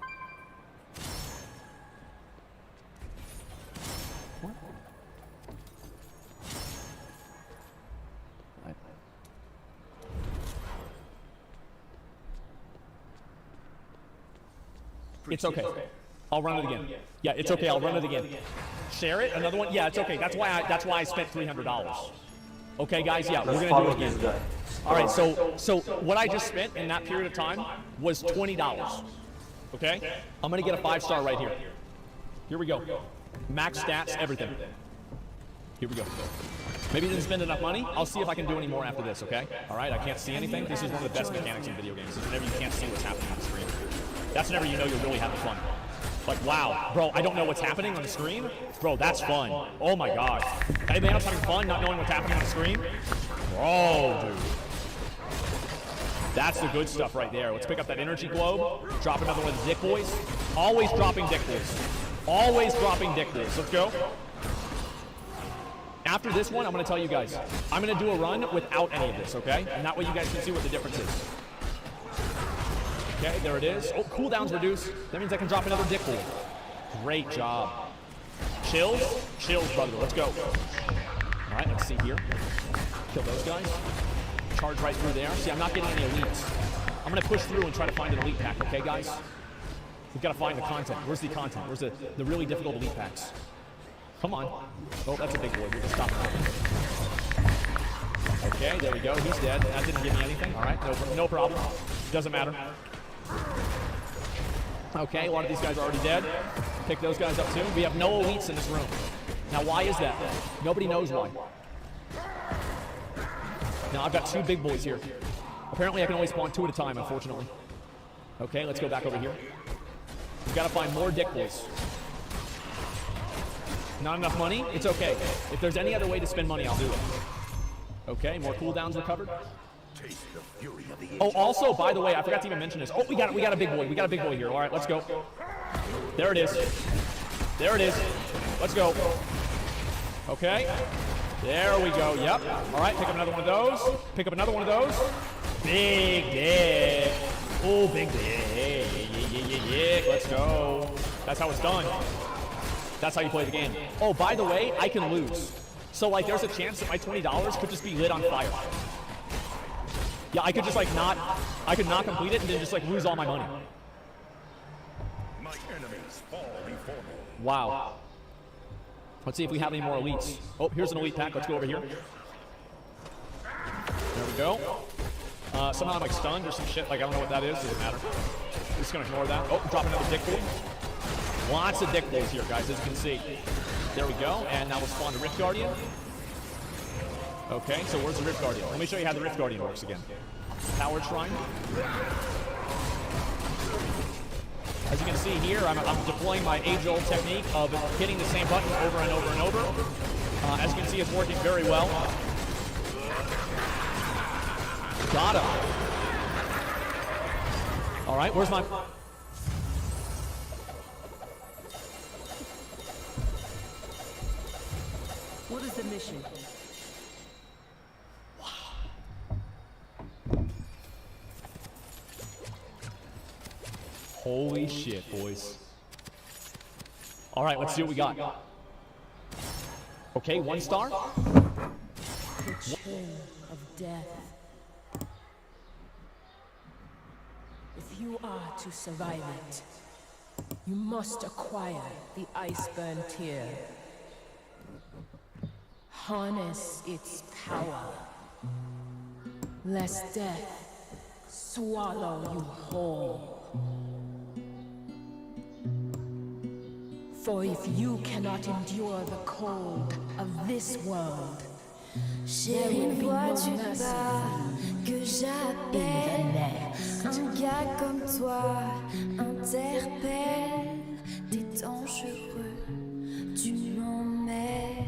It's okay. I'll run it again. Yeah, it's okay. I'll run it again. Share it. Another one. Yeah, it's okay. That's why I spent $300. Okay, guys. Yeah, we're gonna do it again. All right. So what I just spent in that period of time was $20. Okay. I'm gonna get a 5 star right here. Here we go. Max stats, everything. Here we go. Maybe didn't spend enough money. I'll see if I can do any more after this. Okay. All right. I can't see anything. This is one of the best mechanics in video games. Is whenever you can't see what's happening on the screen. That's whenever you know you're really having fun. Like, wow, bro, I don't know what's happening on the screen. Bro, that's fun. Oh my god. Anybody else having fun not knowing what's happening on the screen? Bro, dude. That's the good stuff right there. Let's pick up that energy globe. Drop another one of the dick boys. Always dropping dick boys. Always dropping dick boys. Let's go. After this one, I'm going to tell you guys, I'm going to do a run without any of this, okay? And that way you guys can see what the difference is. Okay, there it is. Oh, cooldown's reduced. That means I can drop another dick boy. Great job. Chills? Chills, brother. Let's go. All right, let's see here. Kill those guys. Charge right through there. See, I'm not getting any elites. I'm going to push through and try to find an elite pack, okay, guys? We've got to find the content. Where's the content? Where's the really difficult elite packs? Come on. Oh, that's a big boy. We can stop him. Okay, there we go. He's dead. That didn't give me anything. All right, no problem. Doesn't matter. Okay, a lot of these guys are already dead. Pick those guys up too. We have no elites in this room. Now, why is that? Nobody knows why. Now, I've got 2 big boys here. Apparently, I can only spawn 2 at a time, unfortunately. Okay, let's go back over here. We've got to find more dick boys. Not enough money? It's okay. If there's any other way to spend money, I'll do it. Okay, more cooldowns recovered. Oh, also, by the way, I forgot to even mention this. Oh, we got a big boy. We got a big boy here. All right, let's go. There it is. There it is. Let's go. Okay. There we go. Yep. All right, pick up another one of those. Pick up another one of those. Big dick. Oh, big dick. Yeah. Let's go. That's how it's done. That's how you play the game. Oh, by the way, I can lose. So, like, there's a chance that my $20 could just be lit on fire. Yeah, I could just, like, I could not complete it and then just, like, lose all my money. My enemies fall before me. Wow. Let's see if we have any more elites. Oh, here's an elite pack. Let's go over here. There we go. Somehow I'm, like, stunned or some shit. Like, I don't know what that is. Doesn't matter. Just gonna ignore that. Oh, drop another dick boy. Lots of dick boys here, guys, as you can see. There we go. And now we'll spawn the Rift Guardian. Okay, so where's the Rift Guardian? Let me show you how the Rift Guardian works again. Power Shrine. As you can see here, I'm deploying my age-old technique of hitting the same button over and over and over. As you can see, it's working very well. Got him. All right, where's my... What is the mission? Holy shit, boys. All right, let's see what we got. Okay, 1 star. The chill of death. If you are to survive it, you must acquire the Iceburn Tear. Harness its power, lest death swallow you whole. For if you cannot endure the cold of this world, J'ai une voix du bas que j'appelle. Un gars comme toi interpelle. T'es dangereux, tu m'emmènes.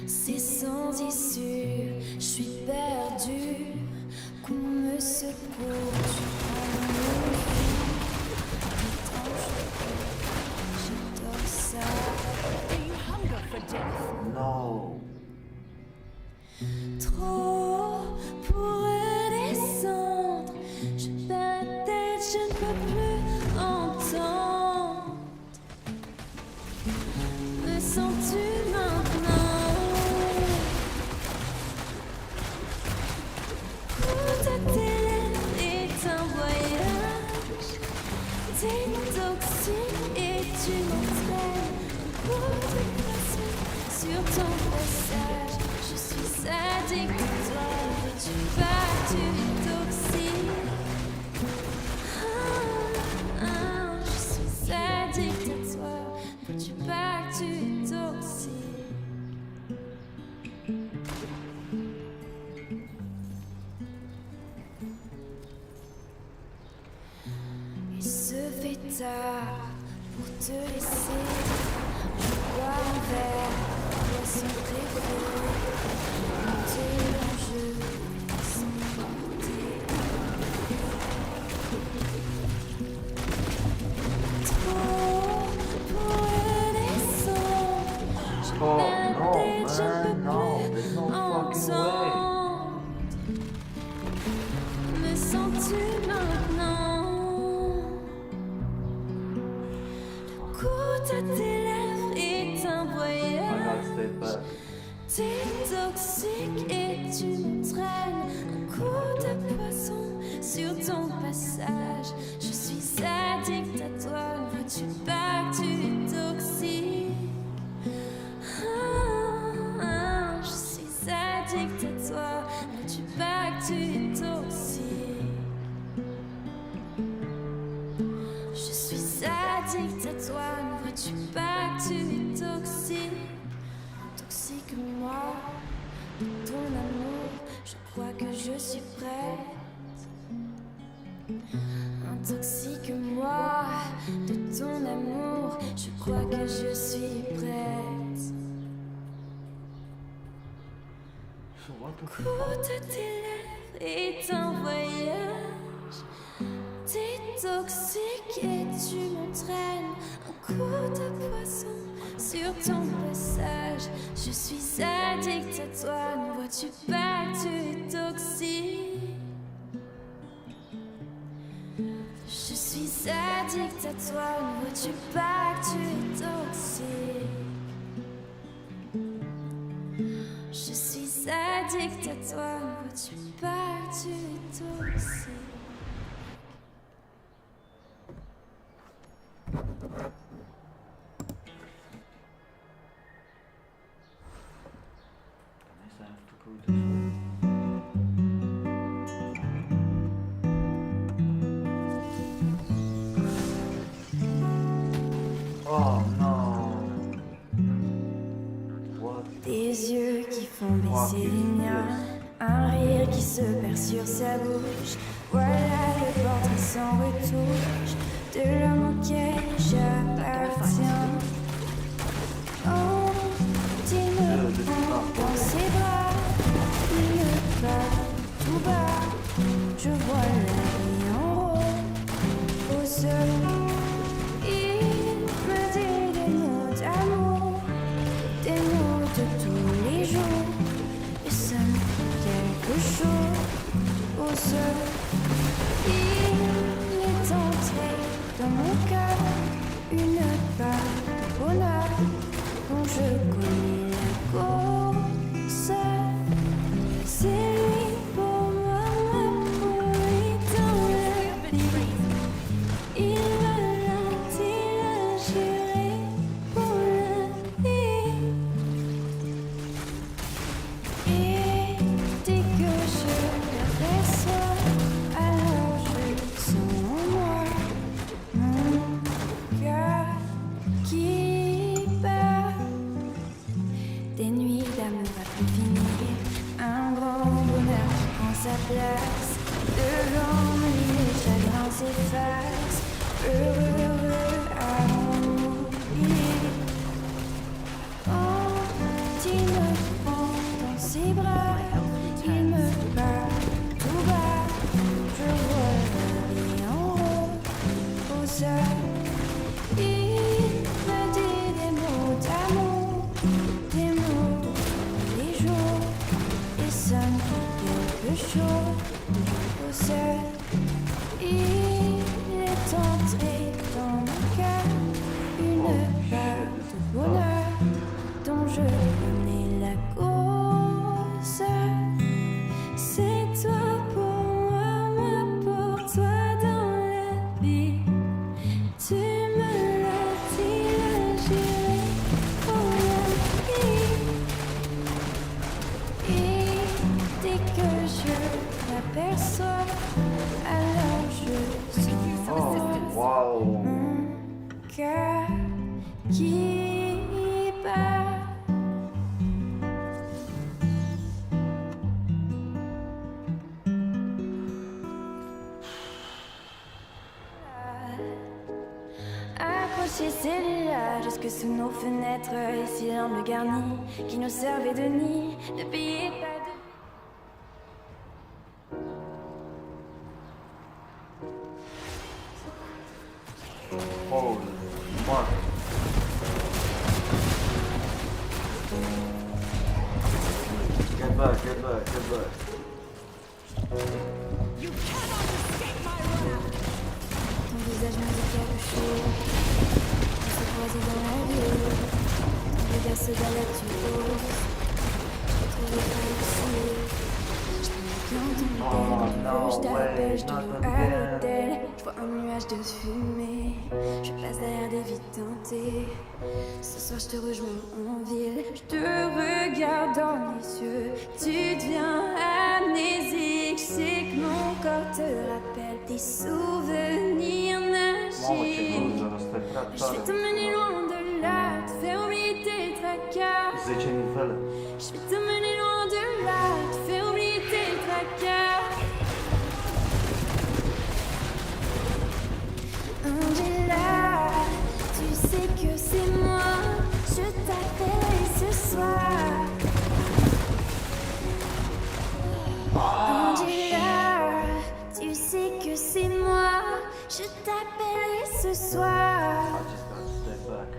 C'est sans issue, je suis perdu. Qu'on me secoue, tu prends mon j'adore ça. No. Trop pour redescendre. Je bats la tête, je ne peux plus entendre. Me sens-tu maintenant? Ta télé est un voyage. T'es toxique et tu m'entraînes. Pour te passer sur ton passage. Je suis sadique de toi. Tu vas, tu es toxique. Je suis sadique de toi. Tu vas, tu es toxique. Il se fait tard pour te laisser boire un verre, boisson préférée. Maintenant je laisse porter. Trop pour redescendre. Je perds la tête, je ne peux plus entendre. Me sens-tu maintenant? Ta tes lèvres est un voyage. T'es toxique et tu m'entraînes. Un coup de poisson sur ton passage. Je suis sadique à toi. Vois-tu pas que tu es toxique? Je suis sadique à toi. Vois-tu pas que tu es toxique? Je suis sadique à toi. Tu pas que tu es toxique, toxique moi, de ton amour, je crois que je suis prête. Un toxique moi, de ton amour, je crois que je suis prête. Goûte tes lèvres est un voyage. T'es toxique et tu m'entraînes. Un coup de poisson sur ton passage. Je suis addict à toi, ne vois-tu pas que tu es toxique? Je suis addict à toi, ne vois-tu pas que tu es toxique? Je suis addict à toi, ne vois-tu pas que tu es toxique? Oh non. Des yeux qui font baisser les miens, un rire qui se perd sur sa bouche. Voilà le portrait sans retouche de l'homme auquel j'appartiens. Oh, il me prend dans ses bras, il me parle tout bas. Je vois la vie en rose, au sol. Il me dit des mots d'amour, des mots de tous les jours. Et ça me fait quelque chose au sol. Il est entré dans mon cœur une part de bonheur dont je connais la cause. C'est lui pour moi, pour lui dans la vie. Il me l'a juré pour la vie. Et dès que je l'aperçois, alors je sens en moi mon cœur qui bat. Des nuits d'amour à plus finir, un grand bonheur qui prend sa place. Devant lui les chagrins s'effacent, heureux à mourir. Oh, il me prend dans ses bras, il me parle tout bas. Je vois la vie en rose, au sol. Il me dit des mots d'amour, des mots de tous les jours. Et ça me fait quelque chose au sol. Il est entré dans mon cœur une part de bonheur dont je connais la cause. C'est toi pour moi, moi pour toi dans la vie. Tu me l'as dit, juré pour la vie. Et dès que je l'aperçois, alors je sens mon cœur qui bat. Accrocher ces lilas jusque sous nos fenêtres, et cylindres garnis qui nous servaient de nid, ne payez pas de... Oh, fuck. Get back, get back, get back. You cannot escape my wrath. Ton visage me dit quelque chose. On se croisait dans la ville. Ton regard se balade, tu oses. Je te trouvais pas ici. Je t'aime quand je t'appelle, je te loue à l'hôtel. Je vois un nuage de fumée. Je passe derrière des vies teintées. Ce soir je te rejoins en ville. Je te regarde dans les yeux. Tu deviens amnésique. Je sais que mon corps te rappelle tes souvenirs magiques. Je vais t'emmener loin de là, te faire oublier tes tracas. Je vais t'emmener loin de là, te faire oublier tes tracas. Angela, tu sais que c'est moi. Je t'appellerai ce soir. soir. I just gotta step back.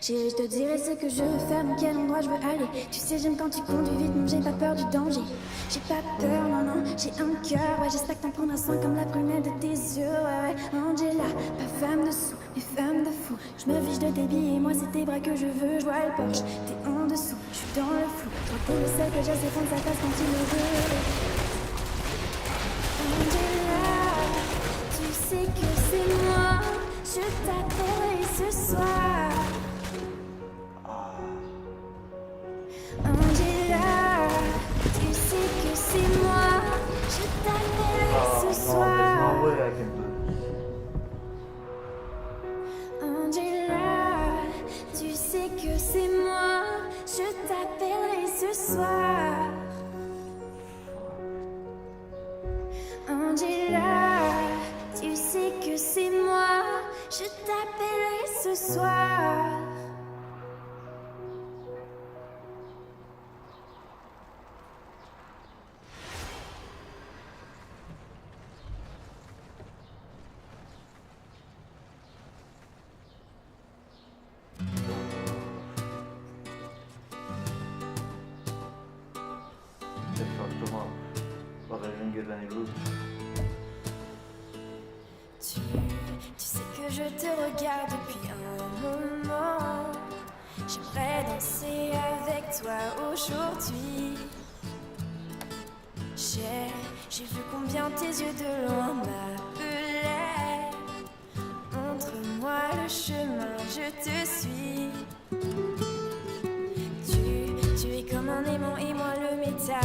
Chérie, je te dirai ce que je veux faire, dans quel endroit je veux aller. Tu sais, j'aime quand tu conduis vite, mais j'ai pas peur du danger. J'ai pas peur, non, non, j'ai un cœur. Ouais, j'espère que t'en prendras soin comme la prunelle de tes yeux. Ouais, ouais, Angela, pas femme de sous, mais femme de fou. Je me fiche de tes billets, moi c'est tes bras que je veux. Je vois le Porsche, t'es en dessous, je suis dans le flou. Je crois que t'es le seul que j'ai, c'est prendre sa place quand tu le veux. Angela, tu sais que c'est moi, je t'appellerai ce soir. Angela, tu sais que c'est moi, je t'appellerai ce soir. There's no way I can do this. Angela, tu sais que c'est moi, je t'appellerai ce soir. Angela, tu sais que c'est moi, je t'appellerai ce soir. They fucked them up, but I didn't get any loot. Tu sais que je te regarde depuis un moment. J'aimerais danser avec toi aujourd'hui. J'ai vu combien tes yeux de loin m'appelaient. Montre-moi le chemin, je te suis. Tu es comme un aimant et moi le métal.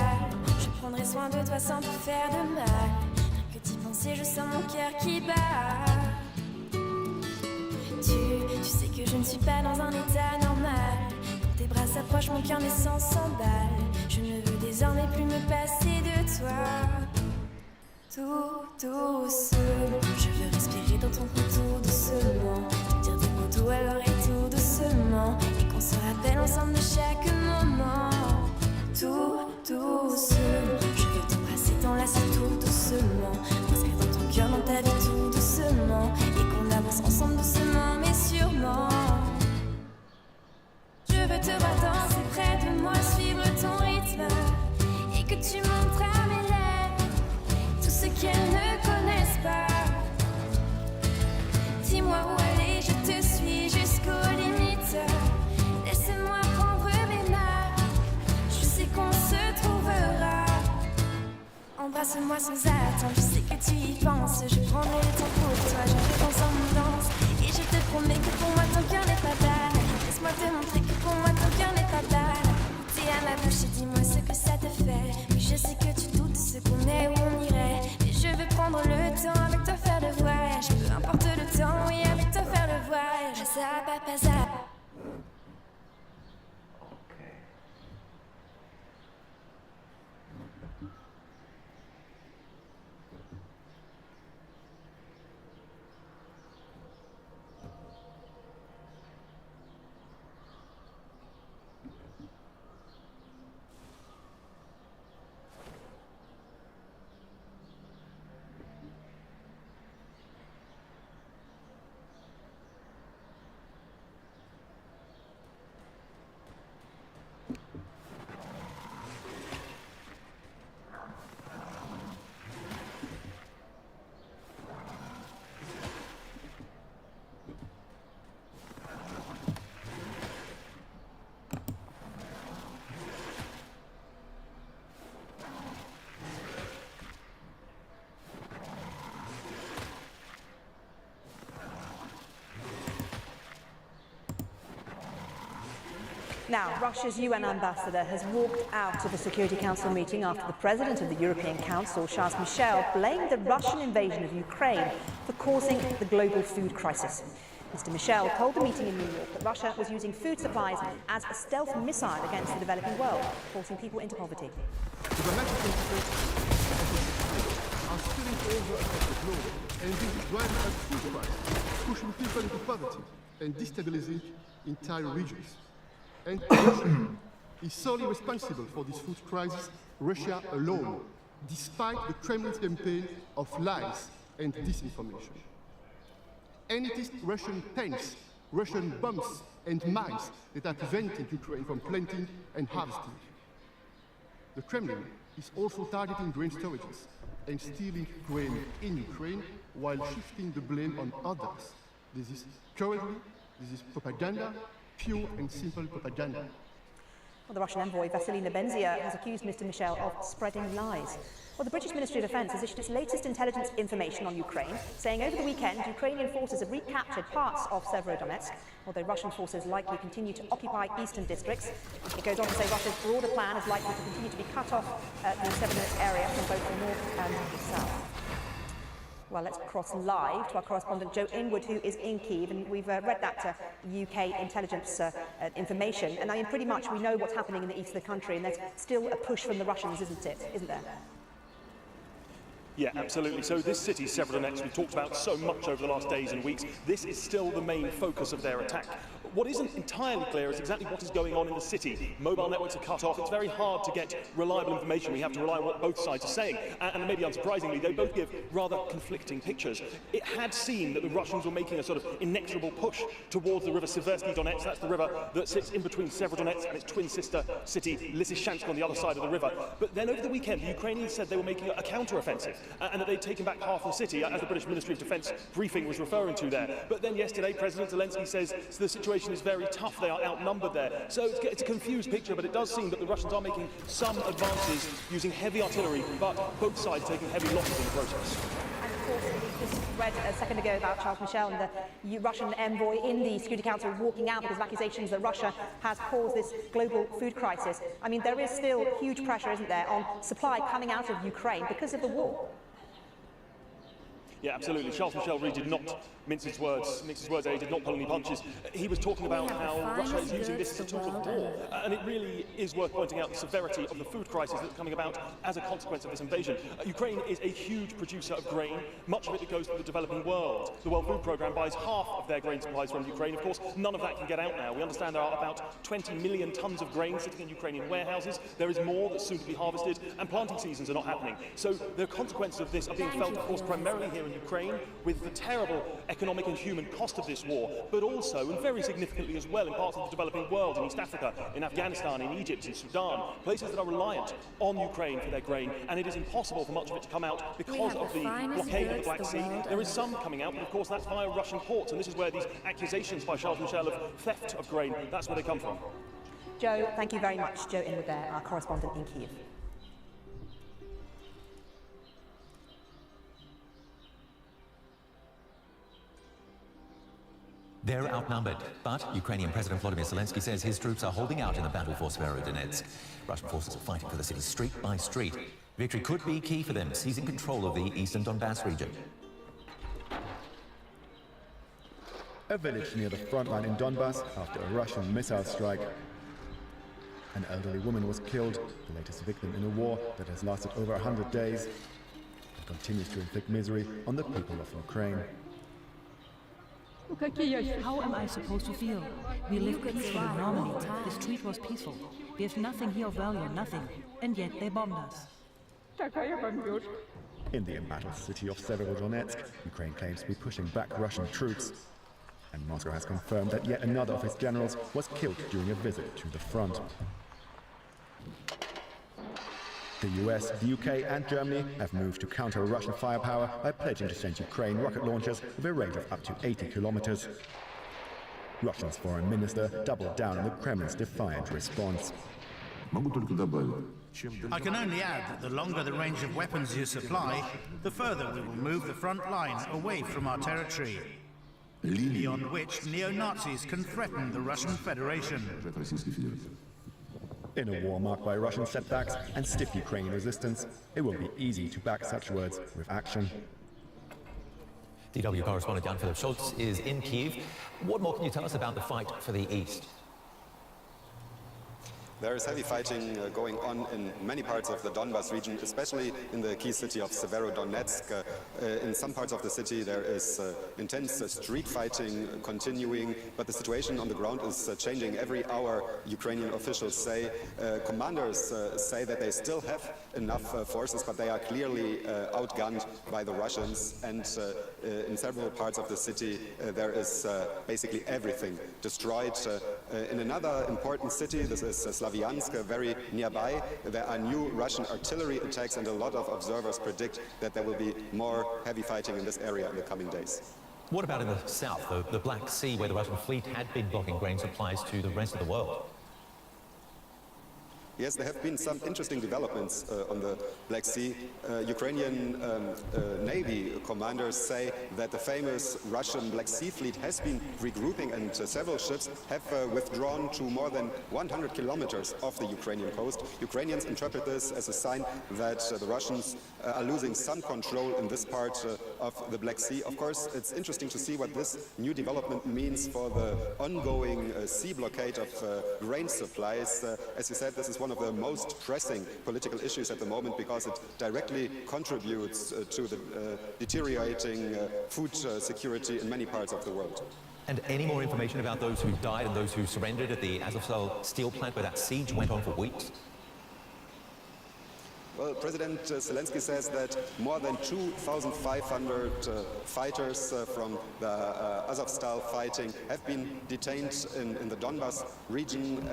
Je prendrai soin de toi sans te faire de mal. Rien que d'y penser, je sens mon cœur qui bat. Tu sais que je ne suis pas dans un état normal. Quand tes bras s'approchent, mon cœur naissant s'emballe. Je ne veux désormais plus me passer de toi. Tout doucement, je veux respirer dans ton cou tout doucement. Te dire des mots doux à l'oreille tout doucement. Et qu'on se rappelle ensemble de chaque moment. Tout doucement, je veux t'embrasser, t'enlacer tout doucement. M'inscrire dans ton cœur, dans ta vie tout doucement. Et qu'on avance ensemble doucement mais sûrement. Je veux te voir danser près de moi, suivre ton rythme. Et que tu montres à mes lèvres tout ce qu'elles ne connaissent pas. Dis-moi où aller, je te suis jusqu'aux limites. Laisse-moi prendre mes marques, je sais qu'on se trouvera. Embrasse-moi sans attendre, je sais que tu y penses. Je prendrai le temps pour toi, je vais ensemble danse. Et je te promets que pour moi ton cœur n'est pas banal. Laisse-moi te montrer que pour moi ton cœur n'est pas banal. T'es à ma bouche et dis-moi ce que ça te fait. Oui, je sais que tu doutes ce qu'on est, où on irait. Mais je veux prendre le temps avec toi faire le voyage. Peu importe le temps, oui, avec toi faire le voyage. Ça va pas ça. Now, Russia's UN ambassador has walked out of the Security Council meeting after the president of the European Council, Charles Michel, blamed the Russian invasion of Ukraine for causing the global food crisis. Mr. Michel told the meeting in New York that Russia was using food supplies as a stealth missile against the developing world, forcing people into poverty. The dramatic consequences are spilling over across the globe and is driving a food crisis, pushing people into poverty and destabilizing entire regions. And Russia is solely responsible for this food crisis, Russia alone, despite the Kremlin's campaign of lies and disinformation. And it is Russian tanks, Russian bombs and mines that are preventing Ukraine from planting and harvesting. The Kremlin is also targeting grain storages and stealing grain in Ukraine while shifting the blame on others. This is propaganda, pure and simple propaganda. Well, the Russian envoy, Vasilina Benzia, has accused Mr. Michel of spreading lies. Well, the British Ministry of Defence has issued its latest intelligence information on Ukraine, saying over the weekend Ukrainian forces have recaptured parts of Severodonetsk, although Russian forces likely continue to occupy eastern districts. It goes on to say Russia's broader plan is likely to continue to be cut off the Severodonetsk area from both the north and the south. Well, let's cross live to our correspondent Joe Inwood, who is in Kyiv, and we've read that UK intelligence information, and I mean, pretty much we know what's happening in the east of the country, and there's still a push from the Russians, isn't there? Yeah, absolutely. So this city, Severodonetsk, we've talked about so much over the last days and weeks, this is still the main focus of their attack. What isn't entirely clear is exactly what is going on in the city. Mobile networks are cut off. It's very hard to get reliable information. We have to rely on what both sides are saying. And maybe unsurprisingly, they both give rather conflicting pictures. It had seemed that the Russians were making a sort of inexorable push towards the river Seversky Donetsk. That's the river that sits in between Severodonetsk and its twin sister city, Lysychansk, on the other side of the river. But then over the weekend, the Ukrainians said they were making a counter-offensive and that they'd taken back half the city, as the British Ministry of Defence briefing was referring to there. But then yesterday, President Zelensky says the situation is very tough. They are outnumbered there. So it's a confused picture, but it does seem that the Russians are making some advances using heavy artillery, but both sides taking heavy losses in the process. And of course, we just read a second ago about Charles Michel and the Russian envoy in the Security Council walking out because of accusations that Russia has caused this global food crisis. I mean, there is still huge pressure, isn't there, on supply coming out of Ukraine because of the war. Yeah, absolutely. Charles Michel really did not mince his words, he did not pull any punches. He was talking about how Russia is using this as a tool of war. And it really is worth pointing out the severity of the food crisis that's coming about as a consequence of this invasion. Ukraine is a huge producer of grain, much of it that goes to the developing world. The World Food Programme buys half of their grain supplies from Ukraine. Of course, none of that can get out now. We understand there are about 20 million tons of grain sitting in Ukrainian warehouses. There is more that's soon to be harvested, and planting seasons are not happening. So the consequences of this are being felt, of course, primarily here in Ukraine, with the terrible economic and human cost of this war, but also, and very significantly as well, in parts of the developing world, in East Africa, in Afghanistan, in Egypt, in Sudan, places that are reliant on Ukraine for their grain, and it is impossible for much of it to come out because of the blockade of the Black Sea. There is some coming out, but of course that's via Russian ports, and this is where these accusations by Charles Michel of theft of grain, that's where they come from. Joe, thank you very much. Joe Inwood there, our correspondent in Kyiv. They're outnumbered, but Ukrainian President Volodymyr Zelensky says his troops are holding out in the battle for Severodonetsk. Russian forces are fighting for the city street by street. Victory could be key for them, seizing control of the eastern Donbass region. A village near the front line in Donbass after a Russian missile strike. An elderly woman was killed, the latest victim in a war that has lasted over 100 days and continues to inflict misery on the people of Ukraine. How am I supposed to feel? We live peacefully normally. The street was peaceful. There's nothing here of value, nothing. And yet they bombed us. In the embattled city of Severodonetsk, Ukraine claims to be pushing back Russian troops. And Moscow has confirmed that yet another of its generals was killed during a visit to the front. The US, the UK and Germany have moved to counter Russian firepower by pledging to send Ukraine rocket launchers with a range of up to 80 kilometers. Russia's foreign minister doubled down on the Kremlin's defiant response. I can only add that the longer the range of weapons you supply, the further we will move the front line away from our territory, beyond which neo-Nazis can threaten the Russian Federation. In a war marked by Russian setbacks and stiff Ukrainian resistance, it won't be easy to back such words with action. DW correspondent Jan-Philipp Schultz is in Kyiv. What more can you tell us about the fight for the East? There is heavy fighting going on in many parts of the Donbas region, especially in the key city of Severodonetsk. In some parts of the city there is intense street fighting continuing, but the situation on the ground is changing every hour, Ukrainian officials say. Commanders say that they still have enough forces, but they are clearly outgunned by the Russians, and in several parts of the city there is basically everything destroyed. In another important city, this is Slavyansk, very nearby, there are new Russian artillery attacks, and a lot of observers predict that there will be more heavy fighting in this area in the coming days. What about in the south, the Black Sea, where the Russian fleet had been blocking grain supplies to the rest of the world? Yes, there have been some interesting developments on the Black Sea. Ukrainian Navy commanders say that the famous Russian Black Sea fleet has been regrouping, and several ships have withdrawn to more than 100 kilometers off the Ukrainian coast. Ukrainians interpret this as a sign that the Russians are losing some control in this part of the Black Sea. Of course, it's interesting to see what this new development means for the ongoing sea blockade of grain supplies. As you said, this is one of the most pressing political issues at the moment, because it directly contributes to the deteriorating food security in many parts of the world. And any more information about those who died and those who surrendered at the Azovstal steel plant where that siege went on for weeks? Well, President Zelensky says that more than 2,500 fighters from the Azovstal fighting have been detained in the Donbas region.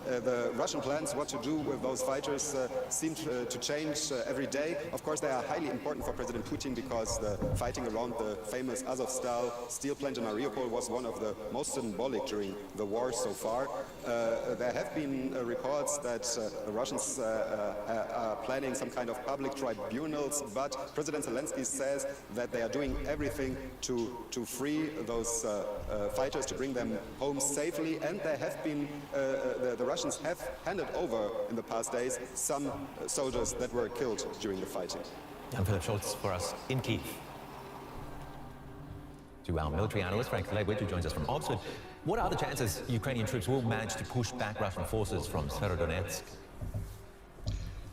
The Russian plans what to do with those fighters seem to change every day. Of course, they are highly important for President Putin, because the fighting around the famous Azovstal steel plant in Mariupol was one of the most symbolic during the war so far. There have been reports that the Russians are planning some kind of public tribunals, but President Zelensky says that they are doing everything to free those fighters, to bring them home safely, and there have been the Russians have handed over in the past days some soldiers that were killed during the fighting. Jan-Philipp Scholz for us in Kyiv. To our military analyst, Frank Legwit, who joins us from Oxford. What are the chances Ukrainian troops will manage to push back Russian forces from Severodonetsk?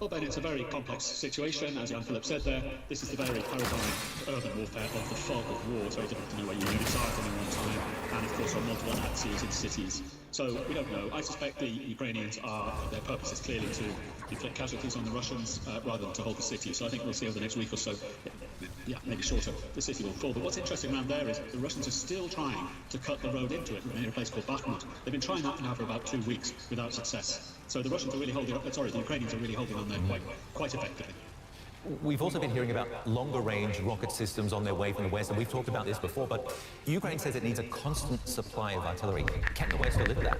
Well, Ben, it's a very complex situation. As Jan-Philipp said there, this is the very paradigm of urban warfare, of the fog of war. It's very difficult to know where your units are at any one time, and of course on multiple axes in cities. So we don't know. I suspect the Ukrainians their purpose is clearly to inflict casualties on the Russians rather than to hold the city. So I think we'll see over the next week or so, maybe shorter, the city will fall. But what's interesting around there is the Russians are still trying to cut the road into it in a place called Bakhmut. They've been trying that now for about 2 weeks without success. So the Russians are really holding up, the Ukrainians are really holding on there quite effectively. We've also been hearing about longer-range rocket systems on their way from the West, and we've talked about this before, but Ukraine says it needs a constant supply of artillery. Can the West deliver that?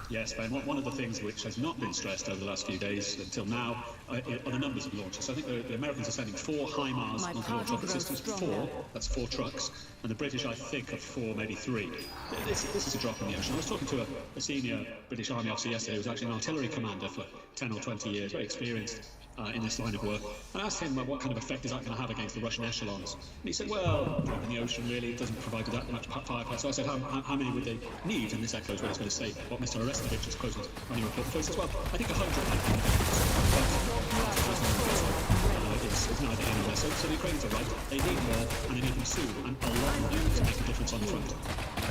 Yes, Ben, one of the things which has not been stressed over the last few days until now are the numbers of launches. I think the Americans are sending 4 HIMARS multi-launch rocket systems, 4, that's 4 trucks, and the British, I think, have 4, maybe 3. This is a drop in the ocean. I was talking to a senior British Army officer yesterday who was actually an artillery commander for 10 or 20 years, very experienced in this line of work. And I asked him what kind of effect is that going to have against the Russian echelons. And he said, well, drop in the ocean really, it doesn't provide that much firepower. So I said, how many would they need? And this echoes what he's going to say, what Mr. Arestovich has quoted on your report. So he says, well, I think 100 is neither here nor there. So the Ukrainians are right, they need more, and they need them soon, and a lot more to make a difference on the front.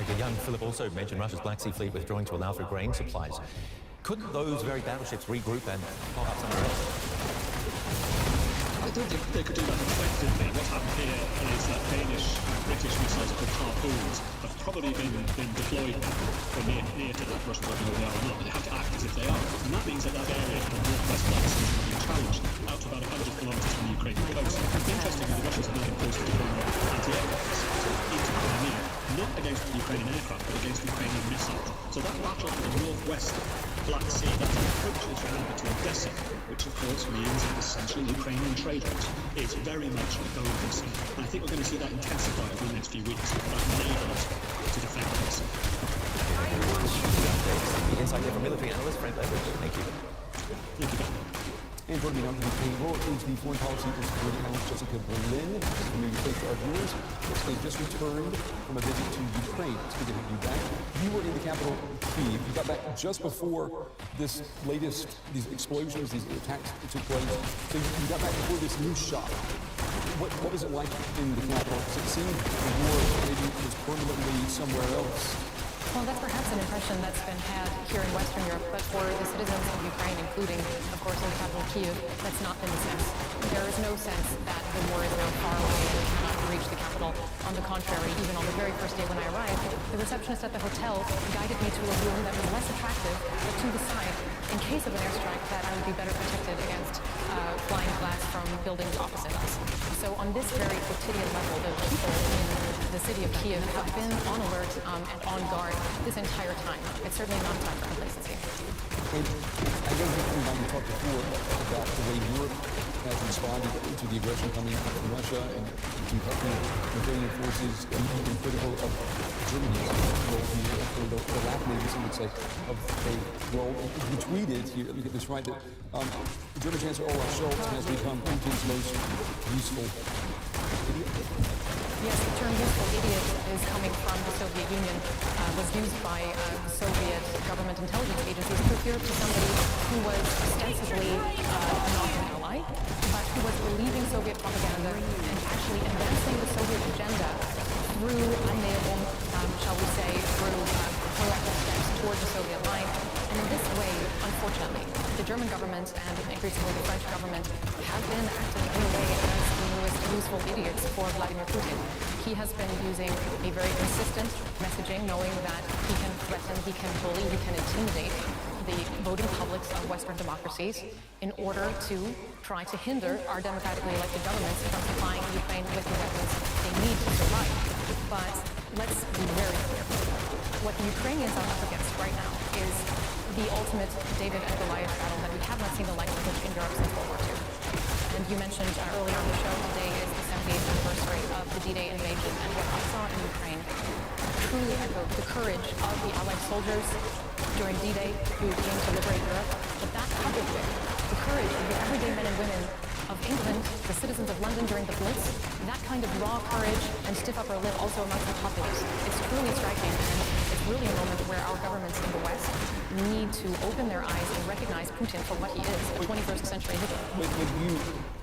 Okay, Jan-Philipp also mentioned Russia's Black Sea fleet withdrawing to allow for grain supplies. Couldn't those very battleships regroup and pop up somewhere else? I don't think they could do that effectively. What happened here is that Danish and British missiles called Harpoons have probably been deployed or near to that Russian whether they are or not, but they have to act as if they are. And that means that area of the northwest Black Sea is being challenged out to about 100 kilometres from the Ukrainian coast. Interestingly, the Russians have now imposed a deployment of anti-aircraft systems into Crimea, not against the Ukrainian aircraft, but against the Ukrainian missiles. So that battle in the northwest Black Sea, that approaches remember to Odessa, which of course means essentially Ukrainian trade route, is very much a going concern. And I think we're going to see that intensify over the next few weeks. That enables to defend Odessa. The insight there from military analyst Frank Legwit. Thank you. Thank you. And joining me now to the table is the foreign policy and security analyst Jessica Berlin. Familiar face to our viewers. Jessica just returned from a visit to Ukraine. It's good to have you back. You were in the capital Kyiv. You got back just before these explosions, these attacks that took place. So you got back before this new shock. What was it like in the capital? Because it seemed the war maybe was permanently somewhere else. Well, that's perhaps an impression that's been had here in Western Europe, but for the citizens of Ukraine, including, of course, in the capital Kyiv, that's not been the sense. There is no sense that the war is now far away and cannot reach the capital. On the contrary, even on the very first day when I arrived, the receptionist at the hotel guided me to a room that was less attractive, but to the side, in case of an airstrike, that I would be better protected against flying glass from buildings opposite us. So on this very quotidian level, the people in the city of Kyiv have been on alert and on guard this entire time. It's certainly not time for complacency. And I know you talked before about the way Europe has responded to the aggression coming from Russia and to helping Ukrainian forces and even critical of Germany's role here, or the lack, maybe some would say, of a role. You tweeted here, let me get this right, that German Chancellor Olaf Scholz has become Putin's most useful idiot. Yes, the term useful idiot is coming from the Soviet Union, was used by Soviet government intelligence agencies to refer to somebody who was ostensibly not an ally, but who was believing Soviet propaganda and actually advancing the Soviet agenda through Annäherung, shall we say, through proactive steps towards the Soviet line. And in this way, unfortunately, the German government and increasingly the French government have been acting in a way as the newest useful idiots for Vladimir Putin. He has been using a very consistent messaging, knowing that he can threaten, he can bully, he can intimidate the voting publics of Western democracies in order to try to hinder our democratically elected governments from supplying Ukraine with the weapons they need to survive. But let's be very clear. What the Ukrainians are up against right now is the ultimate David and Goliath battle that we have not seen the like of which in Europe since World War II. And you mentioned earlier on the show, today is the 78th anniversary of the D-Day invasion, and what I saw in Ukraine truly echoed the courage of the Allied soldiers during D-Day who came to liberate Europe, but that coupled with the courage of the everyday men and women of England, the citizens of London during the Blitz, that kind of raw courage and stiff upper lip also amongst the populace. It's truly striking, and it's really a moment where our governments in the West need to open their eyes and recognize Putin for what he is, a 21st century Hitler.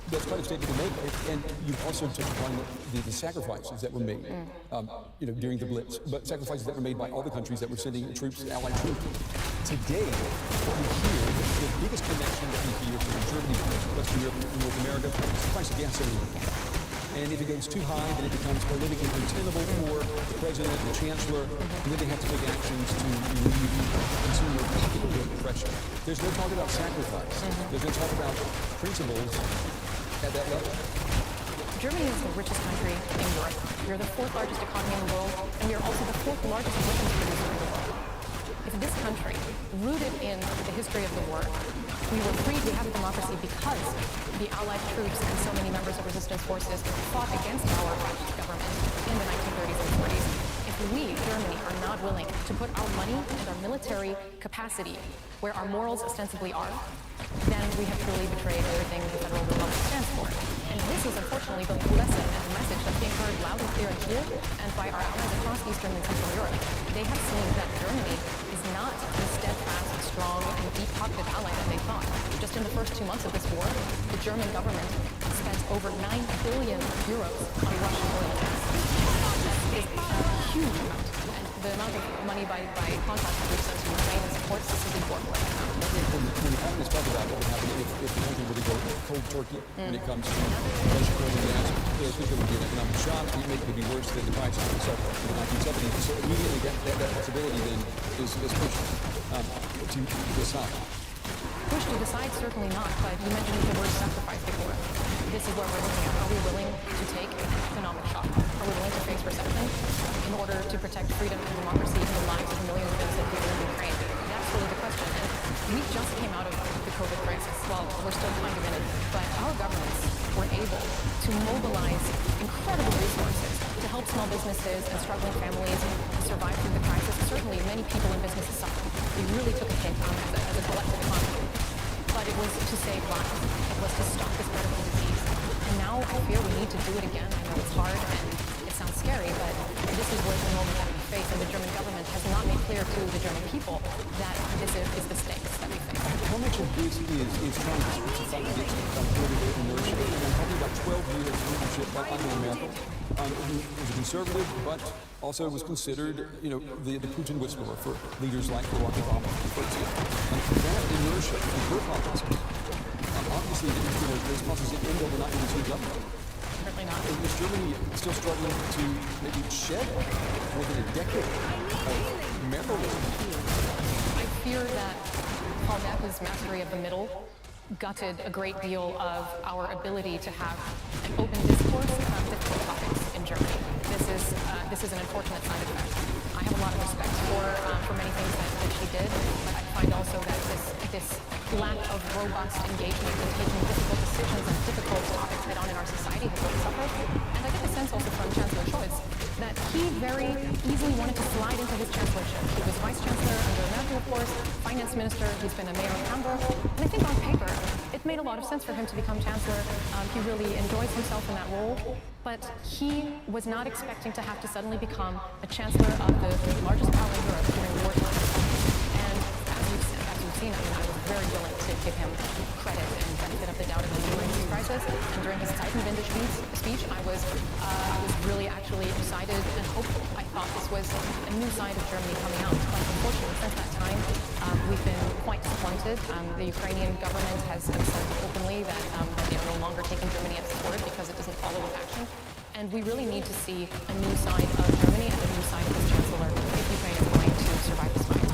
That's quite a statement to make, and you also took upon the sacrifices that were made, during the Blitz, but sacrifices that were made by all the countries that were sending troops, Allied troops. Today, what we hear, the biggest connection that we hear from Germany, Western Europe, and North America is the price of gasoline. And if it goes too high, then it becomes politically untenable for the president, the chancellor, and then they have to take actions to relieve consumer pocketbook pressure. There's no talk about sacrifice. There's no talk about principles at that level. Germany is the richest country in Europe. We are the fourth largest economy in the world, and we are also the fourth largest weapons producer in the world. If this country, rooted in the history of the war, we were free to have a democracy because the Allied troops and so many members of resistance forces fought against our government in the 1930s and 40s. If we, Germany, are not willing to put our money and our military capacity where our morals ostensibly are, then we have truly betrayed everything the Federal Republic stands for. And this is unfortunately the lesson and the message that's being heard loud and clear in Kyiv and by our allies across Eastern and Central Europe. They have seen that Germany is not the steadfast, strong, and deep-pocketed ally that they thought. Just in the first 2 months of this war, the German government spent over 9 billion euros on Russian oil and gas. That is a huge amount. And the amount of money by contract that we've sent to Ukraine in support is simply dwarfed. When the economists talk about what would happen if the country were to go cold turkey when it comes to Russian oil and gas, they think it would be an economic shock. It could be worse than the crisis itself in the 1970s. So immediately that possibility then is pushed to the side. Pushed to the side, certainly not, but you mentioned the word sacrifice before. This is what we're looking at. Are we willing to take an economic shock? Are we willing to face recession in order to protect freedom and democracy and the lives of millions of innocent people in Ukraine? That's really the question. And we just came out of the COVID crisis. Well, we're still kind of in it, but our governments were able to mobilize incredible resources to help small businesses and struggling families survive through the crisis. Certainly, many people in businesses suffered. We really took a hit as a collective economy. But it was to save lives. It was to stop the spread of the disease. And now I fear we need to do it again. I know it's hard and it sounds scary, but this is the moment that we face, and the German government has not made clear to the German people that this is the stakes that we face. How much of this is trying to fight against political inertia? And I'm talking about 12 years of leadership by Angela Merkel, who was a conservative, but also was considered, the Putin whisperer for leaders like Barack Obama, for example. And that inertia in her politics, obviously, those policies didn't end overnight with this new government. Certainly not. Is Germany still struggling to maybe shed more than a decade of Merkelism? I fear that Paul Merkel's mastery of the middle gutted a great deal of our ability to have an open discourse about difficult topics in Germany. This is an unfortunate side effect. I have a lot of respect for many things that she did, but I find also that this lack of robust engagement in taking difficult decisions and difficult topics head on in our society has really suffered. And I get the sense also from Chancellor Scholz that he very easily wanted to slide into his chancellorship. He was vice chancellor under Merkel, of course, finance minister, he's been a mayor of Hamburg, and I think on paper it made a lot of sense for him to become chancellor. He really enjoys himself in that role, but he was not expecting to have to suddenly become a chancellor of the largest power in Europe during wartime. And as you've seen, I was very willing to give him credit and benefit of the doubt in the Ukraine crisis. And during his Zeitenwende speech, I was really actually excited and hopeful. I thought this was a new side of Germany coming out. But unfortunately, since that time, we've been quite disappointed. The Ukrainian government has said openly that they are no longer taking Germany at its word because it doesn't follow with action. And we really need to see a new side of Germany and a new side of its chancellor if Ukraine is going to survive this fight.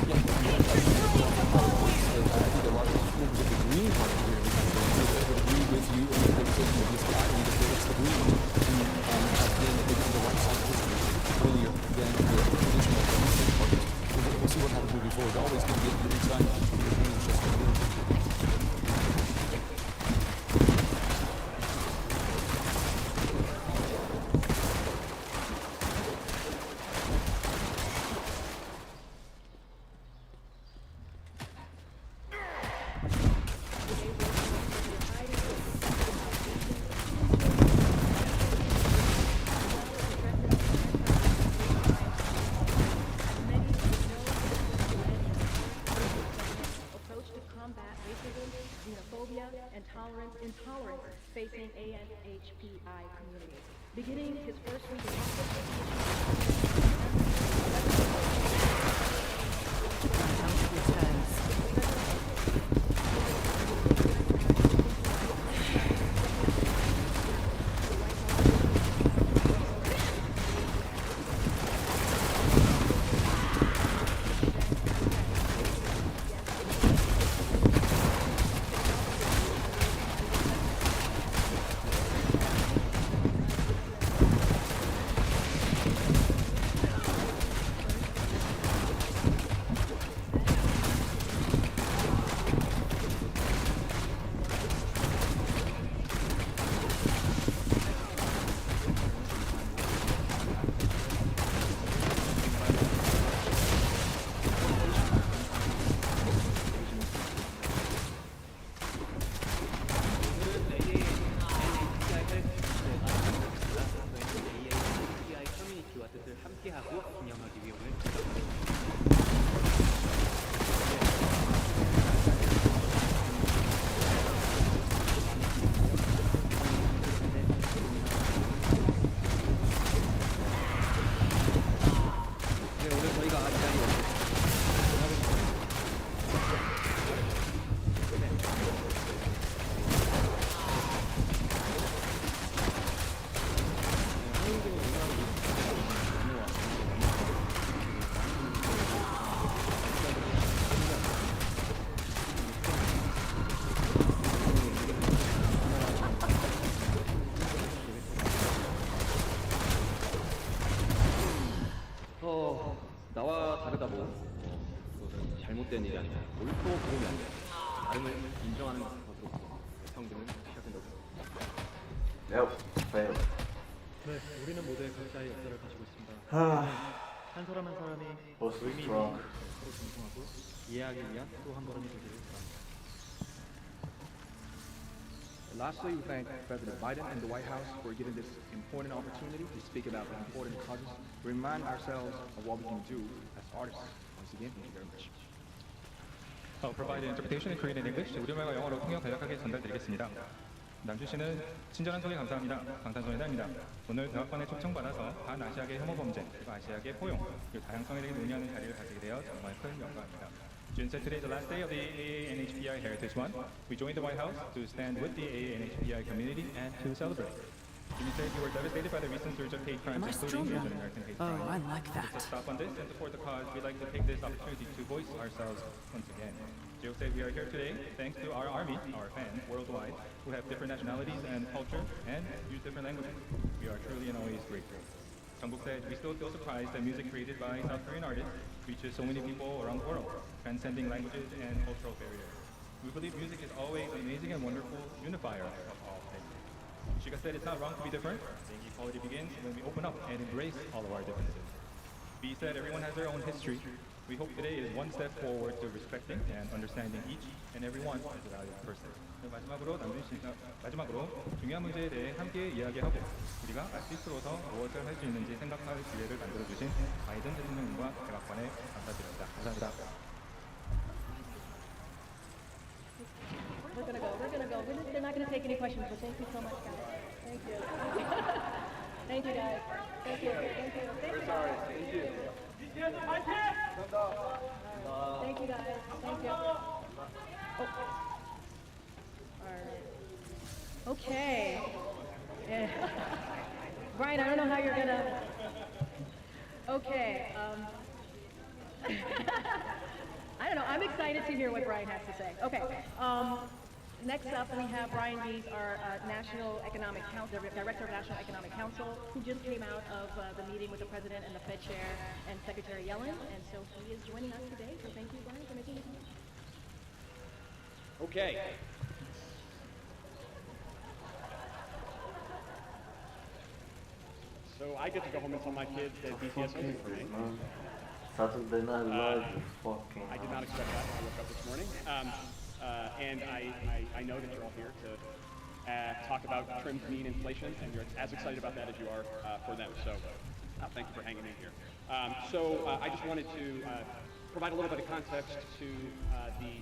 I think a lot of members of the Green Party here would agree with you in the criticism of this guy, and that it's the Greens who have been on the right side of history earlier than the traditional Democratic parties. We'll see what happens moving forward. Always going to get the inside of the Greens just a little bit. Intolerance facing ANHPI communities. Beginning his first week in 잘못된 일이 아니라 옳고 그름이 아니라 다름을 인정하는 것으로 평등은 시작된다고 Fail. 네, 우리는 모두의 각자의 역사를 가지고 있습니다. 한 사람 한 사람이 의미 있는 서로 존중하고 이해하기 위한 또 한 걸음이 되기를 바랍니다. Lastly, we thank President Biden and the White House for giving this important opportunity to speak about the important causes, remind ourselves of what we can do as artists. Once again, thank you very much. Provide interpretation in Korean and English. 우리말과 영어로 통역 간략하게 전달드리겠습니다. 남준 씨는 친절한 소개 감사합니다. 방탄소년단입니다. 오늘 대학관에 초청받아서 반아시아계 혐오 범죄, 그리고 아시아계 포용, 그리고 다양성에 대해 논의하는 자리를 가지게 되어 정말 큰 영광입니다. June said today is the last day of the AA and HPI Heritage Month. We joined the White House to stand with the AA and HPI community and to celebrate. Jimmy said you were devastated by the recent surge of hate crimes, including Asian American hate crimes. I like that. To stop on this and support the cause, we'd like to take this opportunity to voice ourselves once again. Joe said we are here today thanks to our army, our fans worldwide, who have different nationalities and culture and use different languages. We are truly and always grateful. Jungkook said we still feel surprised that music created by South Korean artists reaches so many people around the world, transcending languages and cultural barriers. We believe music is always an amazing and wonderful unifier of all things. Shika said it's not wrong to be different. I think equality begins when we open up and embrace all of our differences. B said everyone has their own history. We hope today is one step forward to respecting and understanding each and every one as a valued person. 마지막으로 남준 씨가 중요한 문제에 대해 함께 이야기하고 우리가 아티스트로서 무엇을 할 수 있는지 생각할 기회를 만들어 주신 바이든 대통령님과 대학관에 감사드립니다. 감사합니다. We're gonna go. They're not gonna take any questions, but thank you so much, guys. Thank you. Thank you, guys. Thank you. Thank you. Thank you. Sorry. Thank you. Thank you, guys. Thank you. Oh. All right. Okay. Yeah. Brian, I don't know how you're gonna. Okay. I don't know. I'm excited to hear what Brian has to say. Okay. Next up, we have Brian Dees, our National Economic Council, Director of National Economic Council, who just came out of the meeting with the President and the Fed Chair and Secretary Yellen, and so he is joining us today. So thank you, Brian, for making it. Okay. So I get to go home and tell my kids that BTS opened for me. Saturday Night Live is fucking. I did not expect that when I woke up this morning. And I know that you're all here to talk about trimmed mean inflation, and you're as excited about that as you are for them. So thank you for hanging in here. I just wanted to provide a little bit of context to the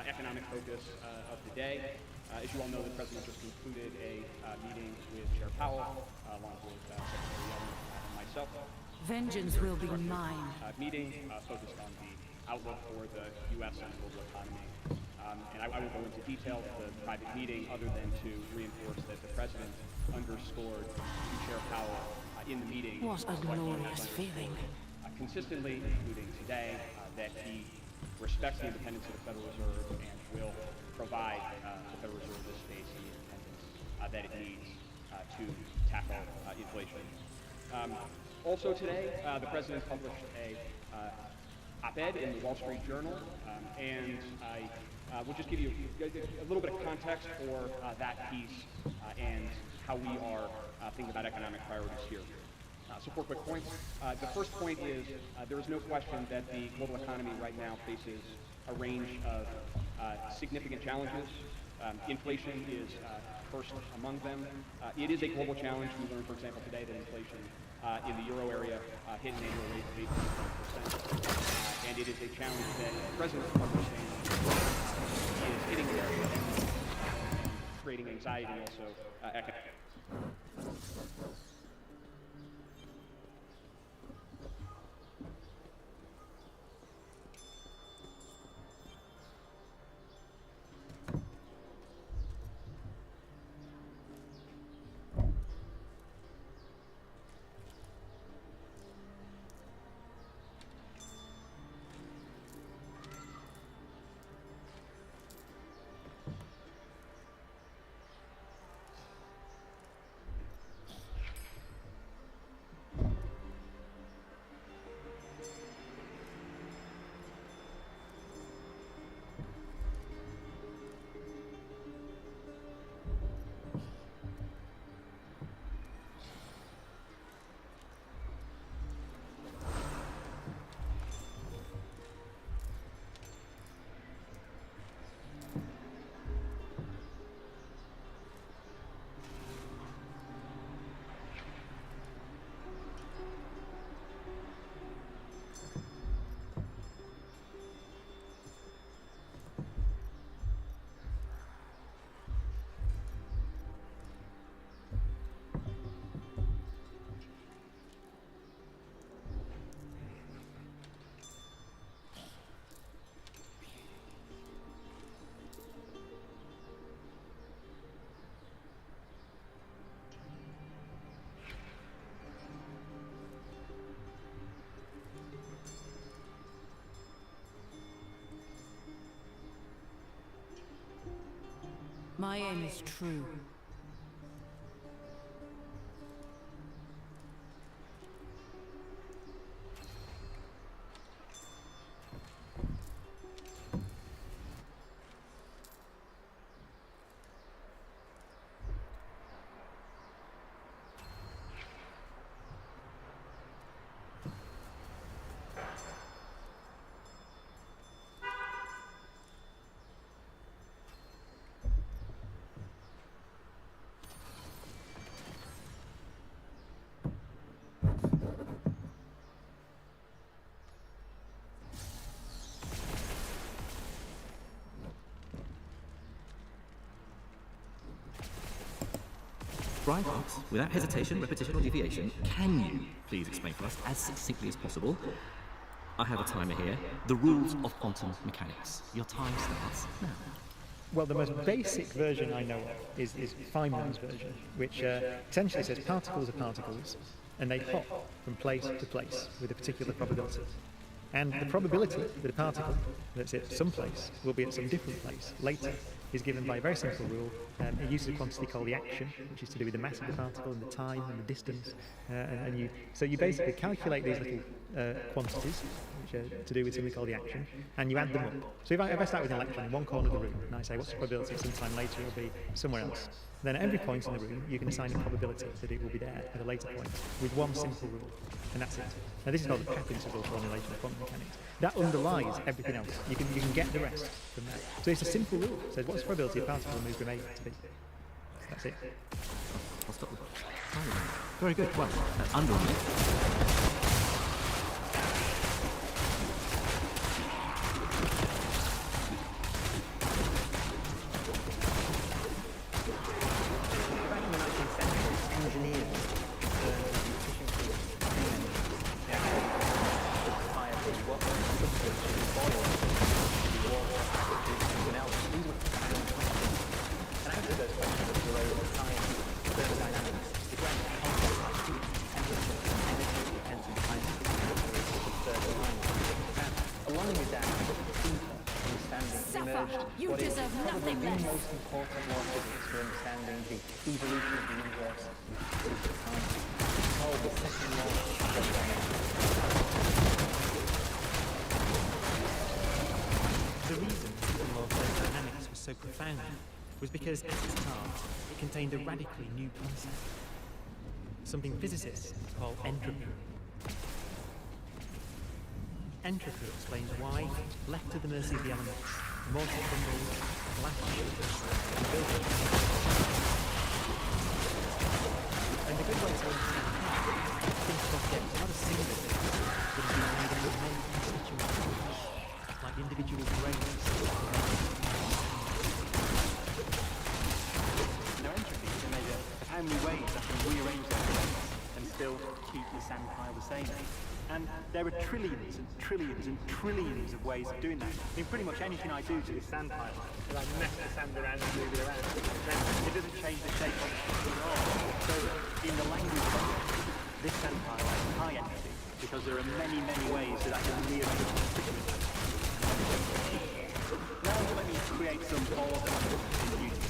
economic focus of the day. As you all know, the President just concluded a meeting with Chair Powell, along with Secretary Yellen and myself. Vengeance will be mine. Meeting focused on the outlook for the U.S. and global economy. And I won't go into detail of the private meeting other than to reinforce that the President underscored to Chair Powell in the meeting What a glorious feeling. Consistently, including today, that he respects the independence of the Federal Reserve and will provide the Federal Reserve the space and the independence that it needs to tackle inflation. Also today, the President published a op-ed in the Wall Street Journal, and we'll just give you a little bit of context for that piece and how we are thinking about economic priorities here. So 4 quick points. The first point is there is no question that the global economy right now faces a range of significant challenges. Inflation is first among them. It is a global challenge. We learned, for example, today that inflation in the euro area hit an annual rate of 8.1%. And it is a challenge that the President's understanding is hitting the area and creating anxiety and also economic. My aim is true. Brian Cox, without hesitation, repetition, or deviation, can you please explain for us, as succinctly as possible? I have a timer here. The rules of quantum mechanics. Your time starts now. Well, the most basic version I know of is Feynman's version, which essentially says particles are particles, and they hop from place to place with a particular probability. And the probability that a particle that's at some place will be at some different place later is given by a very simple rule. It uses a quantity called the action, which is to do with the mass of the particle and the time and the distance. So you basically calculate these little quantities, which are to do with something called the action, and you add them up. So if I start with an electron in one corner of the room, and I say, what's the probability sometime later it will be somewhere else? Then at every point in the room, you can assign a probability that it will be there at a later point with one simple rule, and that's it. Now this is called the Pep integral formulation of quantum mechanics. That underlies everything else. You can get the rest from there. So it's a simple rule. It says, what's the probability a particle will move from A to B? That's it. I'll stop with that. Very good. Well, underline it. You deserve nothing less. The most important law of physics for understanding the evolution of the universe is time. It's called the second law of thermodynamics. The reason the second law of thermodynamics was so profound was because at its heart it contained a radically new concept, something physicists call entropy. Entropy explains why, left to the mercy of the elements, mortar crumbles, glass shatters, and buildings. And a good way to understand how, think of objects not as single things, but as being made up of many constituent parts, like individual grains. Now entropy is a measure of how many ways I can rearrange those elements and still keep the sand pile the same. And there are trillions and trillions and trillions of ways of doing that. I mean, pretty much anything I do to this sand pile, if I mess the sand around and move it around, then it doesn't change the shape of it at all. So, in the language of this sand pile has high entropy, because there are many, many ways that I can rearrange it. Now let me create some order in the universe.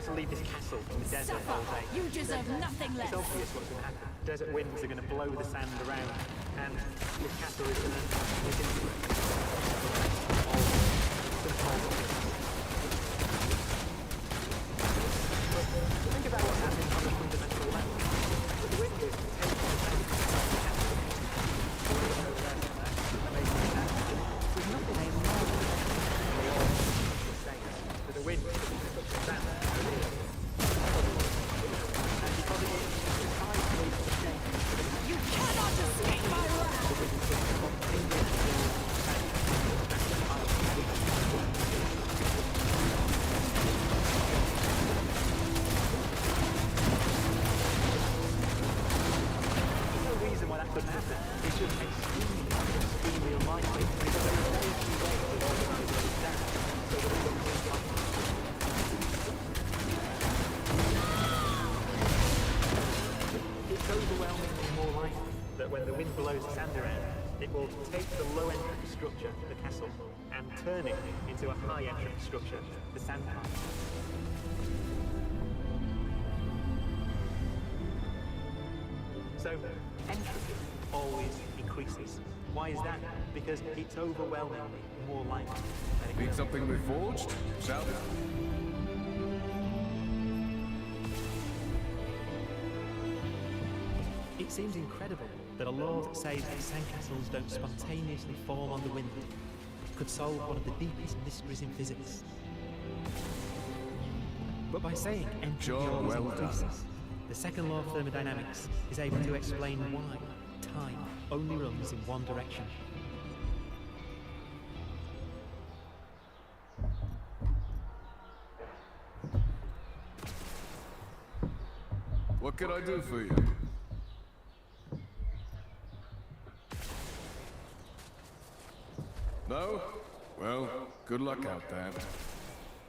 To leave this castle in the desert all day. You deserve nothing less. It's obvious what's going to happen. Desert winds are going to blow the sand around, and this castle is going to disintegrate. But think about what's happening on the fundamental level. The wind is taking the sand there's nothing the same. So the wind is the sand. take the low entropy structure, the castle, and turn it into a high entropy structure, the sand pile. So entropy always increases. Why is that? Because it's overwhelmingly more likely that it Need something reforged? Shout it. It seems incredible that a law that says that sandcastles don't spontaneously form on the wind could solve one of the deepest mysteries in physics. But by saying entropy always increases, the second law of thermodynamics is able to explain why time only runs in one direction. What can I do for you? No? Well, good luck out there.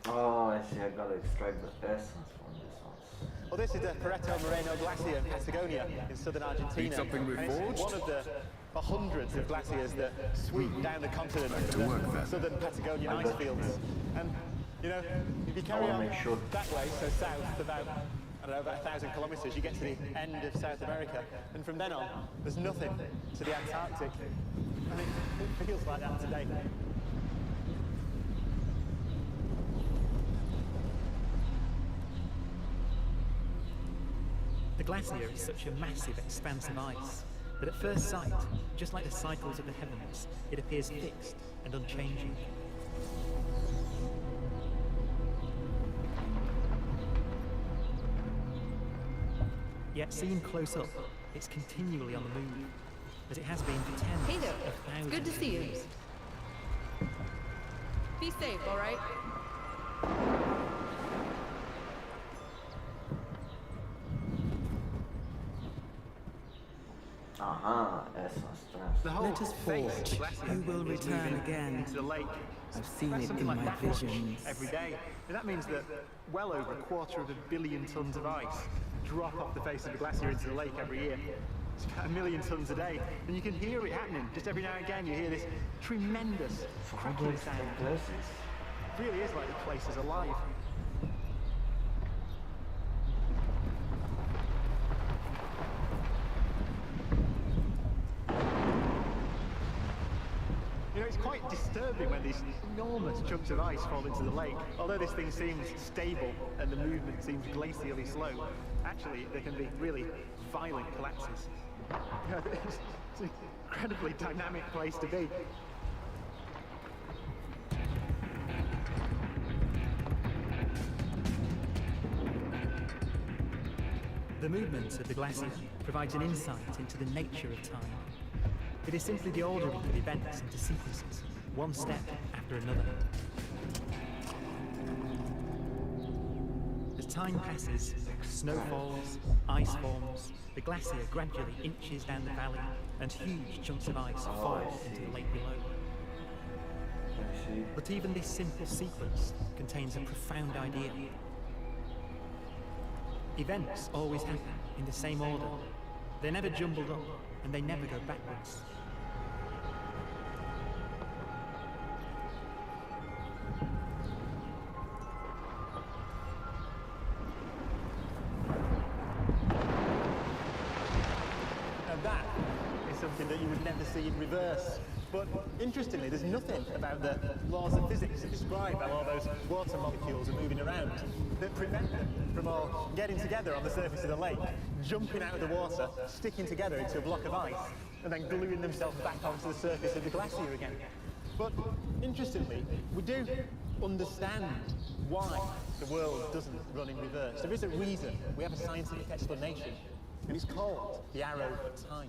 Oh, I see. I gotta extract the essence from this one. Well, this is the Pareto Moreno Glacier in Patagonia, in southern Argentina. Need something And reforged? it's one of the hundreds of glaciers that sweep down the continent into the southern Patagonian ice fields. And, you know, if you carry on that way, so south, about, I don't know, about 1,000 kilometres, you get to the end of South America. And from then on, there's nothing to the Antarctic. I mean, it feels like that today. The glacier is such a massive expanse of ice that at first sight, just like the cycles of the heavens, it appears fixed and unchanging. Yet seen close up, it's continually on the move, as it has been for tens Hey there. of thousands Good to see of you. years. Be safe, all right? Essence The whole Let us face forge. of the glacier You will is return moving again. into the lake. I've seen That's it something in like my that much visions. every day. And that means that well over 250 million tons of ice drop off the face of the glacier into the lake every year. It's about 1 million tons a day. And you can hear it happening. Just every now and again you hear this tremendous crackling sound. It really is like the place is alive. You know, it's quite disturbing when these enormous chunks of ice fall into the lake. Although this thing seems stable and the movement seems glacially slow, actually there can be really violent collapses. You know, it's an incredibly dynamic place to be. The movement of the glacier provides an insight into the nature of time. It is simply the ordering of events into sequences, one step after another. As time passes, snow falls, ice forms, the glacier gradually inches down the valley, and huge chunks of ice fall into the lake below. But even this simple sequence contains a profound idea. Events always happen in the same order. They're never jumbled up, and they never go backwards. And that is something that you would never see in reverse. But interestingly, there's nothing about the laws of physics that describe how all those water molecules are moving around that prevent them from all getting together on the surface of the lake, jumping out of the water, sticking together into a block of ice, and then gluing themselves back onto the surface of the glacier again. But interestingly, we do understand why the world doesn't run in reverse. There is a reason. We have a scientific explanation, and it's called the arrow of time.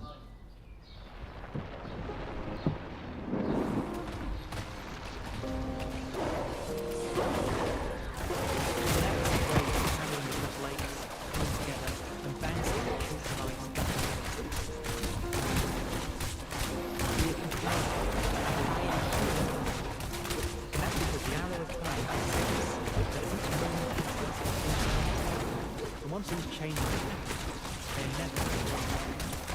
Once these changes, they're never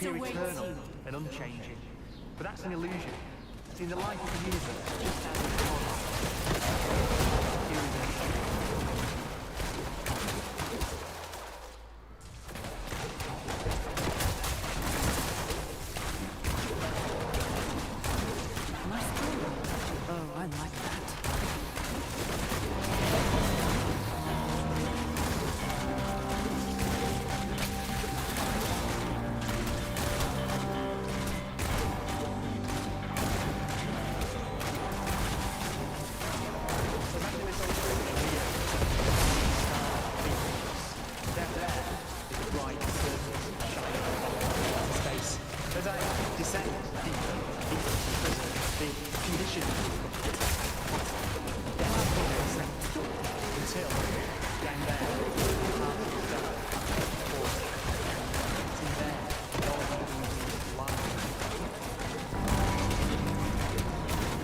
appear eternal and unchanging. But that's an illusion. See, in the life of the universe, just as it was, here is an issue. Oh, I like that.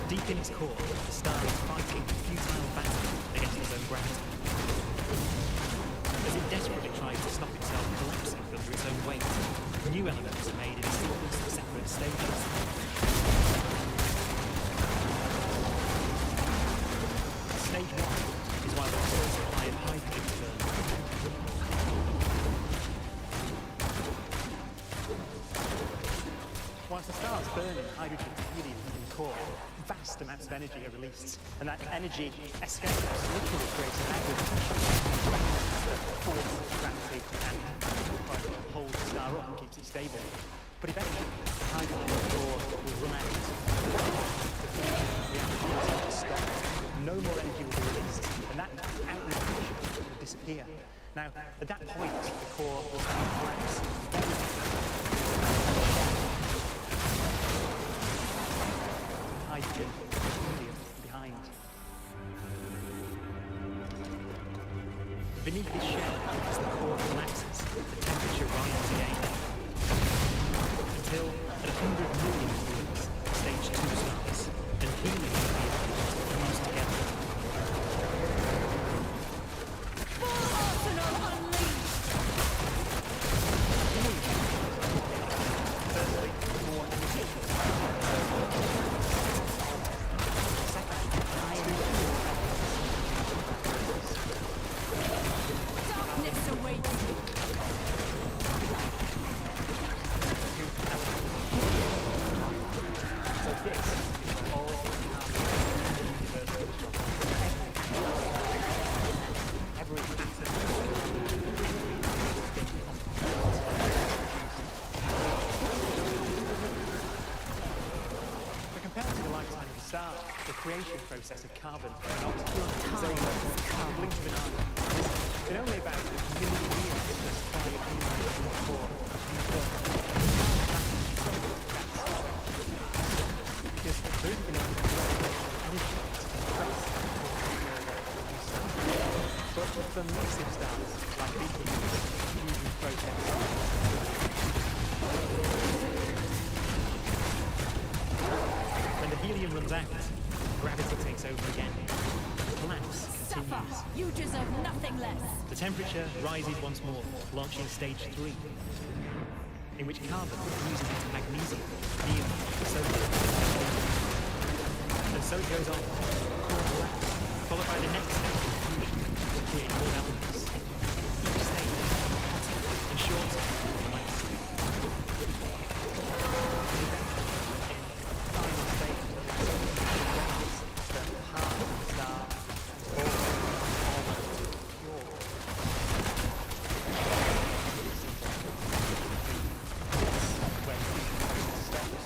Deep in its core, the star is fighting a futile battle against its own gravity. As it desperately tries to stop itself collapsing under its own weight, new elements are made in a sequence of separate stages. Stage 1 is while the full supply of hydrogen is burned. Once the star's burning, hydrogen, helium, and core, vast amounts of energy are released, and that energy escapes, literally creates an aggregate that force gravity and holds the star up and keeps it stable. But eventually, the hydrogen core will run out. The fusion reaction will stop. No more energy will be released, and that outward pressure will disappear. Now, at that point, the core will start to collapse. Hydrogen, helium behind. Beneath this shell, as the core collapses, the temperature rises again. Until, at 100 million years, stage 2 starts, and helium and hydrogen fuse together. Full arsenal unleashed! Firstly, more energy. Darkness awaits you. So this is all every atom, but compared to the lifetime of the star, the creation process of carbon and oxygen is only a blink of an eye. In only about a million years, the supply of helium and core because there isn't enough energy to compress but for massive stars like these fusion process. When the helium runs out, gravity takes over again. The collapse continues. You deserve nothing less. The temperature rises once more, launching stage 3, in which carbon fuses into magnesium, neon, sodium. And so it goes on, core collapse, followed by the next stage of fusion to create more elements. Each stage is hotter and shorter than the last. Final stage of the heart of the star, almost pure. Where fusion stops.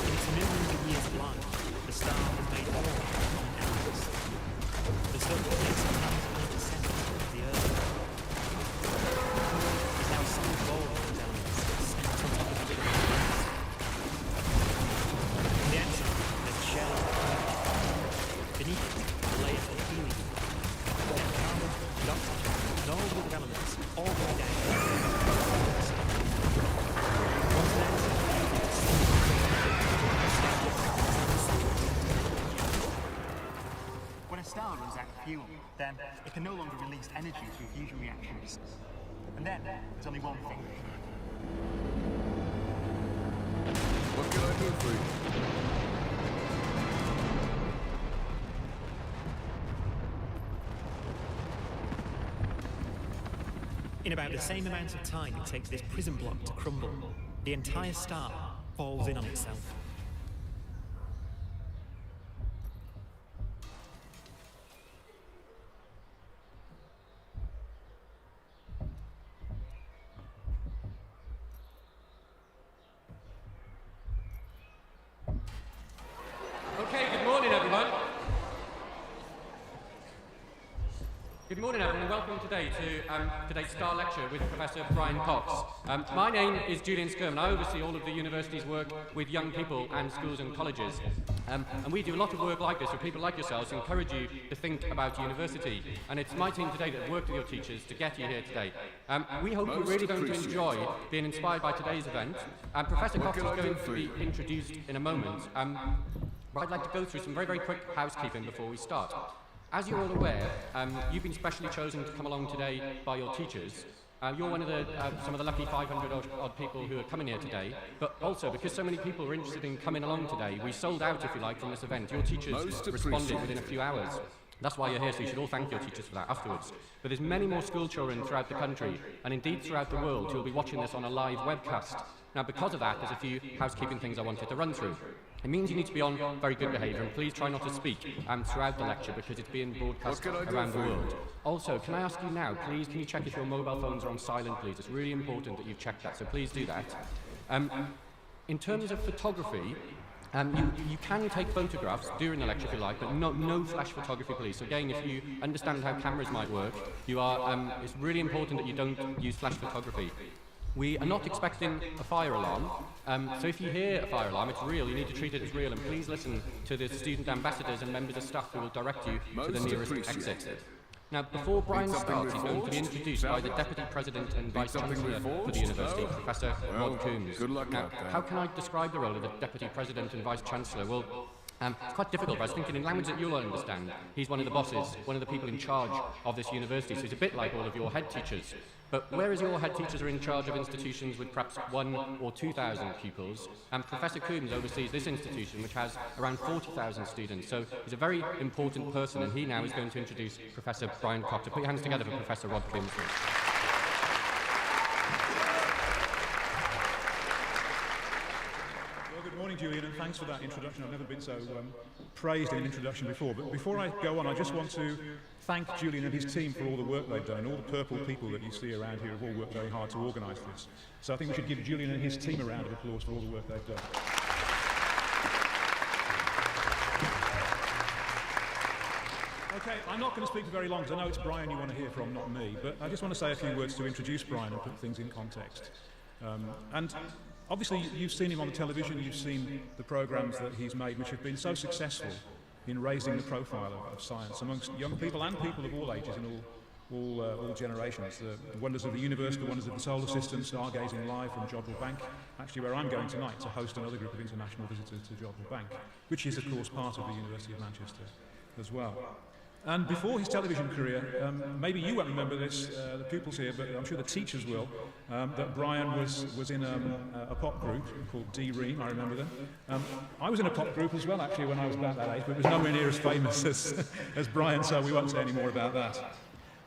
In its millions of years of life, the star has made all common elements. The sun makes 99% of the Earth. There's now some gold of these elements stacked on top of each other. On the outside, there's a shell of hydrogen. Beneath it, a layer of helium. Then carbon and oxygen and all the other elements all the way down. Once that's When a star runs out of fuel, then it can no longer release energy through fusion reactions. And then there's only one thing: What can I do for you? In about the same amount of time it takes this prison block to crumble, the entire star falls in on itself. Okay, good morning, everyone. Good morning, everyone, and welcome today to today's STAR lecture with Professor Brian Cox. My name is Julian Skirm, and I oversee all of the university's work with young people and schools and colleges. And we do a lot of work like this with people like yourselves to encourage you to think about university. And it's my team today that have worked with your teachers to get you here today. We hope you're really going to enjoy being inspired by today's event. Professor Cox is going to be introduced in a moment. But I'd like to go through some very, very quick housekeeping before we start. As you're all aware, you've been specially chosen to come along today by your teachers. You're one of the some of the lucky 500 odd people who are coming here today. But also, because so many people are interested in coming along today, we sold out, if you like, from this event. Your teachers responded within a few hours. That's why you're here, so you should all thank your teachers for that afterwards. But there's many more school children throughout the country, and indeed throughout the world, who will be watching this on a live webcast. Now, because of that, there's a few housekeeping things I wanted to run through. It means you need to be on very good behaviour, and please try not to speak throughout the lecture because it's being broadcast around the world. Also, can I ask you now, please, can you check if your mobile phones are on silent, please? It's really important that you've checked that, so please do that. In terms of photography, you can take photographs during the lecture if you like, but no flash photography, please. So again, if you understand how cameras might work, it's really important that you don't use flash photography. We are not expecting a fire alarm, so if you hear a fire alarm, it's real. You need to treat it as real, and please listen to the student ambassadors and members of staff who will direct you to the nearest exit. Now, before Brian starts, he's going to be introduced by the Deputy President and Vice Chancellor for the University, Professor Rod Coombs. Now, how can I describe the role of the Deputy President and Vice Chancellor? Well, it's quite difficult, but I was thinking in language that you'll understand. He's one of the bosses, one of the people in charge of this university, so he's a bit like all of your head teachers. But whereas your head teachers are in charge of institutions with perhaps 1,000 or 2,000 pupils, Professor Coombs oversees this institution, which has around 40,000 students. So he's a very important person, and he now is going to introduce Professor Brian Cox. So put your hands together for Professor Rod Coombs. Good morning, Julian, and thanks for that introduction. I've never been so praised in an introduction before. But before I go on, I just want to thank Julian and his team for all the work they've done. All the purple people that you see around here have all worked very hard to organise this. So I think we should give Julian and his team a round of applause for all the work they've done. Okay, I'm not going to speak for very long because I know it's Brian you want to hear from, not me. But I just want to say a few words to introduce Brian and put things in context. And obviously, you've seen him on the television, you've seen the programmes that he's made, which have been so successful in raising the profile of science amongst young people and people of all ages and all generations. The wonders of the universe, the wonders of the solar system, stargazing live from Jodrell Bank, actually where I'm going tonight to host another group of international visitors to Jodrell Bank, which is, of course, part of the University of Manchester as well. And before his television career, maybe you won't remember this, the pupils here, but I'm sure the teachers will, that Brian was in a pop group called D-Ream, I remember them. I was in a pop group as well, actually, when I was about that age, but it was nowhere near as famous as Brian, so we won't say any more about that.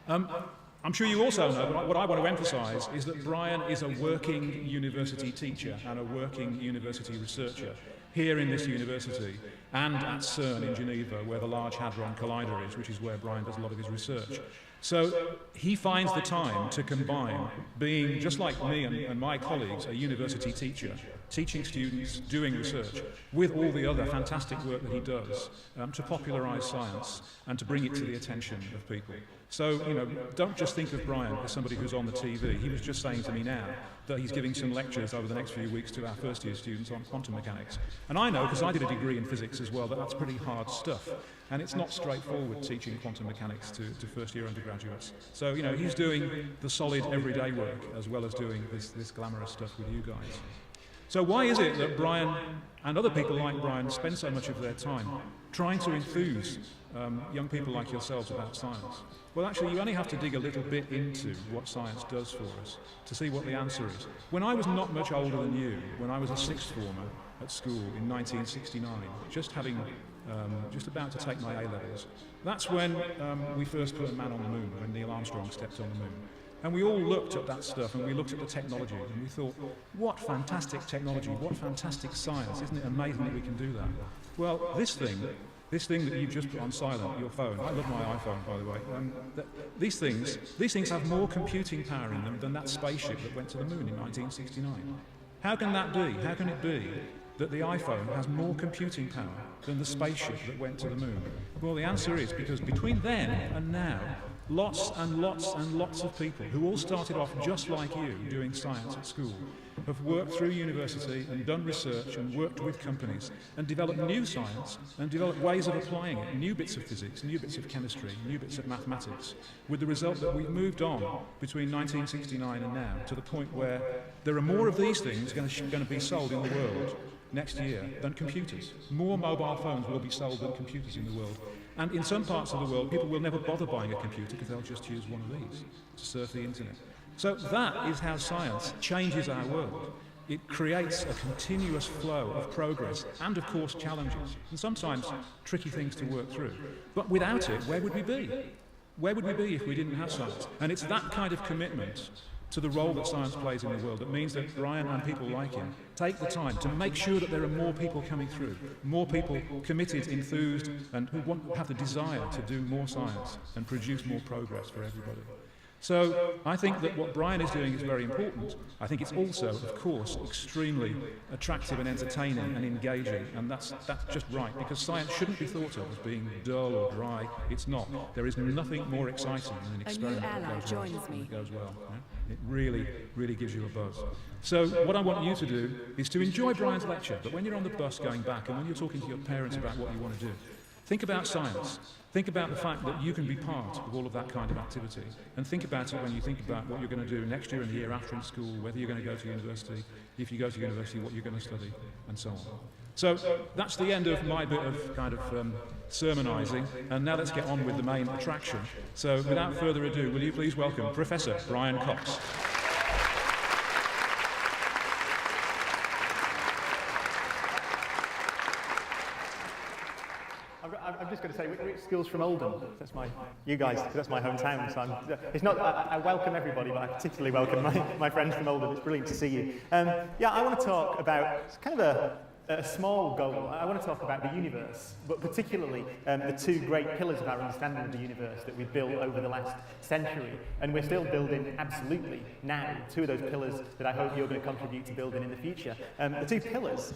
I'm sure you also know, but what I want to emphasise is that Brian is a working university teacher and a working university researcher here in this university and at CERN in Geneva, where the Large Hadron Collider is, which is where Brian does a lot of his research. So he finds the time to combine being, just like me and my colleagues, a university teacher, teaching students, doing research, with all the other fantastic work that he does to popularise science and to bring it to the attention of people. So, you know, don't just think of Brian as somebody who's on the TV. He was just saying to me now that he's giving some lectures over the next few weeks to our first-year students on quantum mechanics. And I know, because I did a degree in physics as well, that that's pretty hard stuff. And it's not straightforward teaching quantum mechanics to first-year undergraduates. So, you know, he's doing the solid everyday work as well as doing this glamorous stuff with you guys. So why is it that Brian and other people like Brian spend so much of their time trying to enthuse young people like yourselves about science? Well, actually, you only have to dig a little bit into what science does for us to see what the answer is. When I was not much older than you, when I was a sixth former at school in 1969, just about to take my A-levels, that's when we first put a man on the moon, when Neil Armstrong stepped on the moon. And we all looked at that stuff, and we looked at the technology, and we thought, what fantastic technology, what fantastic science, isn't it amazing that we can do that? Well, this thing that you've just put on silent, your phone, I love my iPhone, by the way, these things have more computing power in them than that spaceship that went to the moon in 1969. How can that be? How can it be that the iPhone has more computing power than the spaceship that went to the moon? Well, the answer is because between then and now, lots and lots and lots of people who all started off just like you doing science at school have worked through university and done research and worked with companies and developed new science and developed ways of applying it, new bits of physics, new bits of chemistry, new bits of mathematics, with the result that we've moved on between 1969 and now to the point where there are more of these things going to be sold in the world next year than computers. More mobile phones will be sold than computers in the world. And in some parts of the world, people will never bother buying a computer because they'll just use one of these to surf the internet. So that is how science changes our world. It creates a continuous flow of progress and, of course, challenges, and sometimes tricky things to work through. But without it, where would we be? Where would we be if we didn't have science? And it's that kind of commitment to the role that science plays in the world that means that Brian and people like him take the time to make sure that there are more people coming through, more people committed, enthused, and who have the desire to do more science and produce more progress for everybody. So I think that what Brian is doing is very important. I think it's also, of course, extremely attractive and entertaining and engaging, and that's just right, because science shouldn't be thought of as being dull or dry. It's not. There is nothing more exciting than an experiment that goes well. Yeah? It really, really gives you a buzz. So what I want you to do is to enjoy Brian's lecture, but when you're on the bus going back and when you're talking to your parents about what you want to do, think about science. Think about the fact that you can be part of all of that kind of activity. And think about it when you think about what you're going to do next year and the year after in school, whether you're going to go to university, if you go to university, what you're going to study, and so on. So that's the end of my bit of kind of sermonising, and now let's get on with the main attraction. So without further ado, will you please welcome Professor Brian Cox. I'm just going to say, which school's from Oldham? That's that's my hometown. So it's not. I welcome everybody, but I particularly welcome my friends from Oldham. It's brilliant to see you. Yeah, I want to talk about kind of a small goal. I want to talk about the universe, but particularly the two great pillars of our understanding of the universe that we've built over the last century, and we're still building absolutely now. Two of those pillars that I hope you're going to contribute to building in the future. The two pillars,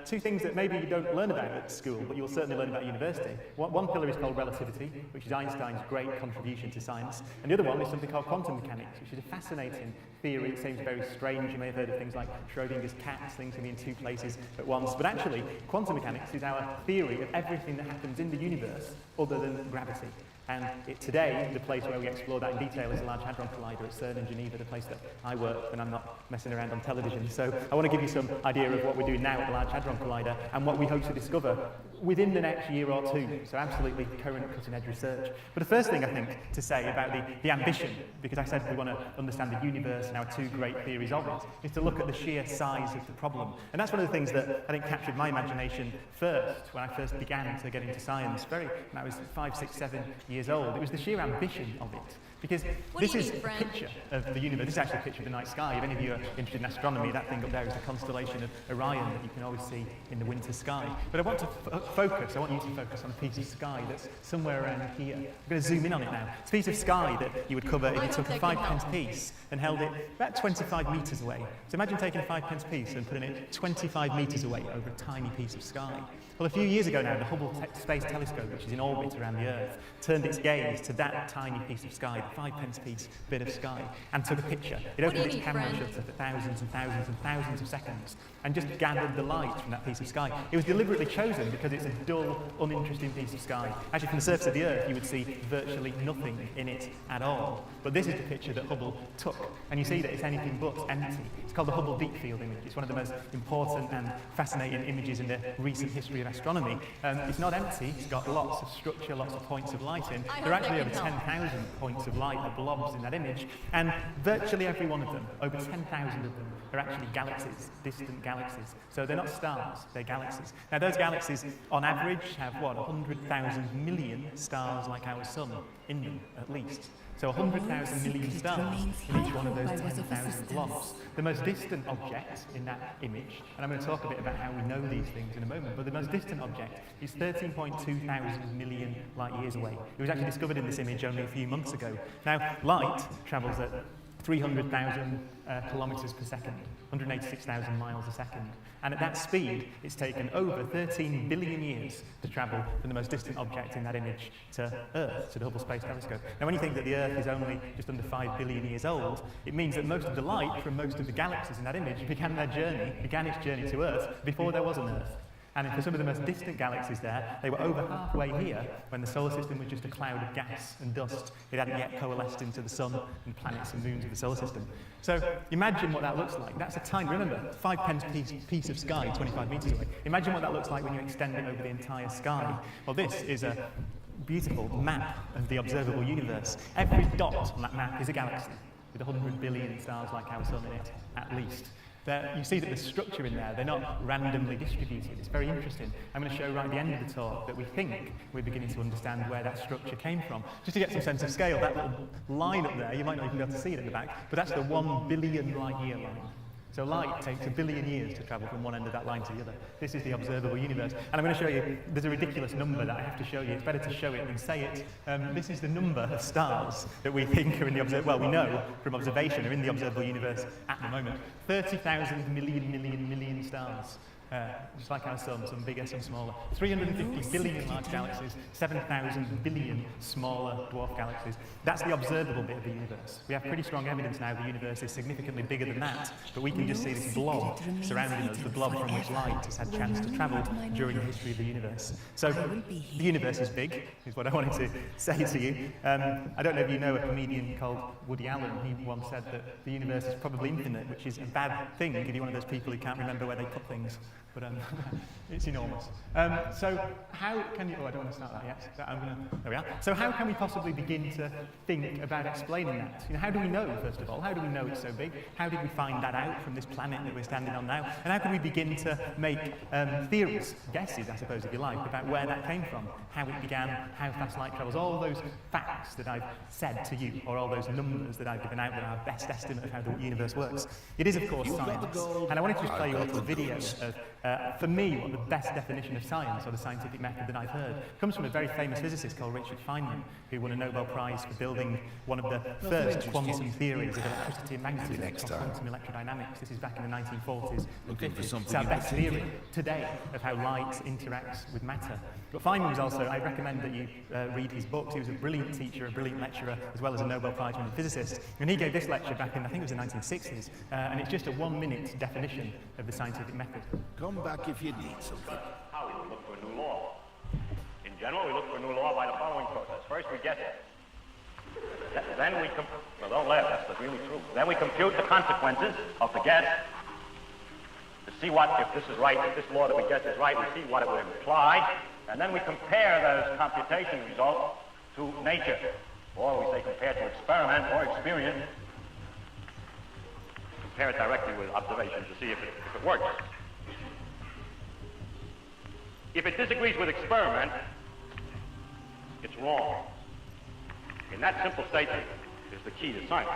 two things that maybe you don't learn about at school, but you'll certainly learn about at university. One pillar is called relativity, which is Einstein's great contribution to science, and the other one is something called quantum mechanics, which is a fascinating theory. It seems very strange. You may have heard of things like Schrodinger's cats, things can be in two places at once. But actually, quantum mechanics is our theory of everything that happens in the universe other than gravity. And today, the place where we explore that in detail is the Large Hadron Collider at CERN in Geneva, the place that I work when I'm not messing around on television. So I want to give you some idea of what we're doing now at the Large Hadron Collider and what we hope to discover within the next year or two. So absolutely current cutting-edge research. But the first thing I think to say about the ambition, because I said we want to understand the universe and our two great theories of it, is to look at the sheer size of the problem. And that's one of the things that I think captured my imagination first when I first began to get into science, when I was 5, 6, 7 years old. It was the sheer ambition of it. Because this is a picture of the universe. This is actually a picture of the night sky. If any of you are interested in astronomy, that thing up there is the constellation of Orion that you can always see in the winter sky. But I want you to focus on a piece of sky that's somewhere around here. I'm going to zoom in on it now. It's a piece of sky that you would cover if you took a 5p piece and held it about 25 metres away. So imagine taking a 5p piece and putting it 25 metres away over a tiny piece of sky. Well, a few years ago now, the Hubble Space Telescope, which is in orbit around the Earth, turned its gaze to that tiny piece of sky, a 5-pence piece bit of sky, and took a picture. It opened its camera shutter for thousands and thousands and thousands of seconds, and just gathered the light from that piece of sky. It was deliberately chosen because it's a dull, uninteresting piece of sky. Actually, from the surface of the Earth, you would see virtually nothing in it at all. But this is the picture that Hubble took, and you see that it's anything but empty. It's called the Hubble Deep Field image. It's one of the most important and fascinating images in the recent history of astronomy. It's not empty. It's got lots of structure, lots of points of light in. There are actually over 10,000 points of light or blobs in that image, and virtually every one of them, over 10,000 of them, are actually galaxies, distant galaxies. So they're not stars, they're galaxies. Now those galaxies, on average, have, what, 100,000 million stars like our sun in them, at least. So 100,000 million stars in each one of those 10,000 blobs. The most distant object in that image, and I'm going to talk a bit about how we know these things in a moment, but the most distant object is 13.2 thousand million light years away. It was actually discovered in this image only a few months ago. Now, light travels at 300,000 kilometers per second, 186,000 miles a second. And at that speed, it's taken over 13 billion years to travel from the most distant object in that image to Earth, to the Hubble Space Telescope. Now, when you think that the Earth is only just under 5 billion years old, it means that most of the light from most of the galaxies in that image began its journey to Earth before there was an Earth. And for some of the most distant galaxies there, they were over halfway here when the solar system was just a cloud of gas and dust. It hadn't yet coalesced into the sun and planets and moons of the solar system. So imagine what that looks like. That's a tiny, remember, 5-pence piece of sky 25 meters away. Imagine what that looks like when you extend it over the entire sky. Well, this is a beautiful map of the observable universe. Every dot on that map is a galaxy with 100 billion stars like our sun in it, at least. You see that the structure in there, they're not randomly distributed. It's very interesting. I'm going to show right at the end of the talk that we think we're beginning to understand where that structure came from. Just to get some sense of scale, that little line up there, you might not even be able to see it at the back, but that's the 1 billion light year line. So light takes 1 billion years to travel from one end of that line to the other. This is the observable universe. And I'm going to show you, there's a ridiculous number that I have to show you. It's better to show it than say it. This is the number of stars that we think are in the we know from observation are in the observable universe at the moment. 30,000 million stars. Just like our sun, some bigger, some smaller. 350 billion large galaxies, 7,000 billion smaller dwarf galaxies. That's the observable bit of the universe. We have pretty strong evidence now the universe is significantly bigger than that, but we can just see this blob surrounding us, the blob from which light has had chance to travel during the history of the universe. So the universe is big, is what I wanted to say to you. I don't know if you know a comedian called Woody Allen. He once said that the universe is probably infinite, which is a bad thing if you're one of those people who can't remember where they put things. But it's enormous. So how can you... Oh, I don't want to start that yet. There we are. So how can we possibly begin to think about explaining that? You know, how do we know, first of all? How do we know it's so big? How did we find that out from this planet that we're standing on now? And how can we begin to make theories, guesses, I suppose, if you like, about where that came from, how it began, how fast light travels, all those facts that I've said to you, or all those numbers that I've given out that are our best estimate of how the universe works. It is, of course, science. And I wanted to just play you a little video of for me, what the best definition of science, or the scientific method that I've heard, comes from a very famous physicist called Richard Feynman, who won a Nobel Prize for building one of the first quantum theories of electricity and magnetism, called quantum electrodynamics. This is back in the 1940s and 50s. It's our best theory today of how light interacts with matter. But Feynman was also, I recommend that you read his books. He was a brilliant teacher, a brilliant lecturer, as well as a Nobel Prize winning physicist. And he gave this lecture back in, I think it was the 1960s, and it's just a 1-minute definition of the scientific method. Come back if you need something. How we look for a new law. In general, we look for a new law by the following process. First, we guess it. Then we well, don't laugh, that's really true. Then we compute the consequences of the guess to see what, if this is right, if this law that we guess is right, we see what it would imply, and then we compare those computation results to nature, or we say compare to experiment or experience. Compare it directly with observation to see if it works. If it disagrees with experiment, it's wrong. And that simple statement is the key to science.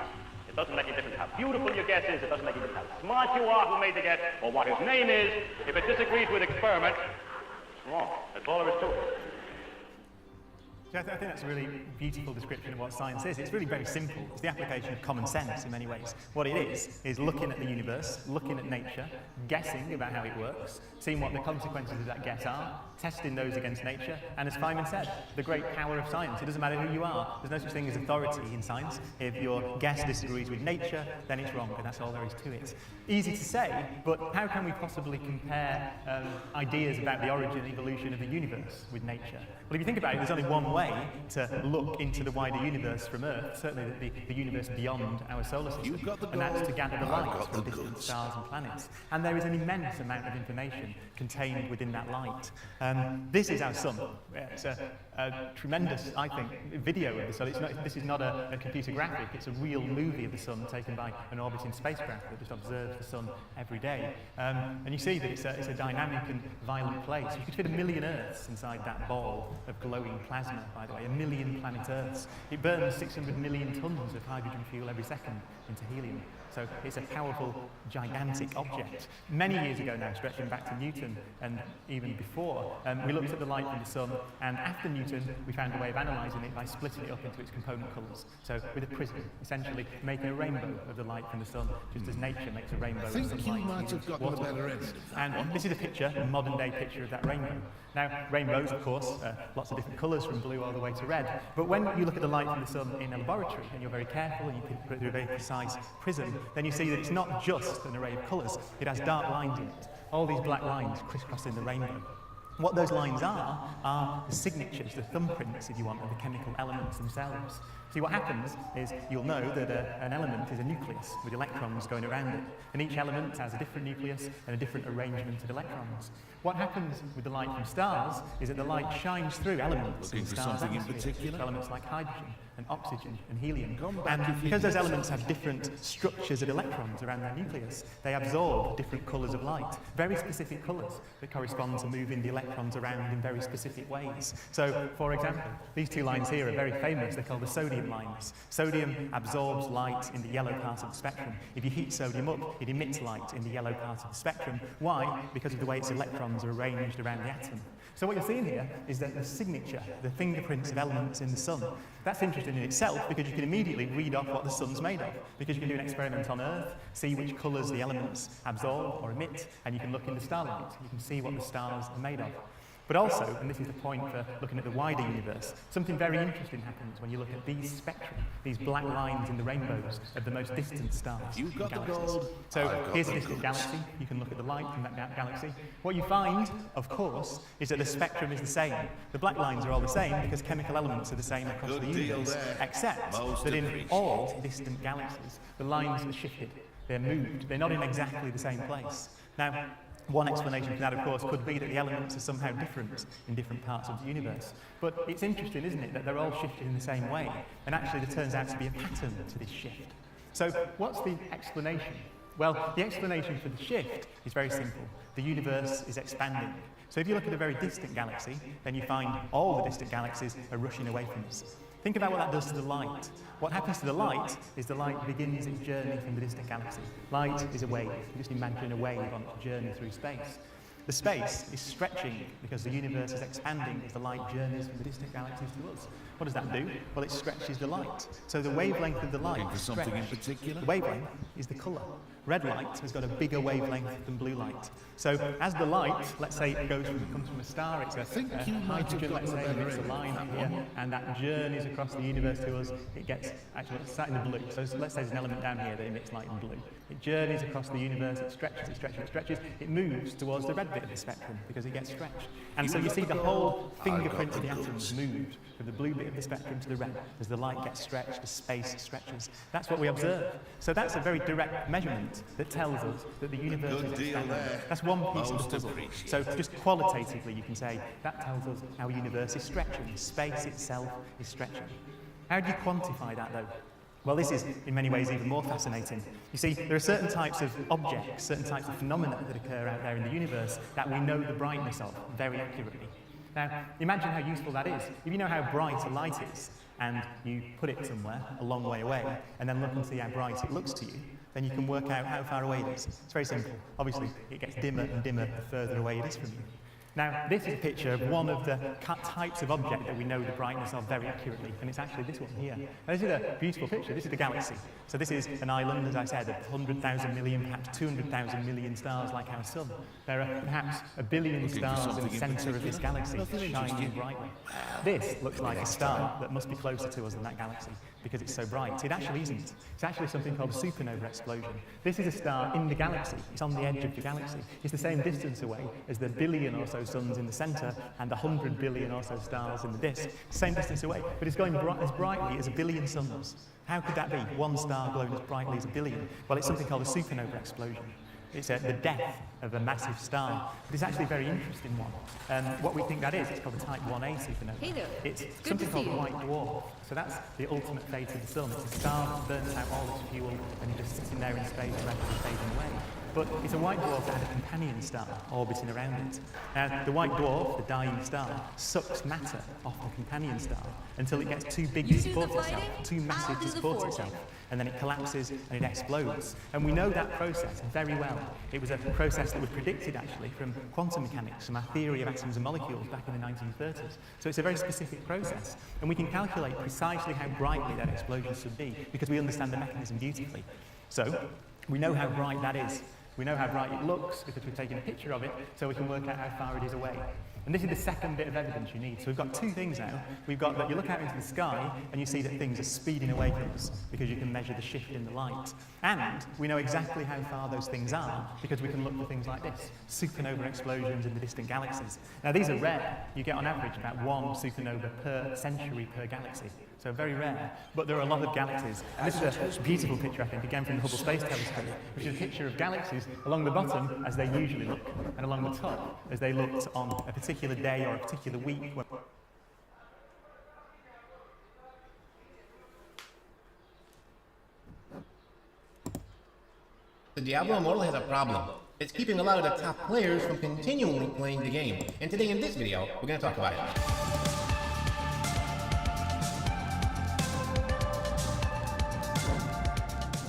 It doesn't make any difference how beautiful your guess is, it doesn't make any difference how smart you are who made the guess, or what his name is. If it disagrees with experiment, it's wrong. That's all there is to it. I think that's a really beautiful description of what science is. It's really very simple. It's the application of common sense in many ways. What it is looking at the universe, looking at nature, guessing about how it works, seeing what the consequences of that guess are, testing those against nature, and as Feynman said, the great power of science. It doesn't matter who you are. There's no such thing as authority in science. If your guess disagrees with nature, then it's wrong, and that's all there is to it. Easy to say, but how can we possibly compare ideas about the origin and evolution of the universe with nature? Well, if you think about it, there's only one way to look into the wider universe from Earth, certainly the universe beyond our solar system, and that's to gather the light from distant stars and planets. And there is an immense amount of information contained within that light. This is our sun. It's a tremendous, I think, video of the sun. This is not a computer graphic, it's a real movie of the sun taken by an orbiting spacecraft that just observes the sun every day. And you see that it's a dynamic and violent place. You could fit 1 million Earths inside that ball of glowing plasma, by the way, 1 million planet Earths. It burns 600 million tons of hydrogen fuel every second into helium. So it's a powerful, gigantic object. Many years ago now, stretching back to Newton and even before, we looked at the light from the sun, and after Newton, we found a way of analysing it by splitting it up into its component colours. So with a prism, essentially making a rainbow of the light from the sun, just as nature makes a rainbow of sunlight. I think you might have gotten the better end of that. And this is a picture, a modern-day picture of that rainbow. Now, rainbows, of course, lots of different colours from blue all the way to red. But when you look at the light from the sun in a laboratory, and you're very careful, and you put it through a very precise prism, then you see that it's not just an array of colours, it has dark lines in it. All these black lines crisscrossing the rainbow. What those lines are the signatures, the thumbprints, if you want, of the chemical elements themselves. See, what happens is you'll know that an element is a nucleus with electrons going around it, and each element has a different nucleus and a different arrangement of electrons. What happens with the light from stars is that the light shines through elements in the star's atmosphere, elements like hydrogen and oxygen and helium. And because those elements have different structures of electrons around their nucleus, they absorb different colours of light, very specific colours that correspond to moving the electrons around in very specific ways. So, for example, these two lines here are very famous. They're called the sodium lines. Sodium absorbs light in the yellow part of the spectrum. If you heat sodium up, it emits light in the yellow part of the spectrum. Why? Because of the way its electrons are arranged around the atom. So what you're seeing here is that the signature, the fingerprints of elements in the sun. That's interesting in itself because you can immediately read off what the sun's made of. Because you can do an experiment on Earth, see which colours the elements absorb or emit, and you can look in the starlight. You can see what the stars are made of. But also, and this is the point for looking at the wider universe, something very interesting happens when you look at these spectra, these black lines in the rainbows of the most distant stars and galaxies. So here's a distant galaxy. You can look at the light from that galaxy. What you find, of course, is that the spectrum is the same. The black lines are all the same because chemical elements are the same across the universe, except that in all distant galaxies, the lines are shifted. They're moved. They're not in exactly the same place. Now, one explanation for that, of course, could be that the elements are somehow different in different parts of the universe. But it's interesting, isn't it, that they're all shifted in the same way, and actually there turns out to be a pattern to this shift. So what's the explanation? Well, the explanation for the shift is very simple. The universe is expanding. So if you look at a very distant galaxy, then you find all the distant galaxies are rushing away from us. Think about what that does to the light. What happens to the light is the light begins its journey from the distant galaxy. Light is a wave. You just imagine a wave on its journey through space. The space is stretching because the universe is expanding as the light journeys from the distant galaxies to us. What does that do? Well, it stretches the light. So the wavelength of the light is stretched. Something in particular? The wavelength is the colour. Red light has got a bigger wavelength than blue light. So as the light, let's say it comes from a star, it's a hydrogen, let's say, and it's a line here, and that journeys across the universe to us, it gets, actually, it's sat in the blue. So let's say there's an element down here that emits light in blue. It journeys across the universe, it stretches, it stretches, it stretches, it moves towards the red bit of the spectrum because it gets stretched. And so you see the whole fingerprint of the atoms moved from the blue bit of the spectrum to the red. As the light gets stretched, the space stretches. That's what we observe. So that's a very direct measurement that tells us that the universe is expanding. That's one piece of the puzzle. So just qualitatively you can say that tells us our universe is stretching. Space itself is stretching. How do you quantify that though? Well, this is in many ways even more fascinating. You see, there are certain types of objects, certain types of phenomena that occur out there in the universe that we know the brightness of very accurately. Now, imagine how useful that is. If you know how bright a light is, and you put it somewhere a long way away, and then look and see how bright it looks to you, then you can work out how far away it is. It's very simple. Obviously, it gets dimmer and dimmer the further away it is from you. Now, this is a picture of one of the types of object that we know the brightness of very accurately, and it's actually this one here. Now, this is a beautiful picture. This is the galaxy. So this is an island, as I said, of 100,000 million, perhaps 200,000 million stars like our sun. There are perhaps 1 billion stars in the centre of this galaxy, shining brightly. This looks like a star that must be closer to us than that galaxy, because it's so bright. It actually isn't. It's actually something called a supernova explosion. This is a star in the galaxy. It's on the edge of the galaxy. It's the same distance away as the billion or so suns in the centre and the 100 billion or so stars in the disk. Same distance away, but it's going as brightly as 1 billion suns. How could that be? One star glowing as brightly as 1 billion? Well, it's something called a supernova explosion. It's the death of a massive star. But it's actually a very interesting one. What we think that is, it's called the Type 1a supernova. Hey there. It's something called a white dwarf. So that's the ultimate fate of the sun. It's a star that burns out all its fuel and it's just sitting there in space, rapidly fading away. But it's a white dwarf that had a companion star orbiting around it. Now, the white dwarf, the dying star, sucks matter off the companion star until it gets too big to support itself, too massive to support itself. And then it collapses and it explodes. And we know that process very well. It was a process that was predicted, actually, from quantum mechanics, from our theory of atoms and molecules back in the 1930s. So it's a very specific process. And we can calculate precisely how brightly that explosion should be, because we understand the mechanism beautifully. So we know how bright that is. We know how bright it looks because we've taken a picture of it, so we can work out how far it is away. And this is the second bit of evidence you need. So we've got two things now. We've got that you look out into the sky and you see that things are speeding away from us because you can measure the shift in the light. And we know exactly how far those things are because we can look for things like this, supernova explosions in the distant galaxies. Now these are rare. You get on average about 1 supernova per century per galaxy. So very rare, but there are a lot of galaxies. And this is a beautiful picture, I think, again from the Hubble Space Telescope, which is a picture of galaxies along the bottom as they usually look, and along the top as they looked on a particular day or a particular week. The Diablo Immortal has a problem. It's keeping a lot of the top players from continually playing the game. And today in this video, we're going to talk about it.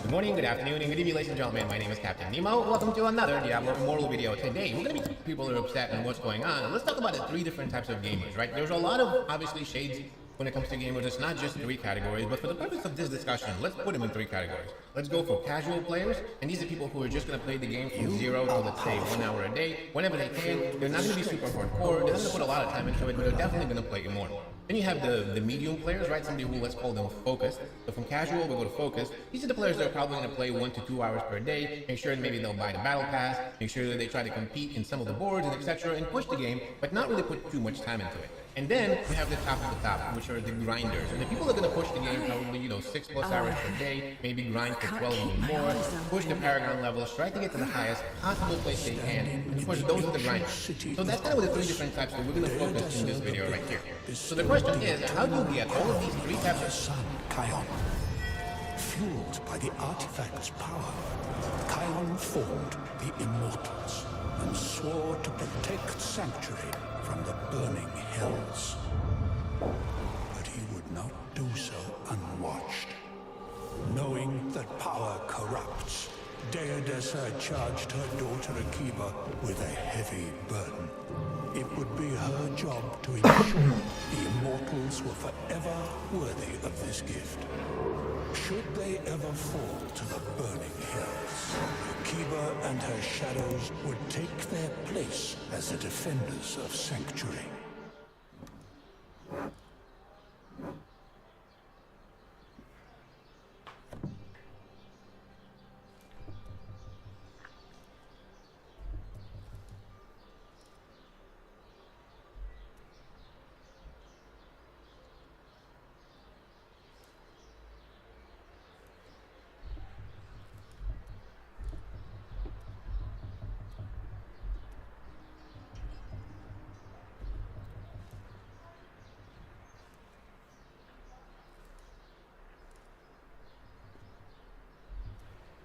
Good morning, good afternoon, and good evening, ladies and gentlemen. My name is Captain Nemo. Welcome to another Diablo Immortal video. Today, we're going to be people who are upset and what's going on. Let's talk about the 3 different types of gamers, right? There's a lot of, obviously, shades when it comes to gamers. It's not just 3 categories, but for the purpose of this discussion, let's put them in 3 categories. Let's go for casual players, and these are people who are just going to play the game from 0 to, let's say, 1 hour a day, whenever they can. They're not going to be super hardcore, they're not going to put a lot of time into it, but they're definitely going to play Immortal. Then you have the medium players, right? Somebody who, let's call them focused. So from casual, we'll go to focused. These are the players that are probably going to play 1 to 2 hours per day, make sure that maybe they'll buy the battle pass, make sure that they try to compete in some of the boards and etc. and push the game, but not really put too much time into it. And then we have the top of the top, which are the grinders. And the people that are going to push the game probably, 6+ hours per day, maybe grind for 12 even more, push the Paragon levels, try to get to the highest possible place they can. And of course, those are the grinders. So that's kind of the 3 different types that we're going to focus in this video right here. So the question is, how do you get all of these 3 types of sun, Kion? Fueled by the artifact's power, Kion formed the Immortals and swore to protect Sanctuary from the burning hells. But he would not do so unwatched. Knowing that power corrupts, Deodessa charged her daughter Akiba with a heavy burden. It would be her job to ensure the Immortals were forever worthy of this gift. Should they ever fall to the burning hells, Akiba and her shadows would take their place as the defenders of Sanctuary.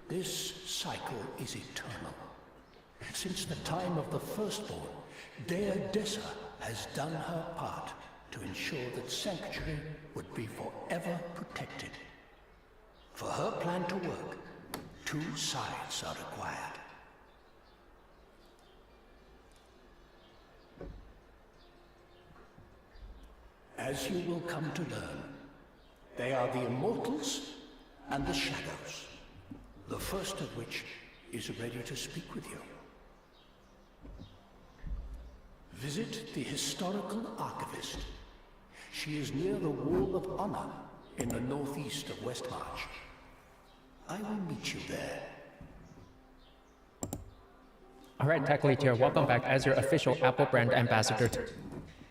This cycle is eternal. Since the time of the Firstborn, Deodessa has done her part to ensure that Sanctuary would be forever protected. For her plan to work, 2 sides are required. As you will come to learn, they are the Immortals and the Shadows, the first of which is ready to speak with you. Visit the historical archivist. She is near the Wall of Honor in the northeast of Westmarch. I will meet you there. Alright, Tech Lead here, welcome back as your official Apple brand ambassador.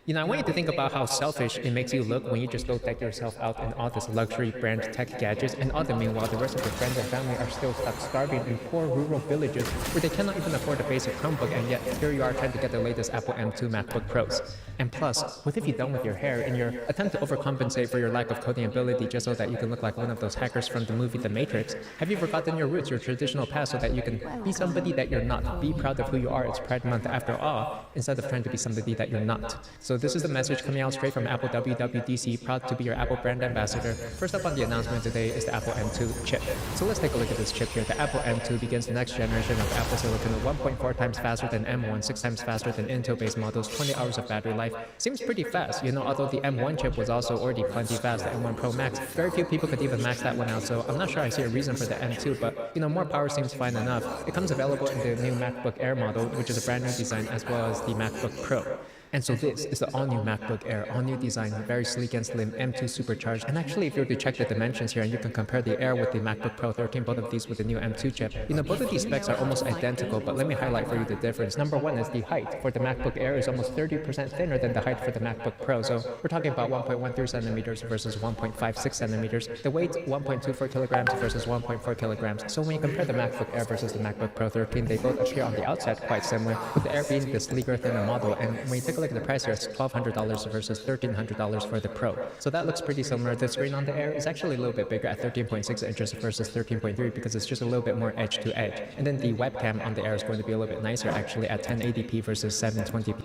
You know, I want you to think about how selfish it makes you look when you just go deck yourself out in all this luxury brand tech gadgets, and all the meanwhile the rest of your friends and family are still stuck starving in poor rural villages where they cannot even afford a basic Chromebook, and yet here you are trying to get the latest Apple M2 MacBook Pros. And plus, what have you done with your hair in your attempt to overcompensate for your lack of coding ability just so that you can look like one of those hackers from the movie The Matrix? Have you forgotten your roots, your traditional past, so that you can be somebody that you're not? Be proud of who you are, it's Pride Month after all, instead of trying to be somebody that you're not. So this is the message coming out straight from Apple WWDC, proud to be your Apple brand ambassador. First up on the announcement today is the Apple M2 chip. So let's take a look at this chip here. The Apple M2 begins the next generation of Apple Silicon 1.4 times faster than M1, 6 times faster than Intel-based models, 20 hours of battery life. Seems pretty fast, you know, although the M1 chip was also already plenty fast, the M1 Pro Max. Very few people could even max that one out, so I'm not sure I see a reason for the M2, but you know, more power seems fine enough. It comes available in the new MacBook Air model, which is a brand new design, as well as the MacBook Pro. And so this is the all-new MacBook Air, all-new design, very sleek and slim, M2 supercharged. And actually, if you were to check the dimensions here and you can compare the Air with the MacBook Pro 13, both of these with the new M2 chip, you know, both of these specs are almost identical, but let me highlight for you the difference. Number one is the height. For the MacBook Air is almost 30% thinner than the height for the MacBook Pro. So we're talking about 1.13 centimeters versus 1.56 centimeters. The weight, 1.24 kilograms versus 1.4 kilograms. So when you compare the MacBook Air versus the MacBook Pro 13, they both appear on the outset quite similar, with the Air being the sleeker, thinner model. And when you take a look at the price here, it's $1,200 versus $1,300 for the Pro. So that looks pretty similar. The screen on the Air is actually a little bit bigger at 13.6 inches versus 13.3 because it's just a little bit more edge to edge. And then the webcam on the Air is going to be a little bit nicer actually at 1080p versus 720p.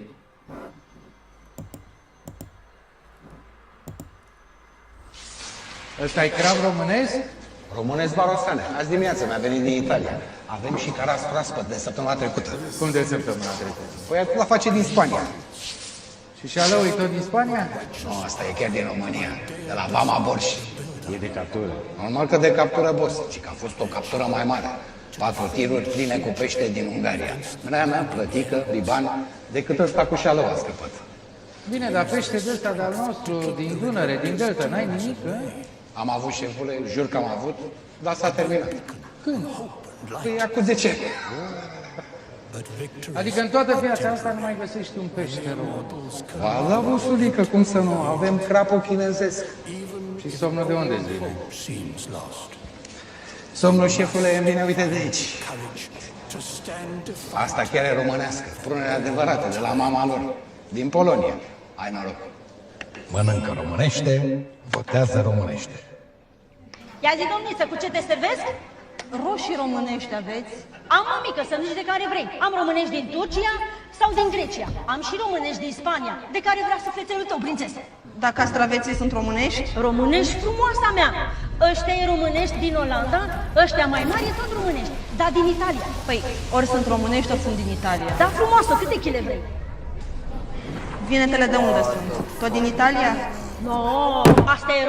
Ăsta e crab românesc? Românesc barostane. Azi dimineață mi-a venit din Italia. Avem și caras proaspăt de săptămâna trecută. Cum de săptămâna trecută? Păi acum la face din Spania. Și șalău e tot din Spania? Nu, asta e chiar din România. De la Vama Borș. E de captură. Normal că de captură, boss. Ci că a fost o captură mai mare. 4 tiruri pline cu pește din Ungaria. Mâna mea, plătică, liban, decât ăsta cu șalău a scăpat. Bine, dar pește de ăsta de-al nostru, din Dunăre, din Delta, n-ai nimic, hă? Am avut, șefule, jur că am avut, dar s-a terminat. Când? Păi acum 10 ani. Adică în toată viața asta nu mai găsești un pește român. Ba, da, busulică, cum să nu? Avem crapul chinezesc. Și somnul de unde vine? Somnul, șefule, îmi vine, uite de aici. Asta chiar e românească, prunere adevărată, de la mama lor, din Polonia. Ai noroc. Mănâncă românește, votează românește. Ia zi, domniță, cu ce te servesc? Roșii românești aveți? Am, mămică, să zici de care vrei. Am românești din Turcia sau din Grecia. Am și românești din Spania, de care vrea sufletelul tău, prințesă. Dar castraveții sunt românești? Românești, frumoasa mea. Ăștia e românești din Olanda, ăștia mai mari e tot românești, dar din Italia. Păi, ori sunt românești, ori sunt din Italia. Da, frumoasă, câte chile vrei? Vinetele de unde sunt? Tot din Italia? No, asta e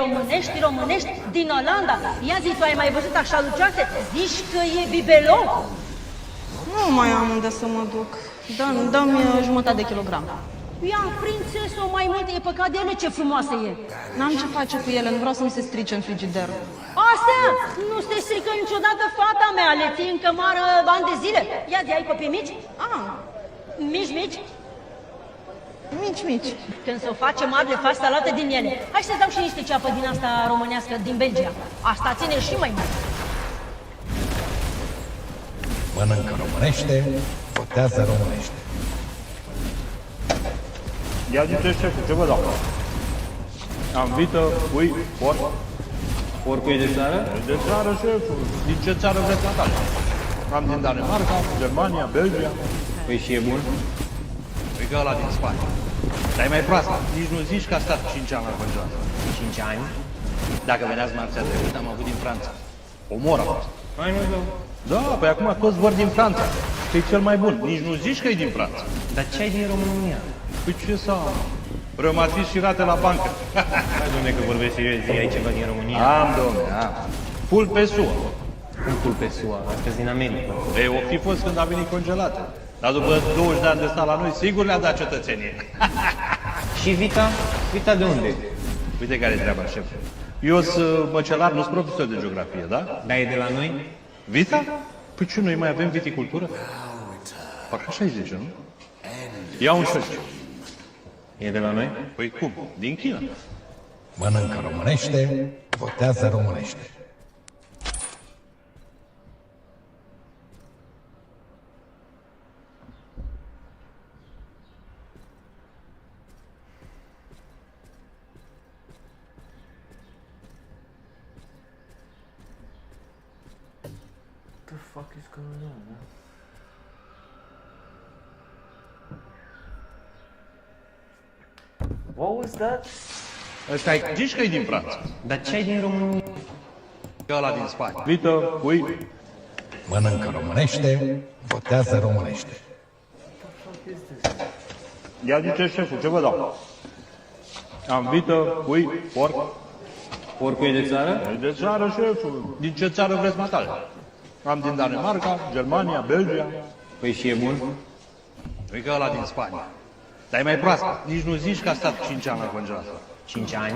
românești din Olanda. Ia zi, tu ai mai văzut așa lucioase? Zici că e bibelou? Nu mai am unde să mă duc. Dă-mi jumătate de kilogram. Ia, prințesă, mai mult, e păcat de ele, ce frumoasă e. N-am ce face cu ele, nu vreau să-mi se strice în frigider. Astea? Nu se strică niciodată, fata mea, le ții în cămară ani de zile. Ia zi, ai copii mici? Mici? Mici. Când se o face mare, le faci salată din ele. Hai să-ți dau și niște ceapă din asta românească, din Belgia. Asta ține și mai mult. Mănâncă românește, votează românește. Ia zice șeful, ce vă dau? Am vită, pui, porc. Porcul e de țară? E de țară, șeful. Din ce țară vreți la tale? Am din Danemarca, Germania, Belgia. Păi și e bun? Păi că ăla din Spania. Dar e mai proastă. Nici nu zici că a stat 5 ani la congelat. 5 ani? Dacă veneați marțea trecută, am avut din Franța. Omor a fost. Hai, mă, da, păi acum toți vor din Franța. Că e cel mai bun. Nici nu zici că e din Franța. Dar ce ai din România? Păi ce să am? Reumatism și rate la bancă. Hai, dom'le, că vorbesc serios, zi, ai ceva din România? Am, dom'le, am. Full pe SUA. Cum full pe SUA? Astăzi din America. Ei, o fi fost când a venit congelată. Dar după 20 de ani de stat la noi, sigur le-a dat cetățenie. Și Vita? Vita de unde? Uite care e treaba, șef. Eu sunt măcelar, nu sunt profesor de geografie, da? Da, e de la noi? Vita? Păi ce, noi mai avem viticultură? Parcă așa-i zice, nu? Ia un șoci. E de la noi? Păi cum? Din China. Mănâncă românește, votează românește. What the fuck is going on, man? What was that? Ăsta e, zici că e din Franța. Dar ce ai din România? Ăla din Spania. Vită, ui. Mănâncă românește, votează românește. Ia zice șeful, ce vă dau? Am vită, ui, porc. Porcul e de țară? E de țară, șeful. Din ce țară vreți matale? Am din Danemarca, Germania, Belgia. Păi și e bun? Păi că ăla din Spania. Dar e mai proaspăt. Nici nu zici că a stat 5 ani la congelator. 5 ani?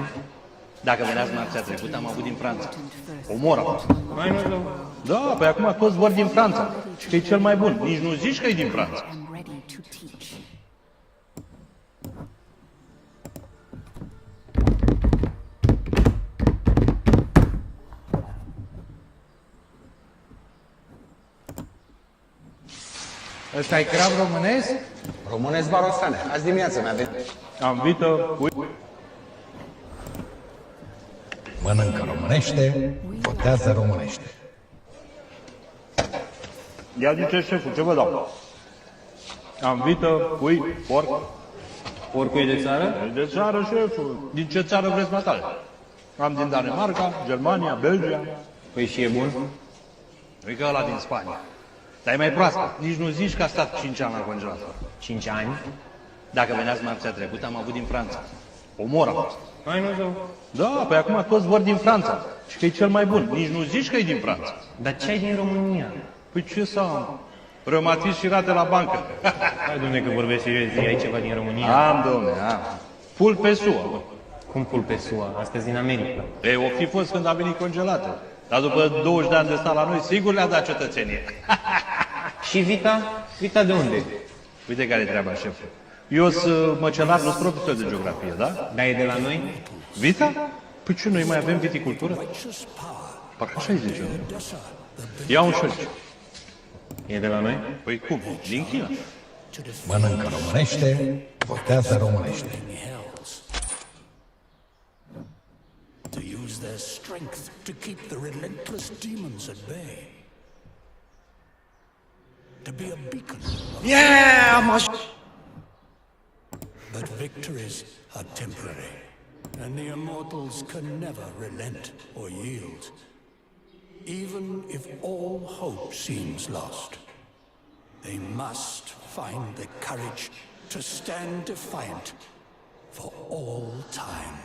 Dacă veneați marțea trecută, am avut din Franța. Omor a fost. Mai nu rău. Da, păi acum toți vor din Franța. Și că e cel mai bun. Nici nu zici că e din Franța. Ăsta e crab românesc? Românesc barostane. Azi dimineață mi-a venit. Am vită, ui. Mănâncă românește, votează românește. Ia zice șeful, ce vă dau? Am vită, ui, porc. Porcul e de țară? E de țară, șeful. Din ce țară vreți matale? Am din Danemarca, Germania, Belgia. Păi și e bun? Păi că ăla din Spania. Dar e mai proaspăt. Nici nu zici că a stat 5 ani la congelator. 5 ani? Dacă veneați marțea trecută, am avut din Franța. Omor a fost. Mai nu rău. Da, păi acum toți vor din Franța. Și că e cel mai bun. Nici nu zici că e din Franța. Dar ce ai din România? Păi ce să am? Reumatism și rate la bancă. Hai, dom'le, că vorbesc serios, zi, ai ceva din România? Am, dom'le, am. Full pe SUA. Cum full pe SUA? Astăzi din America. Ei, o fi fost când a venit congelată. Dar după 20 de ani de stat la noi, sigur le-a dat cetățenie. Și Vita? Vita de unde? Uite care e treaba, șeful. Eu sunt măcelar, nu sunt profesor de geografie, da? Da, e de la noi? Vita? Păi ce, noi mai avem viticultură? Parcă așa-i zice, nu? Ia un șoci. E de la noi? Păi cum? Din China. Mănâncă românește, votează românește. To use their strength to keep the relentless demons at bay. To be a beacon. Yeah, But victories are temporary, and the immortals can never relent or yield. Even if all hope seems lost, they must find the courage to stand defiant for all time.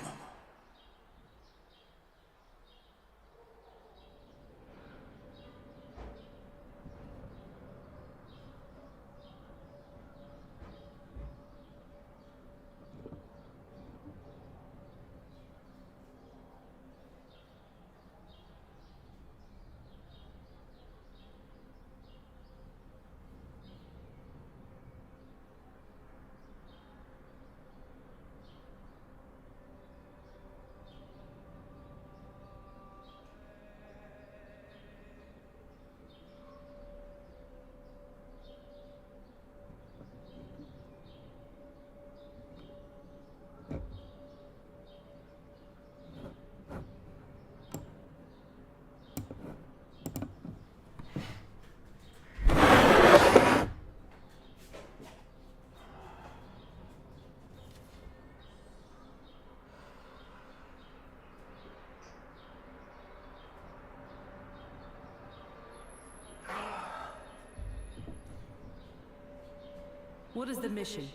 What is the mission?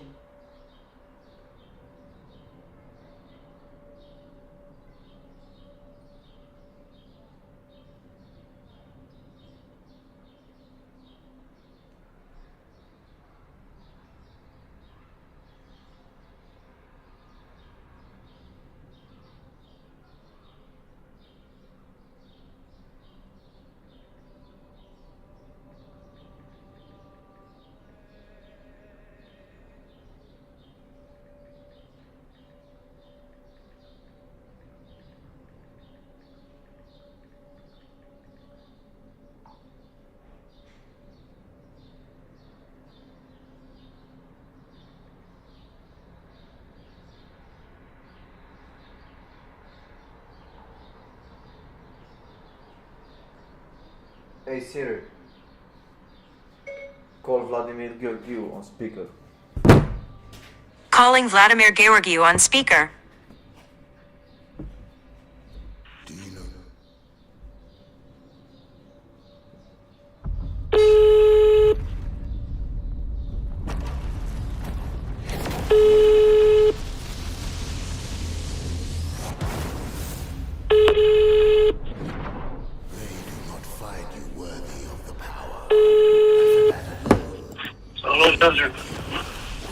Hey Siri, call Vladimir Georgiou on speaker. Calling Vladimir Georgiou on speaker.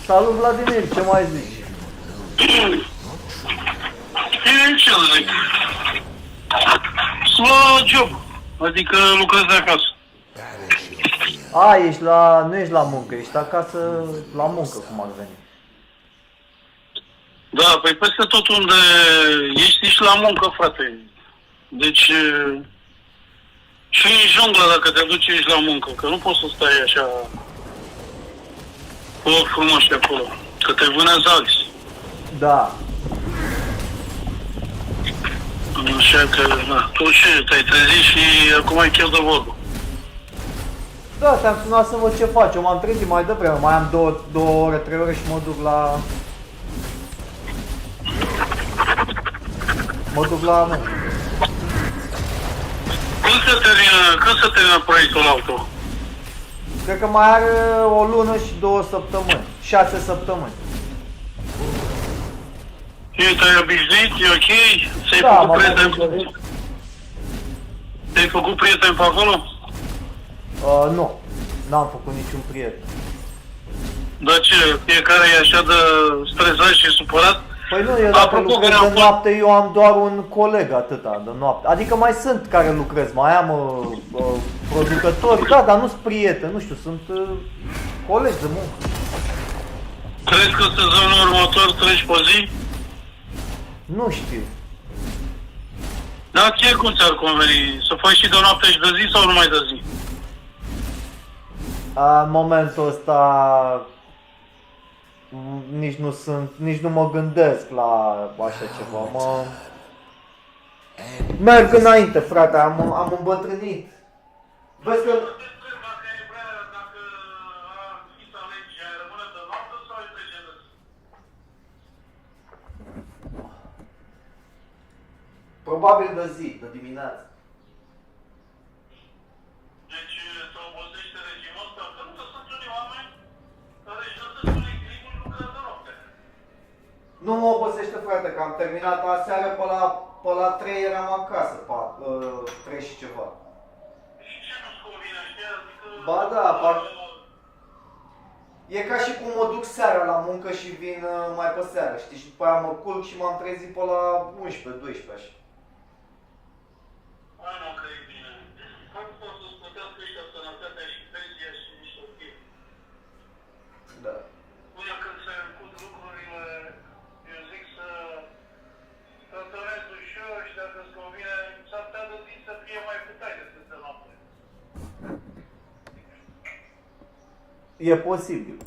Salut Vladimir, ce mai zici? Ce să zic? La job, adică lucrez de acasă. A, ești la, nu ești la muncă, ești acasă la muncă, cum ar veni. Da, păi peste tot unde ești la muncă, frate. Deci, și în jungla dacă te duci ești la muncă, că nu poți să stai așa cu ochi frumoși acolo, că te vânează alții. Da. Așa că, da, tu ce, te-ai trezit și acum ai chef de vorbă. Da, te-am sunat să văd ce faci, eu m-am trezit mai devreme, mai am 2 ore, 3 ore și mă duc la... Mă duc la muncă. Când se termină proiectul auto? Cred că mai are o lună și 2 săptămâni, 6 săptămâni. Te-ai obișnuit, e ok? Ți-ai Da, făcut prieteni? Te-ai făcut prieteni pe acolo? Nu, n-am făcut niciun prieten. Dar ce, fiecare e așa de stresat și supărat? Păi nu, eu dacă lucrez de noapte, eu am doar un coleg atâta de noapte. Adică mai sunt care lucrez, mai am producători, da, dar nu sunt prieteni, nu știu, sunt colegi de muncă. Crezi că sezonul următor treci pe zi? Nu știu. Dar ție cum ți-ar conveni? Să faci și de noapte și de zi sau numai de zi? În momentul ăsta nici nu mă gândesc la așa ceva, merg înainte, frate, am îmbătrânit. Vezi că... Probabil de zi, de dimineață. Deci te obosește regimul ăsta? Că nu sunt unii oameni care își găsesc un echilibru și lucrează noapte. Nu mă obosește, frate, că am terminat aseară pe la 3 eram acasă, 3 și ceva. Și ce nu-ți convine așa? Adică... Ba da, e ca și cum mă duc seara la muncă și vin mai pe seară, știi? Și după aia mă culc și m-am trezit pe la 11-12 așa. Hai nu, că e bine. Cum pot să-ți plătească ăștia sănătatea și pensia și niște chestii? Da. Până când se încud lucrurile, eu zic să tătănezi ușor și dacă îți convine, s-ar putea de zi să fie mai putai decât de noapte. E posibil.